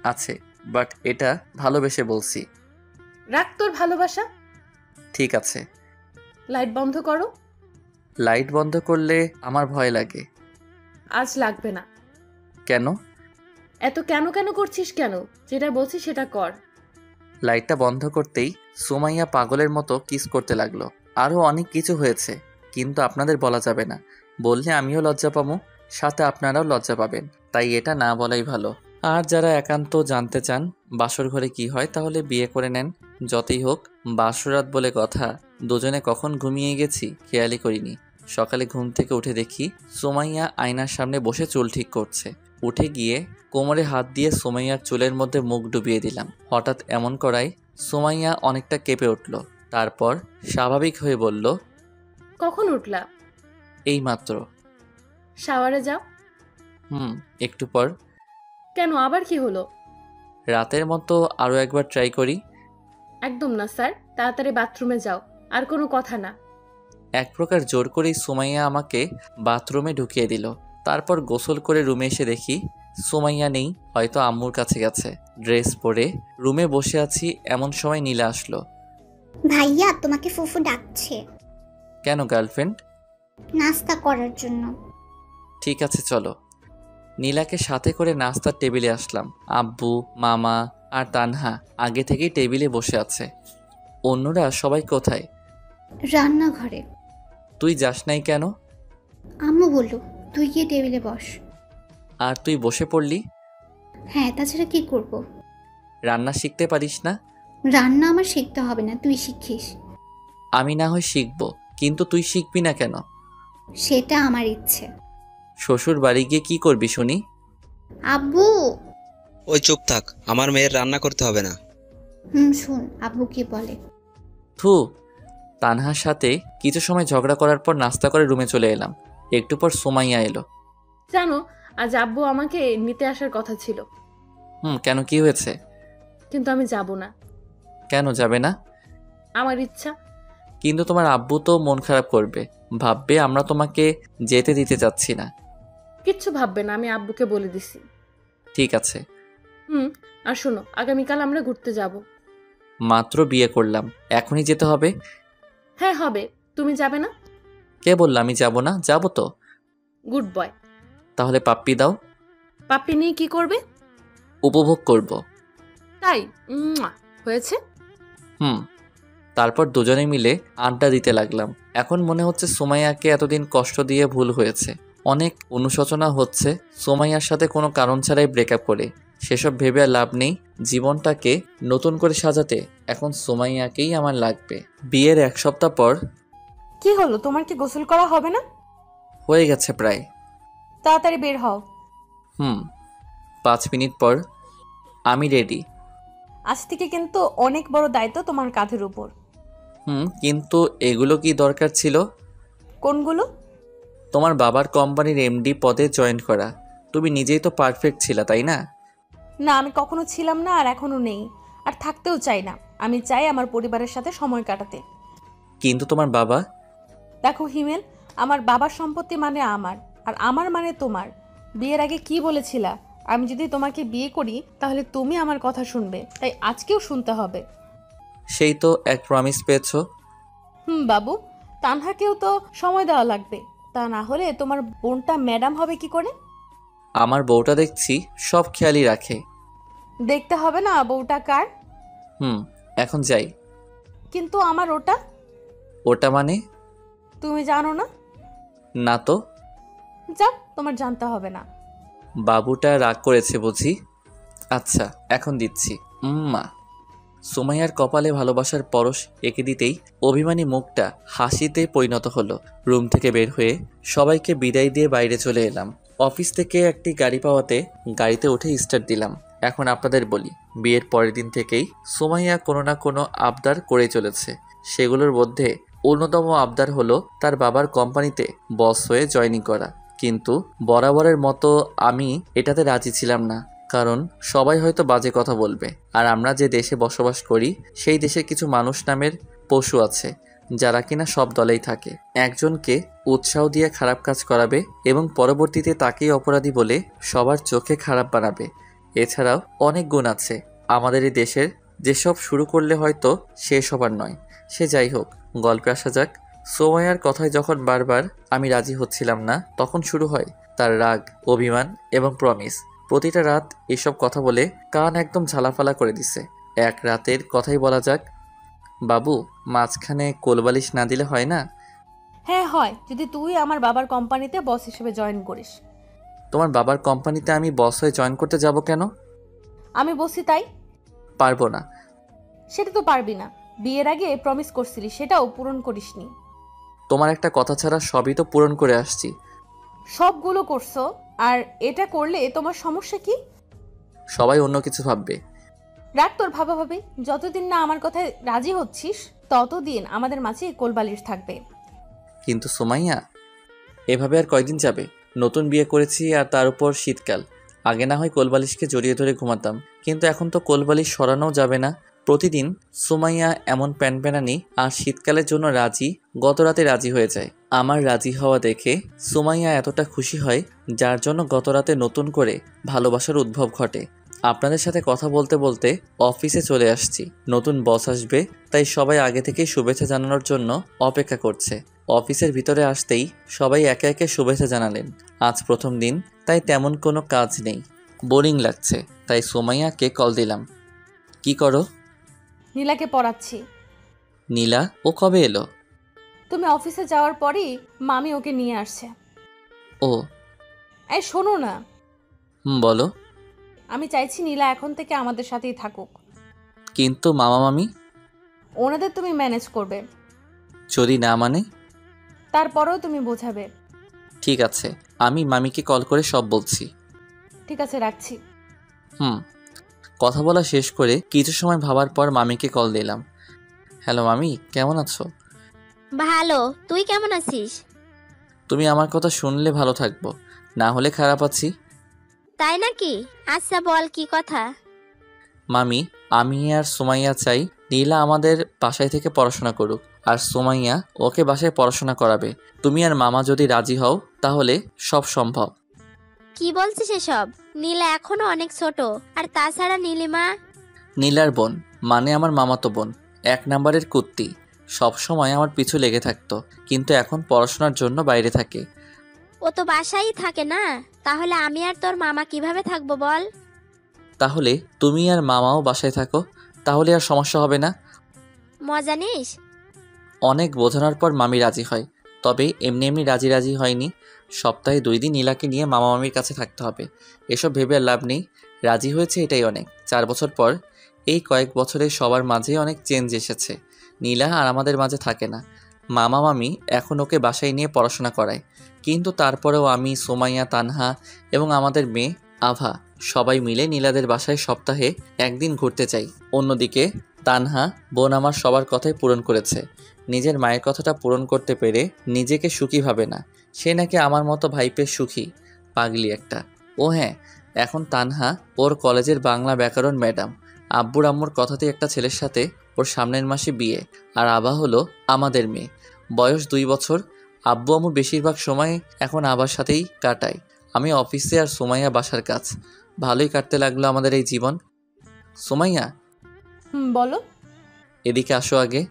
আছে, বাট এটা ভালোবেসে বলছি। রাখ তোর ভালোবাসা। ঠিক আছে। লাইট বন্ধ করো। লাইট বন্ধ করলে আমার ভয় লাগে। আজ লাগবে না। কেন? এত কেন কেন করছিস কেন? যেটা বলছি সেটা কর। লাইটটা বন্ধ করতেই সুমাইয়া পাগলের মতো কিস করতে লাগলো। আরও অনেক কিছু হয়েছে, কিন্তু আপনাদের বলা যাবে না। বললে আমিও লজ্জা পাবো, সাথে আপনারাও লজ্জা পাবেন, তাই এটা না বলাই ভালো। আর যারা একান্ত জানতে চান বাসর ঘরে কি হয়, তাহলে বিয়ে করে নেন। যতই হোক বাসরাত বলে কথা, দুজনে কখন ঘুমিয়ে গেছি খেয়ালই করিনি। সকালে ঘুম থেকে উঠে দেখি সুমাইয়া আয়নার সামনে বসে চুল ঠিক করছে। উঠে গিয়ে কোমরে হাত দিয়ে সুমাইয়ার চুলের মধ্যে মুখ ডুবিয়ে দিলাম। হঠাৎ এমন করায় সুমাইয়া অনেকটা কেঁপে উঠল। তারপর স্বাভাবিক হয়ে বলল, কখন উঠলা? এইমাত্র। শাওয়ারে যাও। একটু পর। কেন, আবার কি হলো? রাতের মতো আরও একবার ট্রাই করি। একদম না স্যার, তাড়াতাড়ি বাথরুমে যাও। আর কোনো কথা না। এক প্রকার জোর করেই সুমাইয়া আমাকে বাথরুমে ঢুকিয়ে দিল। তারপর গোসল করে রুমে এসে দেখি সুমাইয়া নেই, হয়তো আম্মুর কাছে গেছে। ড্রেস পরে রুমে বসে আছি, এমন সময় নীলা আসলো। ভাইয়া তোমাকে ফুফু ডাকছে। কেন গার্লফ্রেন্ড? নাস্তা করার জন্য। ঠিক আছে চলো। নীলাকে সাথে করে নাস্তার টেবিলে আসলাম। আব্বু, মামা আর তানহা আগে থেকেই টেবিলে বসে আছে। অন্যরা সবাই কোথায়? রান্নাঘরে। তুই যাস নাই কেন? আম্মু বলল তুই গিয়ে টেবিলে বস। আর তুই বসে পড়লি? হ্যাঁ, তাছাড়া কি করব? রান্না শিখতে পারিস না? রান্না আমার শিখতে হবে না, তুই শিখিস। আমি না হয় শিখবো, কিন্তু তুই শিখবি না কেন? সেটা আমার ইচ্ছে। শ্বশুর বাড়ি গিয়ে কি করবি শুনি? আব্বু। ওই চুপ থাক, আমার মেয়ের রান্না করতে হবে না। শুন আব্বু কি বলে। থু। তানহার সাথে কিছু সময় ঝগড়া করার পর নাস্তা করে রুমে চলে এলাম। একটু পর সুমাইয়া এলো। জানো, আজ আব্বু আমাকে নিতে আসার কথা ছিল, কেন, কি হয়েছে? কিন্তু আমি যাব না। কেন যাবে না? আমার ইচ্ছা। কিন্তু তোমার আব্বু তো মন খারাপ করবে, ভাববে আমরা তোমাকে যেতে দিতে চাচ্ছি না। কিচ্ছু ভাববে না, আমি আব্বুকে বলে দিছি। ঠিক আছে। আর শোনো, আগামীকাল আমরা ঘুরতে যাব। মাত্র বিয়ে করলাম, এখনই যেতে হবে? হ্যাঁ হবে। তুমি যাবে না? কে বললো আমি যাব না? যাব তো। Good boy. তাহলে পাপ্পি দাও। পাপ্পি নিয়ে কি করবে? উপভোগ করব। তাই? হয়েছে। তারপর দুজনে মিলে আড্ডা দিতে লাগলাম। এখন মনে হচ্ছে সুমাইয়াকে এতদিন কষ্ট দিয়ে ভুল হয়েছে। অনেক অনুশোচনা হচ্ছে সুমাইয়ার সাথে কোনো কারণ ছাড়াই ব্রেকআপ করে। সেসব ভেবে আর লাভ নেই। জীবনটাকে নতুন করে সাজাতে এখন সুমাইয়াকেই আমার লাগবে। বিয়ের 1 সপ্তাহ পর। কি হলো, তোমার কি গোসল করা হবে না? হয়ে গেছে প্রায়। তাড়াতাড়ি বের হও। 5 মিনিট পর। আমি রেডি। আজ থেকে কিন্তু অনেক বড় দায়িত্ব তোমার কাঁধের উপর। কিন্তু এগুলো কি দরকার ছিল? কোনগুলো? তোমার বাবার কোম্পানির এমডি পদে জয়েন করা। তুমি নিজেই তো পারফেক্ট ছিলা, তাই না? না, আমি কখনো ছিলাম না, আর এখনো নেই, আর থাকতেও চাই না। আমি চাই আমার পরিবারের সাথে সময় কাটাতে। কিন্তু তোমার বাবা? দেখো হিমেল, আমার বাবার সম্পত্তি মানে আমার, আর আমার মানে তোমার। বিয়ের আগে কি বলেছিলা? আমি যদি তোমাকে বিয়ে করি তাহলে তুমি আমার কথা শুনবে, তাই আজকেও শুনতে হবে। সেই তো এক প্রমিস পেয়েছো। বাবু, তানহাকেও তো সময় দেওয়া লাগবে, তা না হলে তোমার বোনটা ম্যাডাম হবে কি করে? আমার বউটা দেখছি সব খেয়ালই রাখে। দেখতে হবে না বউটা কার? এখন যাই। কিন্তু আমার ওটা। ওটা মানে? তুমি জানো না? না তো। যাক, তোমার জানতে হবে না। বাবুটা রাগ করেছে বুঝি। আচ্ছা, এখন দিচ্ছি। মা। সুমাইয়ার কপালে ভালোবাসার পরশ এঁকে দিতেই অভিমানী মুখটা হাসিতে পরিণত হলো। রুম থেকে বের হয়ে সবাইকে বিদায় দিয়ে বাইরে চলে এলাম। অফিস থেকে একটি গাড়ি পাওয়াতে গাড়িতে উঠে স্টার্ট দিলাম। এখন আপনাদের বলি, বিয়ের পরের দিন থেকেই সুমাইয়া কোনো না কোনো আবদার করে চলেছে। সেগুলোর মধ্যে অন্যতম আবদার হলো তার বাবার কোম্পানিতে বস হয়ে জয়েনিং করা। কিন্তু বরাবরের মতো আমি এটাতে রাজি ছিলাম না, কারণ সবাই হয়তো বাজে কথা বলবে। আর আমরা যে দেশে বসবাস করি সেই দেশে কিছু মানুষ নামের পশু আছে যারা কিনা সব দলেই থাকে। একজনকে উৎসাহ দিয়ে খারাপ কাজ করাবে এবং পরবর্তীতে তাকেই অপরাধী বলে সবার চোখে খারাপ বানাবে। এছাড়াও অনেক গুণ আছে আমাদের এই দেশের, যেসব শুরু করলে হয়তো শেষ হবার নয়। সে যাই হোক, গল্পে আসা যাক। সুমাইয়ার কথায় যখন বারবার আমি রাজি হচ্ছিলাম না, তখন শুরু হয় তার রাগ, অভিমান এবং প্রমিস। প্রতিটা রাত এসব কথা বলে কান একদম ঝালাফালা করে দিছে। এক রাতের কথাই বলা যাক। বাবু, মাঝখানে কোলবালিশ না দিলে হয় না? হ্যাঁ হয়, যদি তুই আমার বাবার কোম্পানিতে বস হিসেবে জয়েন করিস। তোমার বাবার কোম্পানিতে আমি বস হয়ে জয়েন করতে যাব কেন? আমি বসি তাই। পারবো না। সেটা তো পারবি না, বিয়ের আগে প্রমিস করছিলি, সেটাও পূরণ করিসনি। তোমার একটা কথা ছাড়া সবই তো পূরণ করে আসছি। সবগুলো করছো, আর এটা করলে তোমার সমস্যা কি? সবাই অন্য কিছু ভাববে। রাগ তোর ভাবাভাবি। যতদিন না আমার কথায় রাজি হচ্ছিস ততদিন আমাদের মাঝে কোলবালিশ থাকবে। কিন্তু সুমাইয়া, এভাবে আর কয়দিন যাবে? নতুন বিয়ে করেছি, আর তার উপর শীতকাল। আগে না হয় কোলবালিশকে জড়িয়ে ধরে ঘুমাতাম, কিন্তু এখন তো কোলবালিশ সরানোও যাবে না। প্রতিদিন সুমাইয়া এমন প্যানপ্যানানি আর শীতকালের জন্য রাজি, গত রাতে রাজি হয়ে যায়। আমার রাজি হওয়া দেখে সুমাইয়া এতটা খুশি হয়, যার জন্য গত রাতে নতুন করে ভালোবাসার উদ্ভব ঘটে। আপনাদের সাথে কথা বলতে বলতে অফিসে চলে আসছি। নতুন বস আসবে, তাই সবাই আগে থেকেই শুভেচ্ছা জানানোর জন্য অপেক্ষা করছে। অফিসের ভিতরে আসতেই সবাই একে একে শুভেচ্ছা জানালেন। আজ প্রথম দিন, তাই তেমন কোনো কাজ নেই, বোরিং লাগছে। তাই সুমাইয়াকে কল দিলাম। কি করো? নীলাকে পড়াচ্ছি। নীলা? ও কবে এলো? তুমি অফিসে যাওয়ার পরই মামি ওকে নিয়ে আসছে। ও, এই শোনো না। বলো। আমি চাইছি নীলা এখন থেকে আমাদের সাথেই থাকুক। কিন্তু মামা মামি? ওনাদের তুমি ম্যানেজ করবে, যদি না মানে? তারপরেও তুমি বোঝাবে। ঠিক আছে, আমি মামিকে কল করে সব বলছি। ঠিক আছে, রাখছি। কথা বলা শেষ করে কিছু সময় ভাবার পর মামিকে কল দিলাম। হ্যালো মামি, কেমন আছো? ভালো, তুই কেমন আছিস? তুমি আমার কথা শুনলে ভালো থাকবো, না হলে খারাপ আছি। তাই নাকি? আচ্ছা বল, কি কথা? মামি, আমি আর সুমাইয়া চাই নীলা আমাদের বাসায় থেকে পড়াশোনা করুক, আর সুমাইয়া ওকে বাসায় পড়াশোনা করাবে। তুমি আর মামা যদি রাজি হও তাহলে সব সম্ভব। কি বলছিস এসব? নীলা এখনো অনেক ছোট, আর তাছাড়া নীলিমা নীলার বোন, মানে আমার মামাতো বোন, 1 নাম্বারের কুত্তি, সব সময় আমার পিছু লেগে থাকতো, কিন্তু এখন পড়াশোনার জন্য বাইরে থাকে। ও তো বাসায়ই থাকে না, তাহলে আমি আর তোর মামা কিভাবে থাকবো বল? তাহলে তুমি আর মামাও বাসায় থাকো, তাহলে আর সমস্যা হবে না। মজা নিস? অনেক বোঝানোর পর মামি রাজি হয়, তবে এমনি এমনি রাজি হয়নি। সপ্তাহে 2 দিন নীলাকে নিয়ে মামা মামির কাছে থাকতে হবে। এসব ভেবে আর লাভ নেই, রাজি হয়েছে এটাই অনেক। 4 বছর পর, এই কয়েক বছরে সবার মাঝেই অনেক চেঞ্জ এসেছে। নীলা আর আমাদের মাঝে থাকে না। মামা মামি এখন ওকে বাসায় নিয়ে পড়াশোনা করায়, কিন্তু তারপরেও আমি, সুমাইয়া, তানহা এবং আমাদের মেয়ে আভা সবাই মিলে নীলাদের বাসায় সপ্তাহে 1 দিন ঘুরতে চাই। অন্যদিকে তানহা বোন আমার সবার কথাই পূরণ করেছে, নিজের মায়ের কথাটা পূরণ করতে পেরে নিজেকে সুখী ভাবে না। সে নাকি আমার মতো ভাইপে সুখী, পাগলি একটা। ও হ্যাঁ, এখন তানহা ওর কলেজের বাংলা ব্যাকরণ ম্যাডাম। আব্বুর আম্মুর কথাতেই একটা ছেলের সাথে ওর সামনের মাসে বিয়ে। আর আভা হলো আমাদের মেয়ে, বয়স 2 বছর। আব্বু আম্মু বেশিরভাগ সময় এখন আবার সাথেই কাটায়। আমি অফিসে আর সুমাইয়া বাসার কাজ। ভালোই কাটতে লাগলো আমাদের এই জীবন। সুমাইয়া, বলো। এদিকে আসো আগে।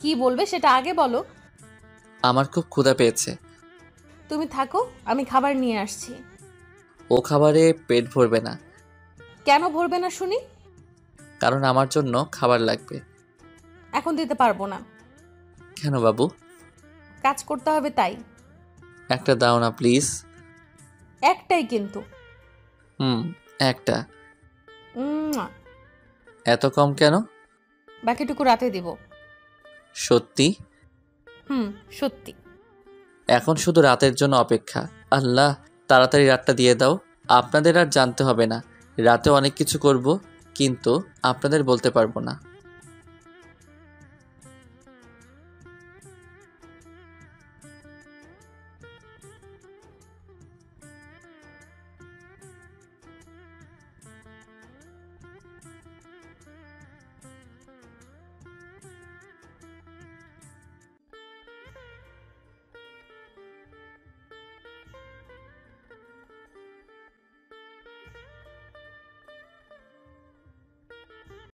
কি বলবে সেটা আগে বলো। আমার খুব ক্ষুধা পেয়েছে। তুমি থাকো, আমি খাবার নিয়ে আসছি। ও খাবারে পেট ভরবে না। কেন ভরবে না শুনি? কারণ আমার জন্য খাবার লাগবে। এখন দিতে পারবো না। কেন বাবু? কাজ করতে হবে তাই। একটা দাও না প্লিজ। একটাই কিন্তু। একটা। উম্মুয়া। এত কম কেন? বাকিটুকু রাতে দিব। সত্যি? সত্যি। এখন শুধু রাতের জন্য অপেক্ষা। আল্লাহ, তাড়াতাড়ি রাতটা দিয়ে দাও। আপনাদের আর জানতে হবে না। রাতে অনেক কিছু করব, কিন্তু আপনাদের বলতে পারবো না।